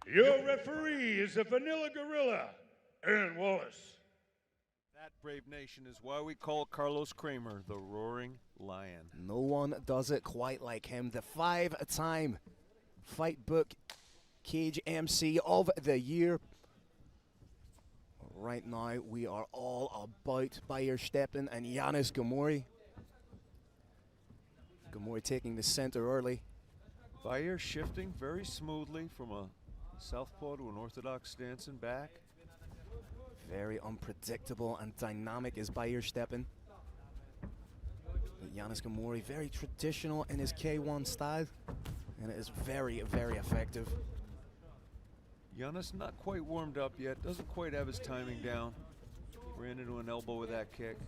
Speaker 1: Your referee is the Vanilla Gorilla, Aaron Wallace.
Speaker 8: That, Brave Nation, is why we call Carlos Kramer the Roaring Lion.
Speaker 7: No one does it quite like him. The 5-time Fight Book Cage MC of the Year. Right now, we are all about Maher Steppen and Giannis Gori. Gori taking the center early.
Speaker 8: Maher shifting very smoothly from a southpaw to an orthodox stance and back.
Speaker 7: Very unpredictable and dynamic is Maher Steppen. But Giannis Gori, very traditional in his K1 style, and it is very, very effective.
Speaker 8: Giannis not quite warmed up yet, doesn't quite have his timing down. Ran into an elbow with that kick.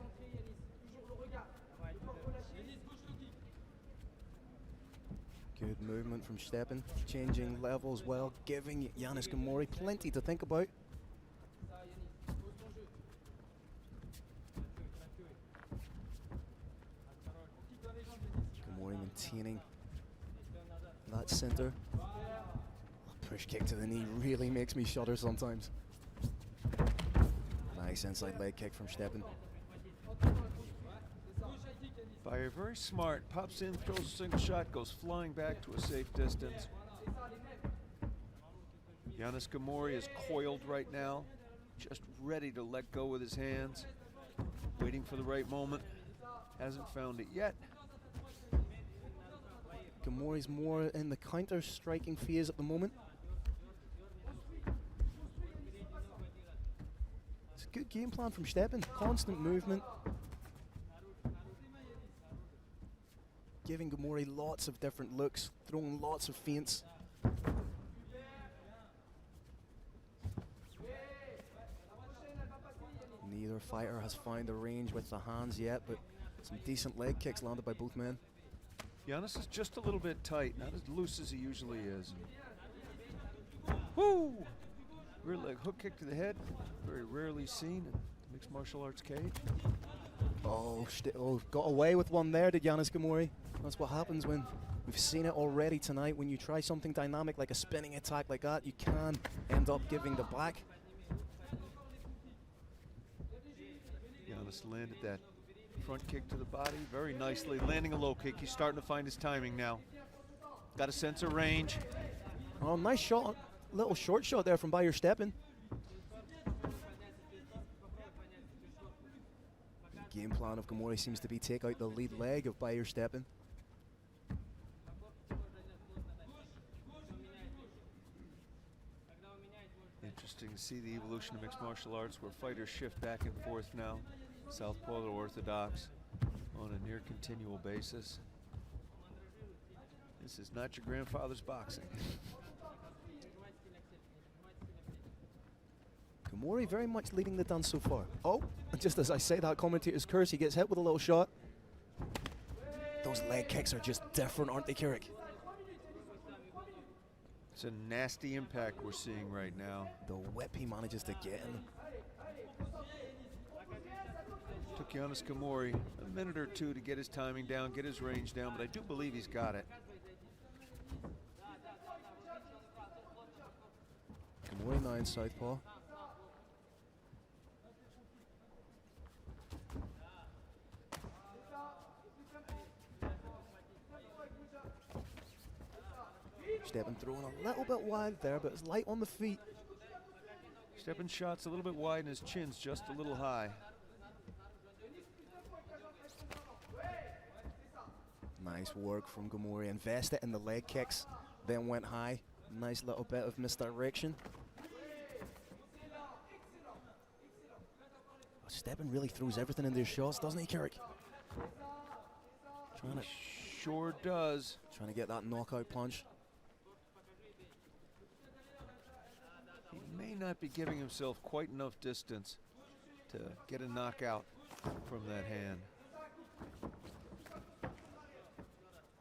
Speaker 7: Good movement from Steppen, changing levels well, giving Giannis Gori plenty to think about. Gori maintaining that center. Push kick to the knee really makes me shudder sometimes. Nice inside leg kick from Steppen.
Speaker 8: Maher very smart, pops in, throws a single shot, goes flying back to a safe distance. Giannis Gori is coiled right now, just ready to let go with his hands, waiting for the right moment. Hasn't found it yet.
Speaker 7: Gori's more in the counter-striking phase at the moment. It's a good game plan from Steppen, constant movement. Giving Gori lots of different looks, throwing lots of feints. Neither fighter has found the range with the hands yet, but some decent leg kicks landed by both men.
Speaker 8: Giannis is just a little bit tight, not as loose as he usually is. Woo! Rear leg hook kick to the head, very rarely seen in mixed martial arts cage.
Speaker 7: Oh, got away with one there, did Giannis Gori. That's what happens when we've seen it already tonight. When you try something dynamic like a spinning attack like that, you can end up giving the back.
Speaker 8: Giannis landed that front kick to the body very nicely, landing a low kick. He's starting to find his timing now. Got a sense of range.
Speaker 7: Oh, nice shot. Little short shot there from Maher Steppen. The game plan of Gori seems to be take out the lead leg of Maher Steppen.
Speaker 8: Interesting to see the evolution of mixed martial arts where fighters shift back and forth now. Southpaw to orthodox on a near continual basis. This is not your grandfather's boxing.
Speaker 7: Gori very much leading the dance so far. Oh, just as I say that, commentator's curse, he gets hit with a little shot. Those leg kicks are just different, aren't they, Kirik?
Speaker 8: It's a nasty impact we're seeing right now.
Speaker 7: The whip he manages to get in.
Speaker 8: Took Giannis Gamori a minute or two to get his timing down, get his range down, but I do believe he's got it.
Speaker 7: Gamori now in southpaw. Steppen throwing a little bit wide there, but it's light on the feet.
Speaker 8: Steppen shot's a little bit wide and his chin's just a little high.
Speaker 7: Nice work from Gamori. Invested in the leg kicks, then went high. Nice little bit of misdirection. Steppen really throws everything in their shots, doesn't he, Carrick?
Speaker 8: Sure does.
Speaker 7: Trying to get that knockout punch.
Speaker 8: He may not be giving himself quite enough distance to get a knockout from that hand.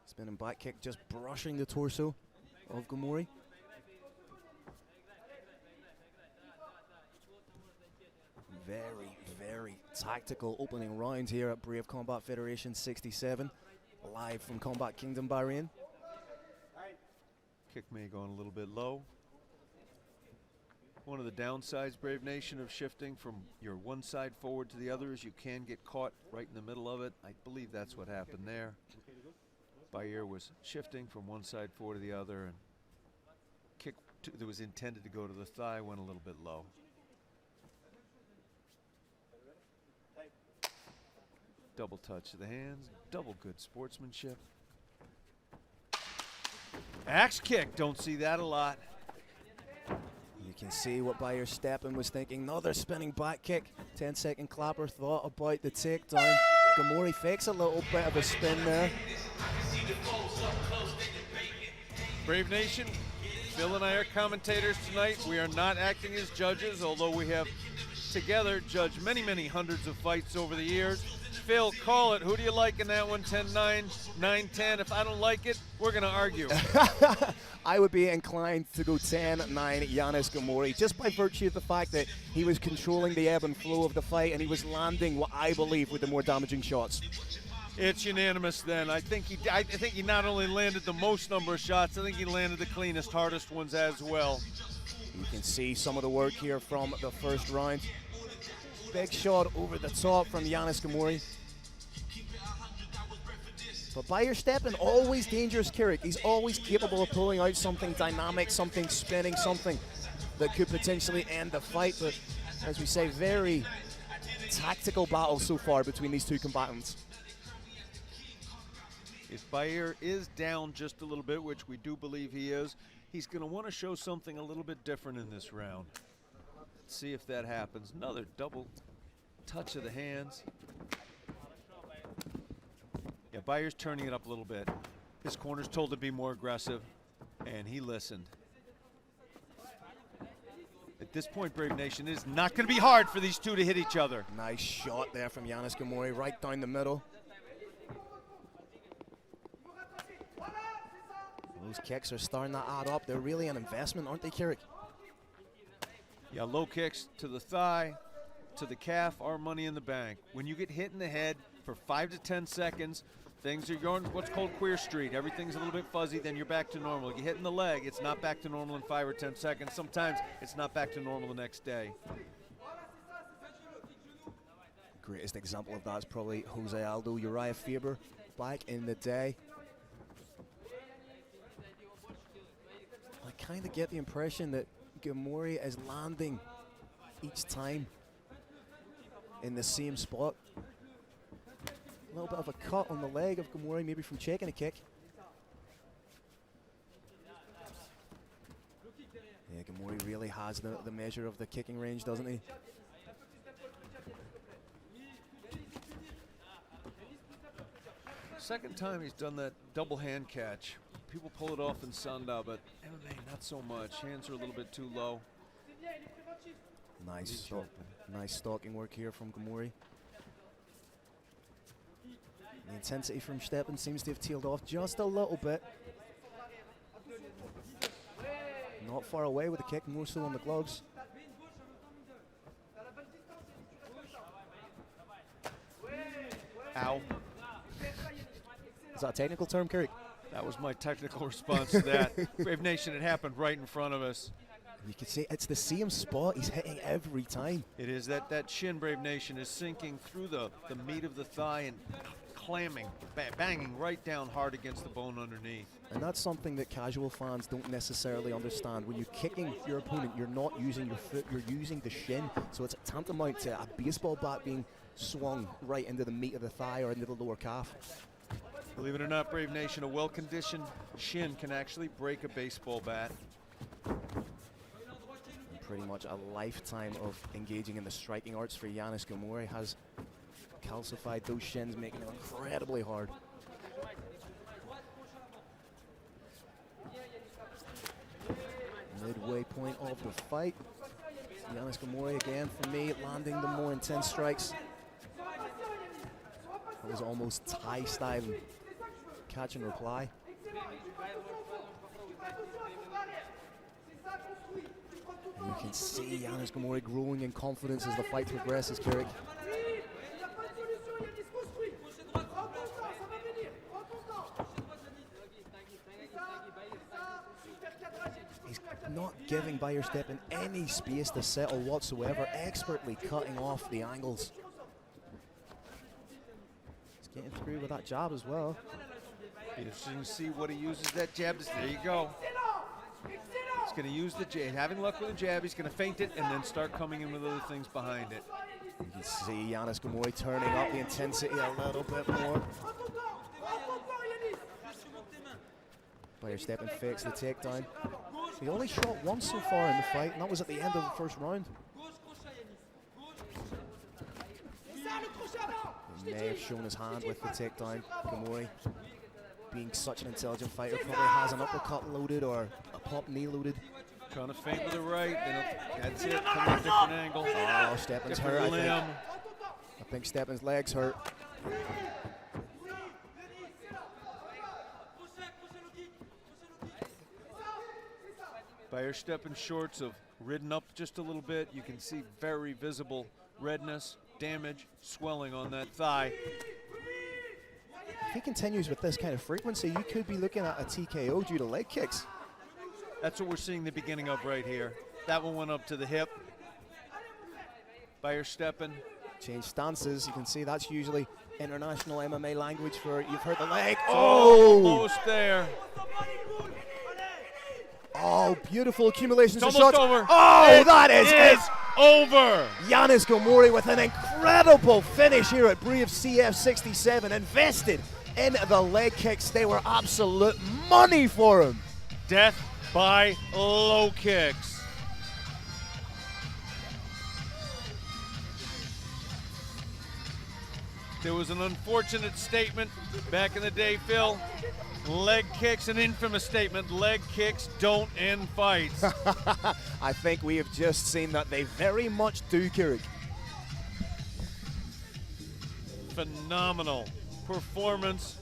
Speaker 7: Spinning back kick, just brushing the torso of Gamori. Very, very tactical opening round here at Brave Combat Federation 67, live from Combat Kingdom Bahrain.
Speaker 8: Kick may go on a little bit low. One of the downsides, Brave Nation, of shifting from your one side forward to the other is you can get caught right in the middle of it. I believe that's what happened there. Bahir was shifting from one side forward to the other, and kick that was intended to go to the thigh went a little bit low. Double touch of the hands, double good sportsmanship. Axe kick, don't see that a lot.
Speaker 7: You can see what Bahir Steppen was thinking. Another spinning back kick. 10-second clapper, thought about the takedown. Gamori fakes a little bit of a spin there.
Speaker 8: Brave Nation, Phil and I are commentators tonight. We are not acting as judges, although we have together judged many, many hundreds of fights over the years. Phil, call it. Who do you like in that one? 10-9, 9-10. If I don't like it, we're going to argue.
Speaker 7: I would be inclined to go 10-9 Giannis Gamori, just by virtue of the fact that he was controlling the ebb and flow of the fight and he was landing what I believe were the more damaging shots.
Speaker 8: It's unanimous then. I think he not only landed the most number of shots, I think he landed the cleanest, hardest ones as well.
Speaker 7: You can see some of the work here from the first round. Big shot over the top from Giannis Gamori. But Bahir Steppen, always dangerous, Carrick. He's always capable of pulling out something dynamic, something spinning, something that could potentially end the fight. But as we say, very tactical battle so far between these two combatants.
Speaker 8: If Bahir is down just a little bit, which we do believe he is, he's going to want to show something a little bit different in this round. Let's see if that happens. Another double touch of the hands. Yeah, Bahir's turning it up a little bit. His corner's told to be more aggressive, and he listened. At this point, Brave Nation, it is not going to be hard for these two to hit each other.
Speaker 7: Nice shot there from Giannis Gamori, right down the middle. Those kicks are starting to add up. They're really an investment, aren't they, Carrick?
Speaker 8: Yeah, low kicks to the thigh, to the calf, are money in the bank. When you get hit in the head for 5 to 10 seconds, things are going what's called queer street. Everything's a little bit fuzzy, then you're back to normal. You hit in the leg, it's not back to normal in 5 or 10 seconds. Sometimes it's not back to normal the next day.
Speaker 7: Greatest example of that is probably Jose Aldo, Uriah Faber back in the day. I kind of get the impression that Gamori is landing each time in the same spot. A little bit of a cut on the leg of Gamori, maybe from checking a kick. Yeah, Gamori really has the measure of the kicking range, doesn't he?
Speaker 8: Second time he's done that double hand catch. People pull it off in Sanda, but MMA not so much. Hands are a little bit too low.
Speaker 7: Nice stalking work here from Gamori. The intensity from Steppen seems to have tailed off just a little bit. Not far away with the kick, more so on the gloves.
Speaker 8: Ow.
Speaker 7: Is that a technical term, Carrick?
Speaker 8: That was my technical response to that. Brave Nation, it happened right in front of us.
Speaker 7: You can see it's the same spot he's hitting every time.
Speaker 8: It is. That shin, Brave Nation, is sinking through the meat of the thigh and clamming, banging right down hard against the bone underneath.
Speaker 7: And that's something that casual fans don't necessarily understand. When you're kicking your opponent, you're not using your foot, you're using the shin. So it's tantamount to a baseball bat being swung right into the meat of the thigh or into the lower calf.
Speaker 8: Believe it or not, Brave Nation, a well-conditioned shin can actually break a baseball bat.
Speaker 7: Pretty much a lifetime of engaging in the striking arts for Yanis Gomori has calcified those shins, making them incredibly hard. Midway point of the fight. Yanis Gomori again, for me, landing the more intense strikes. That was almost Thai style catch and reply. And you can see Yanis Gomori growing in confidence as the fight progresses, Carrick. He's not giving Maher Steppen any space to settle whatsoever, expertly cutting off the angles. He's getting through with that jab as well.
Speaker 8: Interesting to see what he uses that jab. There you go. He's going to use the jab. Having luck with the jab, he's going to feint it and then start coming in with other things behind it.
Speaker 7: You can see Yanis Gomori turning up the intensity a little bit more. Maher Steppen fakes the takedown. He only shot once so far in the fight, and that was at the end of the first round. He may have shown his hand with the takedown. Gomori, being such an intelligent fighter, probably has an uppercut loaded or a pop knee loaded.
Speaker 8: Trying to feint with the right. That's it. Coming at a different angle.
Speaker 7: Oh, Steppen's hurt, I think Steppen's legs hurt.
Speaker 8: Maher Steppen shorts have ridden up just a little bit. You can see very visible redness, damage, swelling on that thigh.
Speaker 7: If he continues with this kind of frequency, you could be looking at a TKO due to leg kicks.
Speaker 8: That's what we're seeing the beginning of right here. That one went up to the hip. Maher Steppen.
Speaker 7: Change stances. You can see that's usually international MMA language for you've hurt the leg.
Speaker 8: Oh! Almost there.
Speaker 7: Oh, beautiful accumulations
Speaker 8: of
Speaker 7: shots.
Speaker 8: Over.
Speaker 7: Oh, that is it.
Speaker 8: Over.
Speaker 7: Yanis Gomori with an incredible finish here at Brave CF67. Invested in the leg kicks. They were absolute money for him.
Speaker 8: Death by low kicks. There was an unfortunate statement back in the day, Phil. Leg kicks, an infamous statement. Leg kicks don't end fights.
Speaker 7: I think we have just seen that they very much do, Carrick.
Speaker 8: Phenomenal performance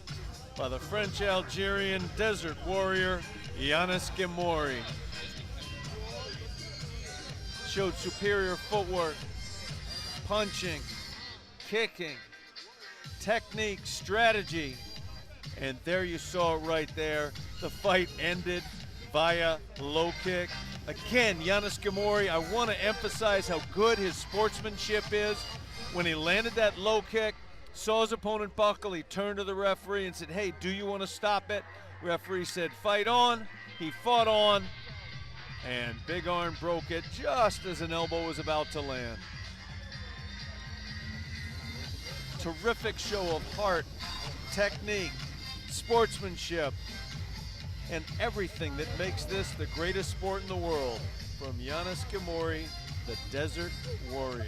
Speaker 8: by the French-Algerian desert warrior, Yanis Gomori. Showed superior footwork, punching, kicking, technique, strategy. And there you saw it right there. The fight ended via low kick. Again, Yanis Gomori, I want to emphasize how good his sportsmanship is. When he landed that low kick, saw his opponent buckle, he turned to the referee and said, hey, do you want to stop it? Referee said, fight on. He fought on, and Big Arn broke it just as an elbow was about to land. Terrific show of heart, technique, sportsmanship, and everything that makes this the greatest sport in the world. From Yanis Gomori, the Desert Warrior.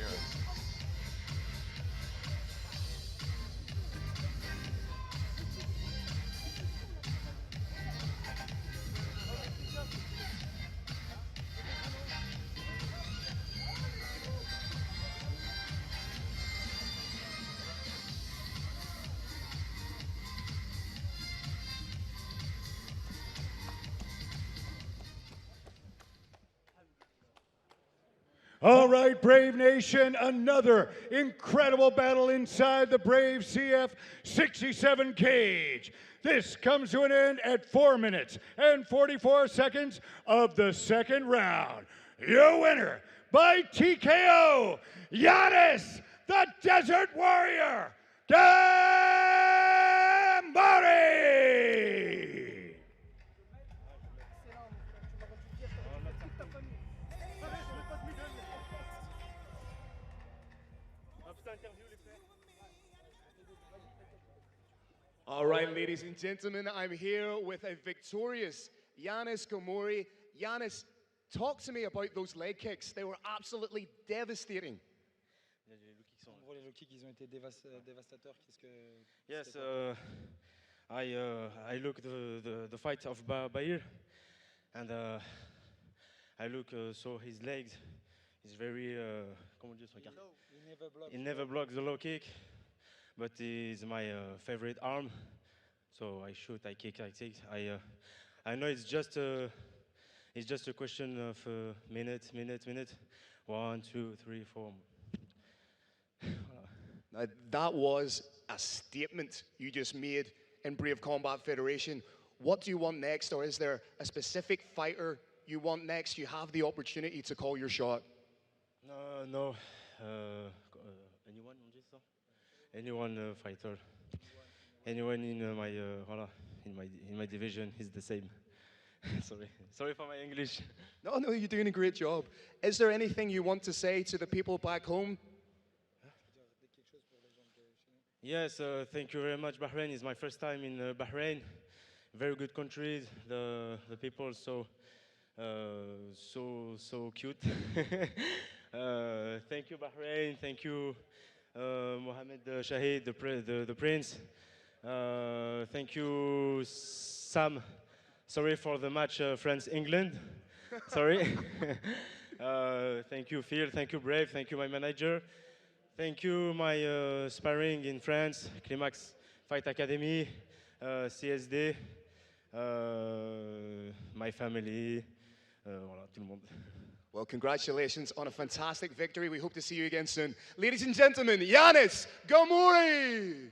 Speaker 1: All right, Brave Nation, another incredible battle inside the Brave CF 67 cage. This comes to an end at 4 minutes and 44 seconds of the second round. Your winner by TKO, Giannis, the Desert Warrior, Gori!
Speaker 7: All right, ladies and gentlemen, I'm here with a victorious Giannis Gomori. Giannis, talk to me about those leg kicks. They were absolutely devastating.
Speaker 19: Les kicks ils ont été dévastateurs.
Speaker 20: Yes, I look the fight of Bahir, and I look so his legs is very comment dire, he never blocks the low kick, but it's my favorite arm. So I shoot, I kick, I kick. I know it's just a question of minute. 1, 2, 3, 4.
Speaker 7: Now, that was a statement you just made in Brave Combat Federation. What do you want next, or is there a specific fighter you want next? You have the opportunity to call your shot.
Speaker 20: No. Anyone on this? Anyone fighter? Anyone in my in my division is the same. Sorry for my English.
Speaker 7: No, you're doing a great job. Is there anything you want to say to the people back home?
Speaker 20: Yes, thank you very much. Bahrain is my first time in Bahrain. Very good country. The people so cute. Thank you, Bahrain. Thank you, Mohammed Shahid, the prince. Thank you, Sam. Sorry for the match, France-England. Sorry. Thank you, Phil. Thank you, Brave. Thank you, my manager. Thank you, my sparring in France, Climax Fight Academy, CSD, my family, voilà, tout le monde.
Speaker 7: Well, congratulations on a fantastic victory. We hope to see you again soon. Ladies and gentlemen, Giannis Gomori!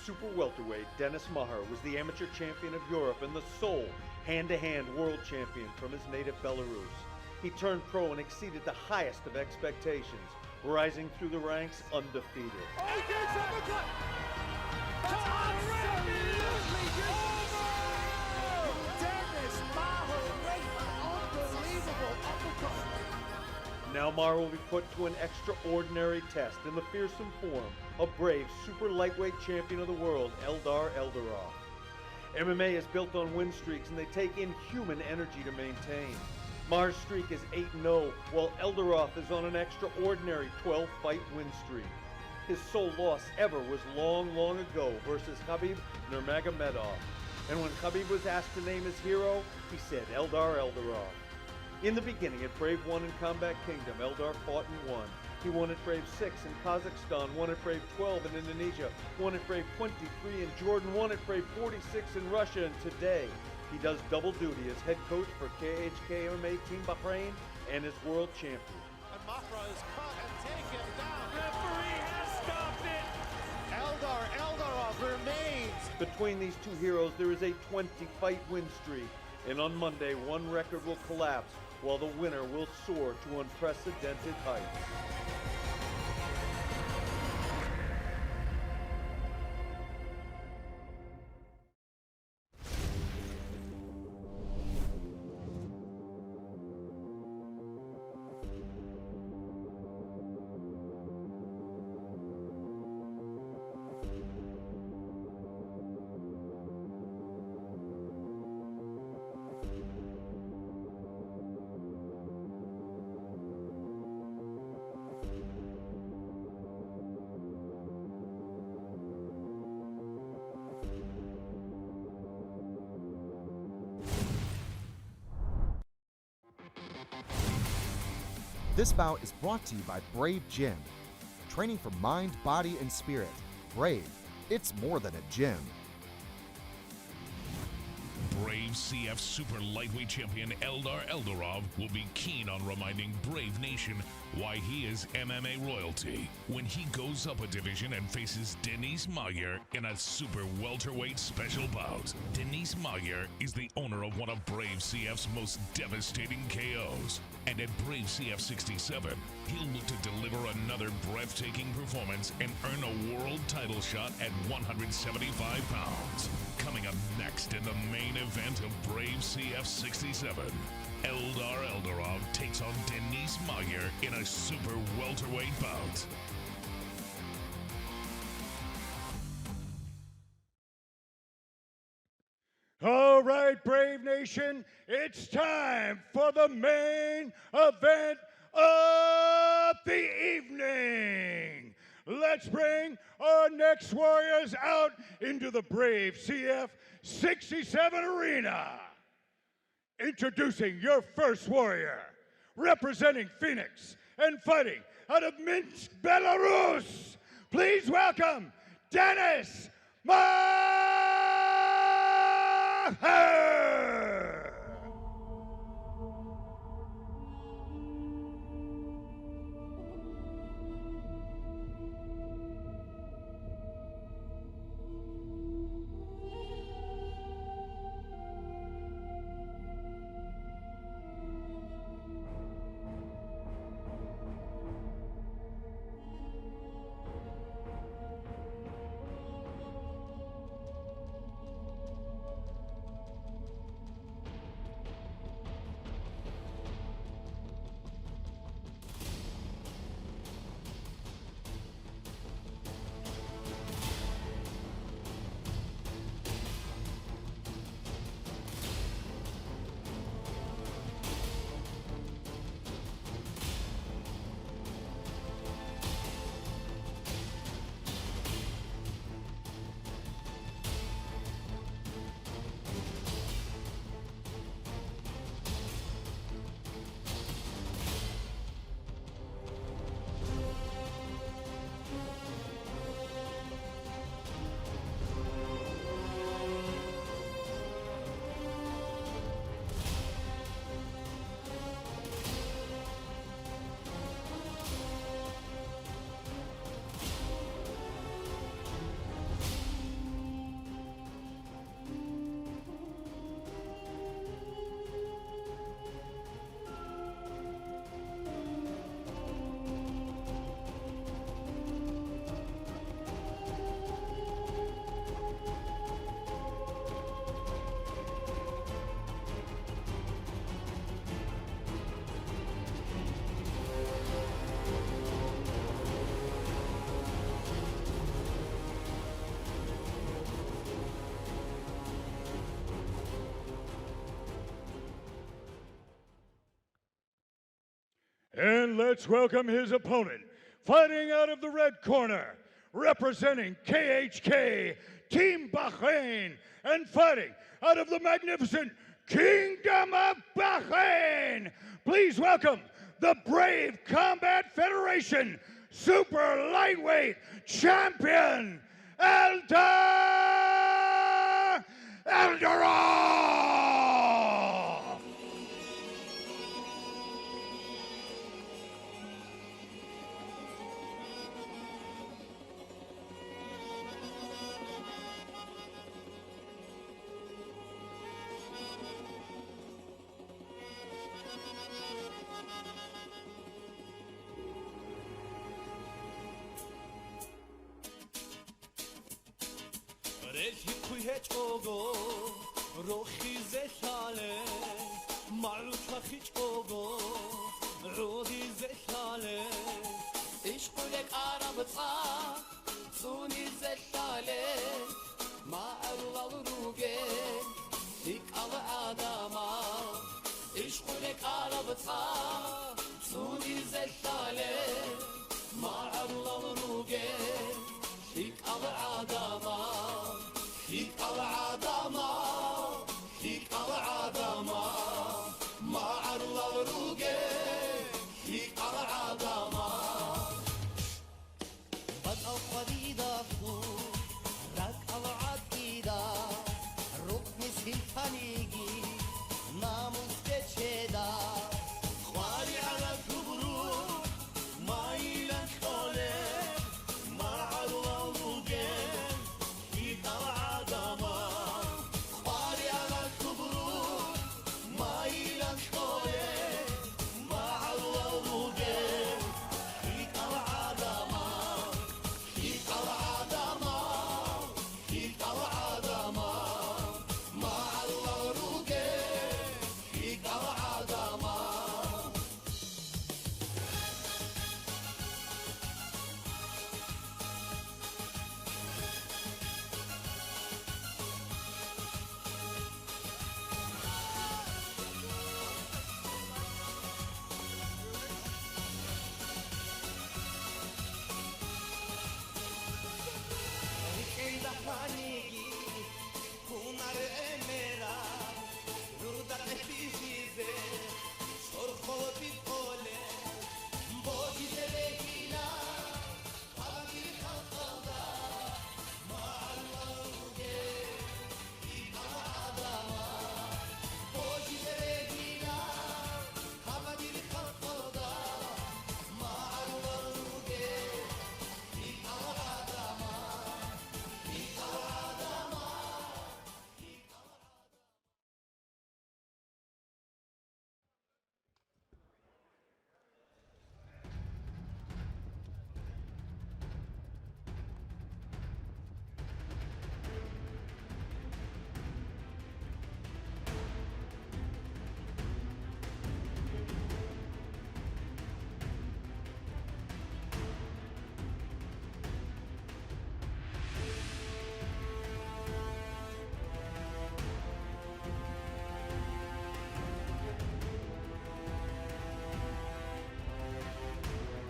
Speaker 8: Super welterweight Denis Maher was the amateur champion of Europe and the sole hand-to-hand world champion from his native Belarus. He turned pro and exceeded the highest of expectations, rising through the ranks undefeated. Now Maher will be put to an extraordinary test in the fearsome form of brave super lightweight champion of the world, Eldarov. MMA is built on win streaks and they take inhuman energy to maintain. Maher's streak is 8-0, while Eldarov is on an extraordinary 12-fight win streak. His sole loss ever was long, long ago versus Khabib Nurmagomedov. And when Khabib was asked to name his hero, he said Eldar Eldarov. In the beginning at Brave 1 in Combat Kingdom, Eldar fought and won. He won at Brave 6 in Kazakhstan, won at Brave 12 in Indonesia, won at Brave 23 in Jordan, won at Brave 46 in Russia, and today he does double duty as head coach for KHK MMA Team Bahrain and as world champion.
Speaker 21: And Maher is cut and taken down. Referee has stopped it. Eldarov remains.
Speaker 8: Between these two heroes, there is a 20-fight win streak. And on Monday, one record will collapse while the winner will soar to unprecedented heights.
Speaker 5: This bout is brought to you by Brave Gym. Training for mind, body, and spirit. Brave, it's more than a gym.
Speaker 2: Brave CF Super Lightweight Champion Eldar Eldarov will be keen on reminding Brave Nation why he is MMA royalty when he goes up a division and faces Denis Maher in a super welterweight special bout. Denis Maher is the owner of one of Brave CF's most devastating KOs. And at Brave CF 67, he'll look to deliver another breathtaking performance and earn a world title shot at 175 pounds. Coming up next in the main event of Brave CF 67, Eldar Eldarov takes on Denis Maher in a super welterweight bout.
Speaker 1: All right, Brave Nation, it's time for the main event of the evening. Let's bring our next warriors out into the Brave CF 67 arena. Introducing your first warrior, representing Phoenix and fighting out of Minsk, Belarus. Please welcome Denis Maher. And let's welcome his opponent fighting out of the red corner, representing KHK Team Bahrain, and fighting out of the magnificent Kingdom of Bahrain. Please welcome the Brave Combat Federation Super Lightweight Champion, Eldarov!
Speaker 10: Soni zehlale ma'arla uruge dik ala adama ishqulek arabta Soni zehlale ma'arla uruge dik ala adama dik ala adama dik ala adama ma'arla uruge dik ala adama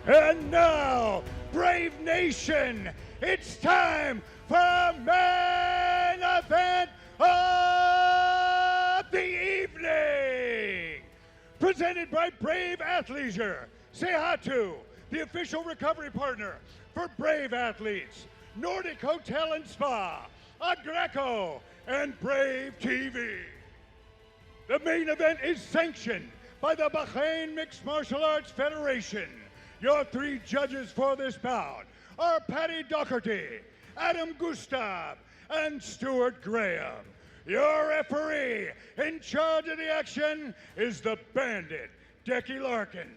Speaker 10: And now, Brave Nation, it's time for main event of the evening. Presented by Brave Athleisure. Say hi to the official recovery partner for Brave Athletes, Nordic Hotel and Spa, Agreco, and Brave TV. The main event is sanctioned by the Bahrain Mixed Martial Arts Federation. Your three judges for this bout are Patty Doherty, Adam Gustav, and Stuart Graham. Your referee in charge of the action is the Bandit, Decky Larkin.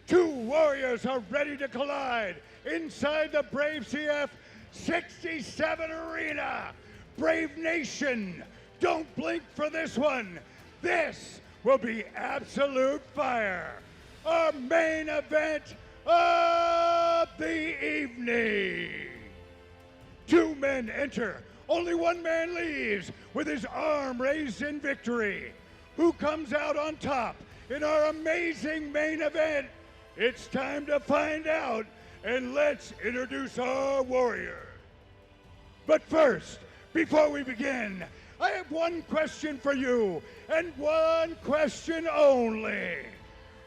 Speaker 10: Two warriors are ready to collide inside the Brave CF 67 arena. Brave Nation, don't blink for this one. This will be absolute fire. Our main event of the evening. Two men enter, only one man leaves with his arm raised in victory. Who comes out on top in our amazing main event? It's time to find out.
Speaker 1: and let's introduce our warrior. But first, before we begin, I have one question for you, and one question only.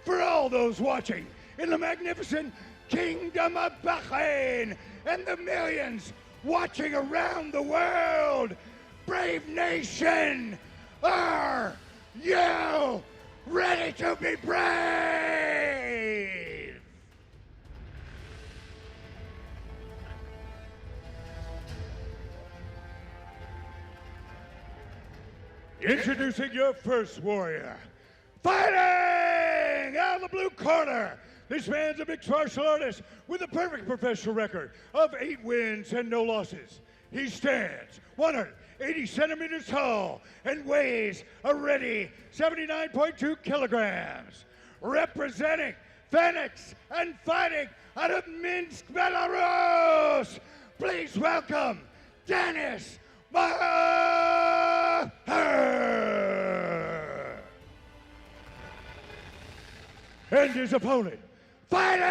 Speaker 1: For all those watching in the magnificent Kingdom of Bahrain and the millions watching around the world, Brave Nation, are you ready to be brave? Introducing your first warrior, fighting out of the blue corner. This man's a mixed martial artist with a perfect professional record of 8 wins and no losses. He stands 180 centimeters tall and weighs a ready 79.2 kilograms. Representing Phoenix and fighting out of Minsk, Belarus, please welcome Denis. Maher! And his opponent, fighting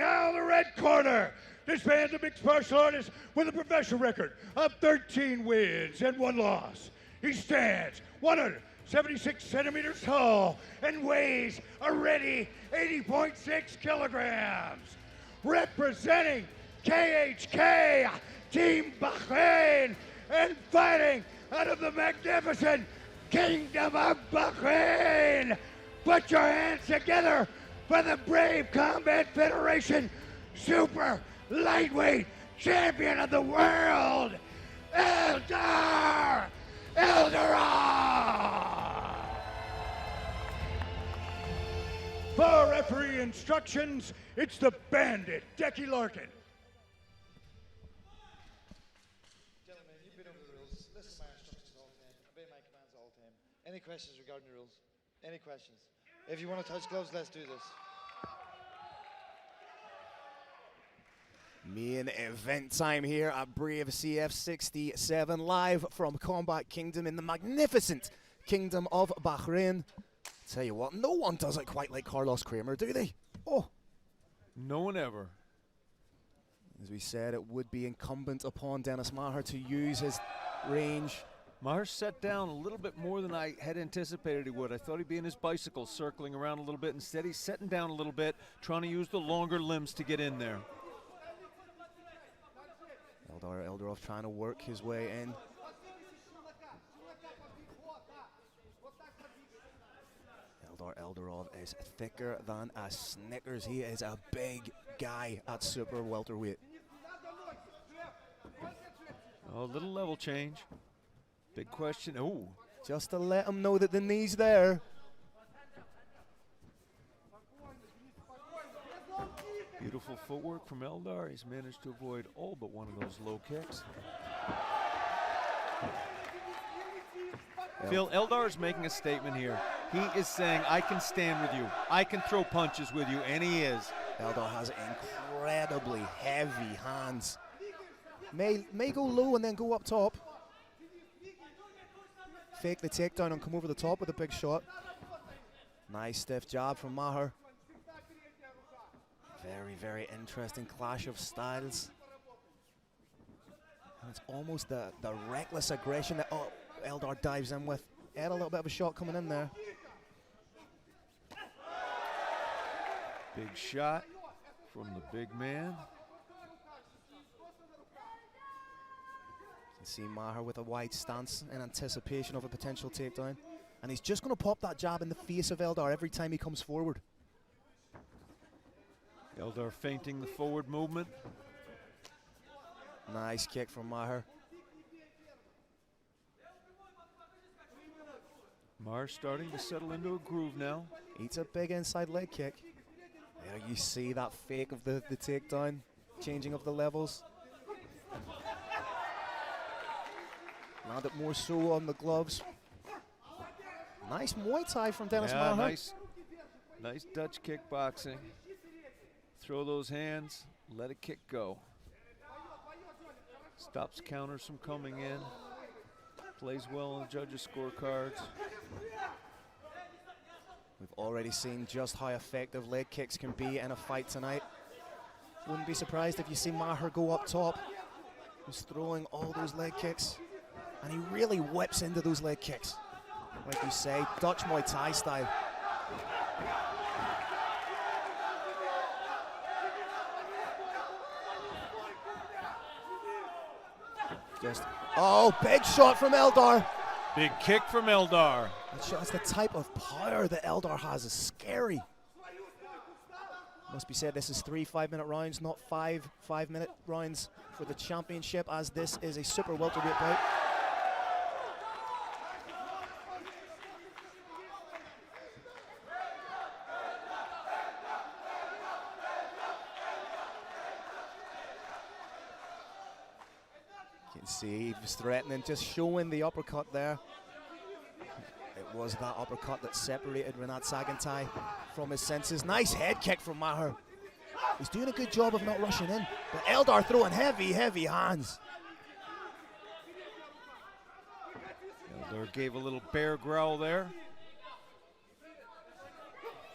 Speaker 1: out of the red corner. This man's a mixed martial artist with a professional record of 13 wins and 1 loss. He stands 176 centimeters tall and weighs a ready 80.6 kilograms. Representing KHK Team Bahrain and fighting out of the magnificent Kingdom of Bahrain. Put your hands together for the Brave Combat Federation Super Lightweight Champion of the World, Eldar! Eldarov! For referee instructions, it's the Bandit, Decky Larkin.
Speaker 3: Gentlemen, you've been over the rules. Listen to my instructions all the time. Obey my commands all the time. Any questions regarding the rules? Any questions? If you want to touch gloves, let's do this.
Speaker 7: Main event time here at Brave CF 67, live from Combat Kingdom in the magnificent Kingdom of Bahrain. Tell you what, no one does it quite like Carlos Kramer, do they? Oh.
Speaker 8: No one ever.
Speaker 7: As we said, it would be incumbent upon Denis Maher to use his range.
Speaker 8: Maher set down a little bit more than I had anticipated he would. I thought he'd be in his bicycle circling around a little bit. Instead, he's setting down a little bit, trying to use the longer limbs to get in there.
Speaker 7: Eldarov trying to work his way in. Eldarov is thicker than a Snickers. He is a big guy at super welterweight.
Speaker 8: Oh, a little level change. Big question. Oh,
Speaker 7: just to let him know that the knee's there.
Speaker 8: Beautiful footwork from Eldar. He's managed to avoid all but one of those low kicks. Phil, Eldar is making a statement here. He is saying, I can stand with you. I can throw punches with you, and he is.
Speaker 7: Eldar has incredibly heavy hands. May go low and then go up top. Fake the takedown and come over the top with a big shot. Nice stiff jab from Maher. Very, very interesting clash of styles. And it's almost the reckless aggression that Eldar dives in with. Had a little bit of a shot coming in there.
Speaker 8: Big shot from the big man.
Speaker 7: You can see Maher with a wide stance in anticipation of a potential takedown. And he's just going to pop that jab in the face of Eldar every time he comes forward.
Speaker 8: Eldar feinting the forward movement.
Speaker 7: Nice kick from Maher.
Speaker 8: Maher starting to settle into a groove now.
Speaker 7: Eats a big inside leg kick. There you see that fake of the takedown, changing of the levels. Landed more so on the gloves. Nice Muay Thai from Denis Maher.
Speaker 8: Nice Dutch kickboxing. Throw those hands, let a kick go. Stops counters from coming in. Plays well on the judges' scorecards.
Speaker 7: We've already seen just how effective leg kicks can be in a fight tonight. Wouldn't be surprised if you see Maher go up top. He's throwing all those leg kicks, and he really whips into those leg kicks. Like you say, Dutch Muay Thai style. Oh, big shot from Eldar.
Speaker 8: Big kick from Eldar.
Speaker 7: That's the type of power that Eldar has. Is scary. Must be said, this is 3 5-minute rounds, not 5 5-minute rounds for the championship, as this is a super welterweight bout. You can see he was threatening, just showing the uppercut there. It was that uppercut that separated Rinat Sagantai from his senses. Nice head kick from Maher. He's doing a good job of not rushing in, but Eldar throwing heavy, heavy hands.
Speaker 8: Eldar gave a little bear growl there.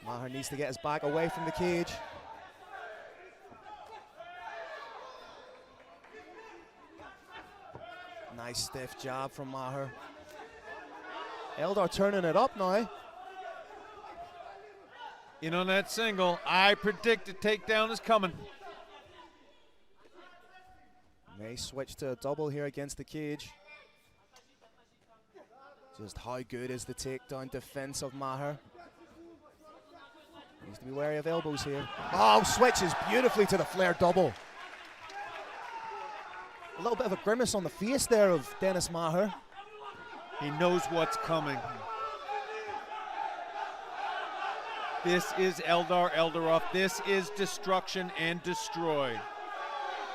Speaker 7: Maher needs to get his back away from the cage. Nice stiff jab from Maher. Eldar turning it up now.
Speaker 8: In on that single, I predict a takedown is coming.
Speaker 7: May switch to a double here against the cage. Just how good is the takedown defense of Maher? Needs to be wary of elbows here. Oh, switches beautifully to the flare double. A little bit of a grimace on the face there of Denis Maher.
Speaker 8: He knows what's coming. This is Eldar Eldarov. This is destruction and destroy.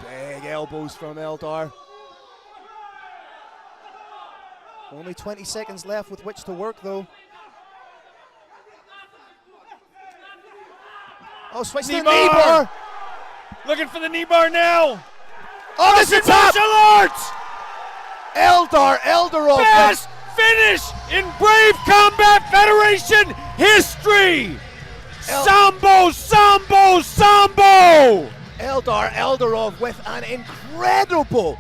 Speaker 7: Big elbows from Eldar. Only 20 seconds left with which to work, though. Oh, switch to the knee bar.
Speaker 8: Looking for the knee bar now.
Speaker 7: Oh, this is
Speaker 8: martial arts.
Speaker 7: Eldar Eldarov.
Speaker 8: Best finish in Brave Combat Federation history. Sambo, Sambo, Sambo!
Speaker 7: Eldar Eldarov with an incredible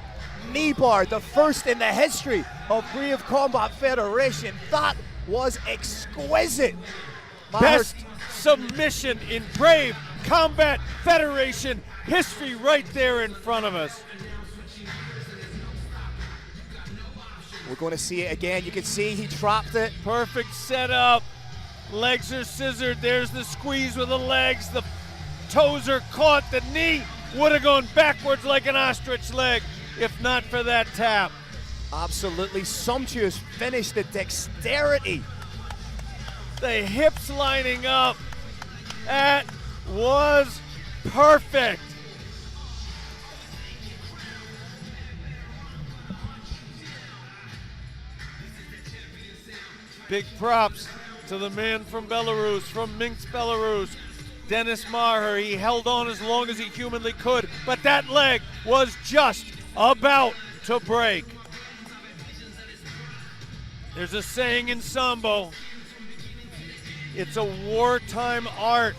Speaker 7: knee bar, the first in the history of Brave Combat Federation. That was exquisite.
Speaker 8: Best submission in Brave Combat Federation history right there in front of us.
Speaker 7: We're going to see it again. You can see he trapped it.
Speaker 8: Perfect setup. Legs are scissored. There's the squeeze with the legs. The toes are caught. The knee would have gone backwards like an ostrich leg if not for that tap.
Speaker 7: Absolutely sumptuous finish. The dexterity.
Speaker 8: The hips lining up. That was perfect. Big props to the man from Belarus, from Minsk, Belarus, Denis Maher. He held on as long as he humanly could, but that leg was just about to break. There's a saying in Sambo, it's a wartime art.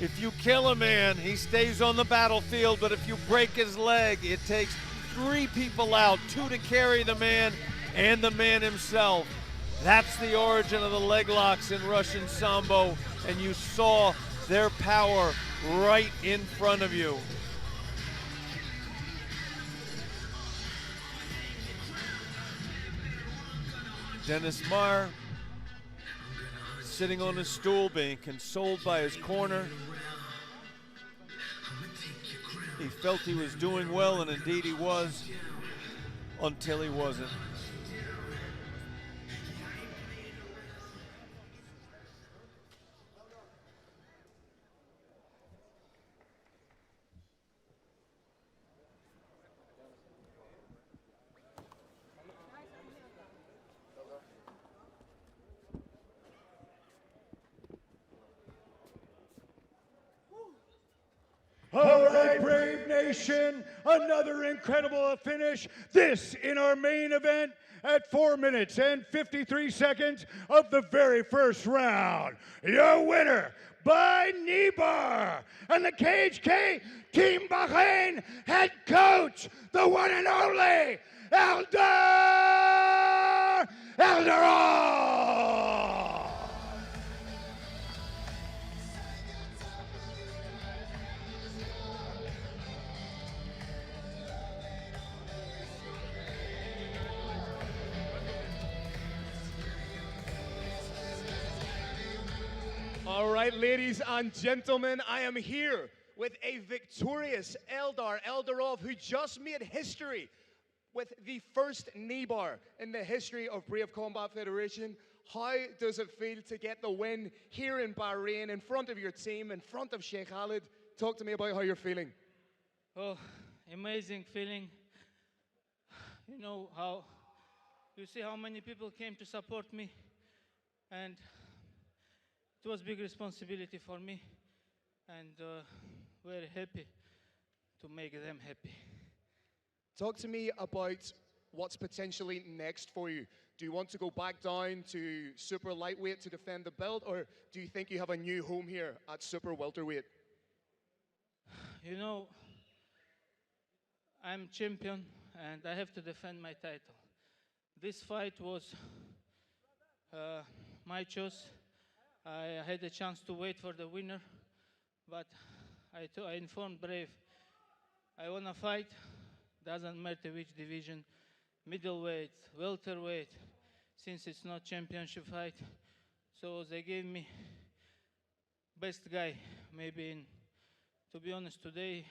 Speaker 8: If you kill a man, he stays on the battlefield, but if you break his leg, it takes 3 people out, 2 to carry the man and the man himself. That's the origin of the leg locks in Russian Sambo, and you saw their power right in front of you. Denis Maher sitting on his stool being consoled by his corner. He felt he was doing well, and indeed he was, until he wasn't.
Speaker 1: All right, Brave Nation. Nation, another incredible finish. This in our main event at 4 minutes and 53 seconds of the very first round. Your winner by knee bar and the KHK Team Bahrain head coach, the one and only Eldar Eldarov.
Speaker 7: All right, ladies and gentlemen, I am here with a victorious Eldarov who just made history with the first knee bar in the history of Brave Combat Federation. How does it feel to get the win here in Bahrain, in front of your team, in front of Sheikh Khalid? Talk to me about how you're feeling.
Speaker 4: Oh, amazing feeling. You know how, you see how many people came to support me, and it was a big responsibility for me, and very happy to make them happy.
Speaker 7: Talk to me about what's potentially next for you. Do you want to go back down to super lightweight to defend the belt, or do you think you have a new home here at super welterweight?
Speaker 4: You know, I'm champion and I have to defend my title. This fight was my choice. I had a chance to wait for the winner, but I informed Brave, I want to fight, doesn't matter which division, middleweight, welterweight, since it's not championship fight. So they gave me best guy, maybe in, to be honest, today,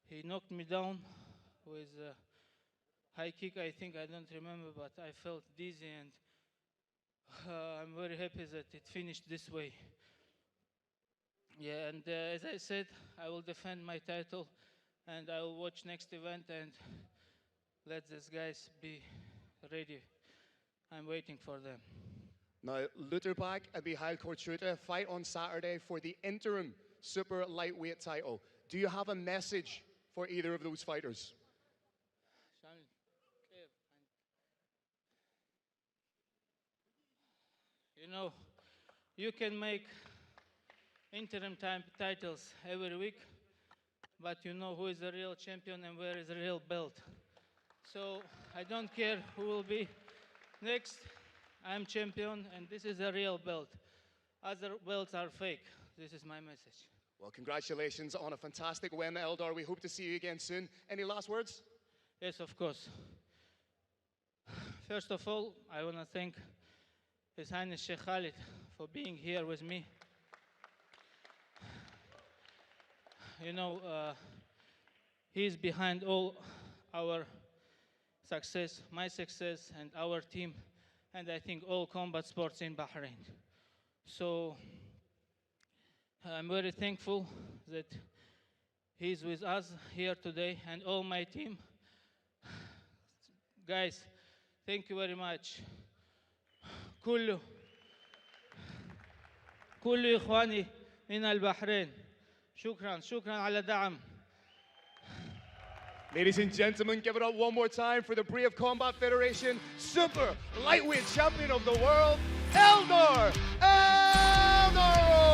Speaker 4: he knocked me down with a high kick, I think, I don't remember, but I felt dizzy, and I'm very happy that it finished this way. Yeah, and as I said, I will defend my title, and I will watch next event and let these guys be ready. I'm waiting for them.
Speaker 7: Now, Lutterbach and the Heilcourt Shooter fight on Saturday for the interim super lightweight title. Do you have a message for either of those fighters?
Speaker 4: You know, you can make interim titles every week, but you know who is the real champion and where is the real belt. So I don't care who will be next. I'm champion, and this is a real belt. Other belts are fake. This is my message.
Speaker 7: Well, congratulations on a fantastic win, Eldar. We hope to see you again soon. Any last words?
Speaker 4: Yes, of course. First of all, I want to thank His Highness Sheikh Khalid for being here with me. You know, he's behind all our success, my success, and our team, and I think all combat sports in Bahrain. So I'm very thankful that he's with us here today, and all my team. Guys, thank you very much. كله إخواني من البحرين. شكرا على دعم.
Speaker 7: Ladies and gentlemen, give it up one more time for the Brave Combat Federation Super Lightweight Champion of the World, Eldar Eldarov!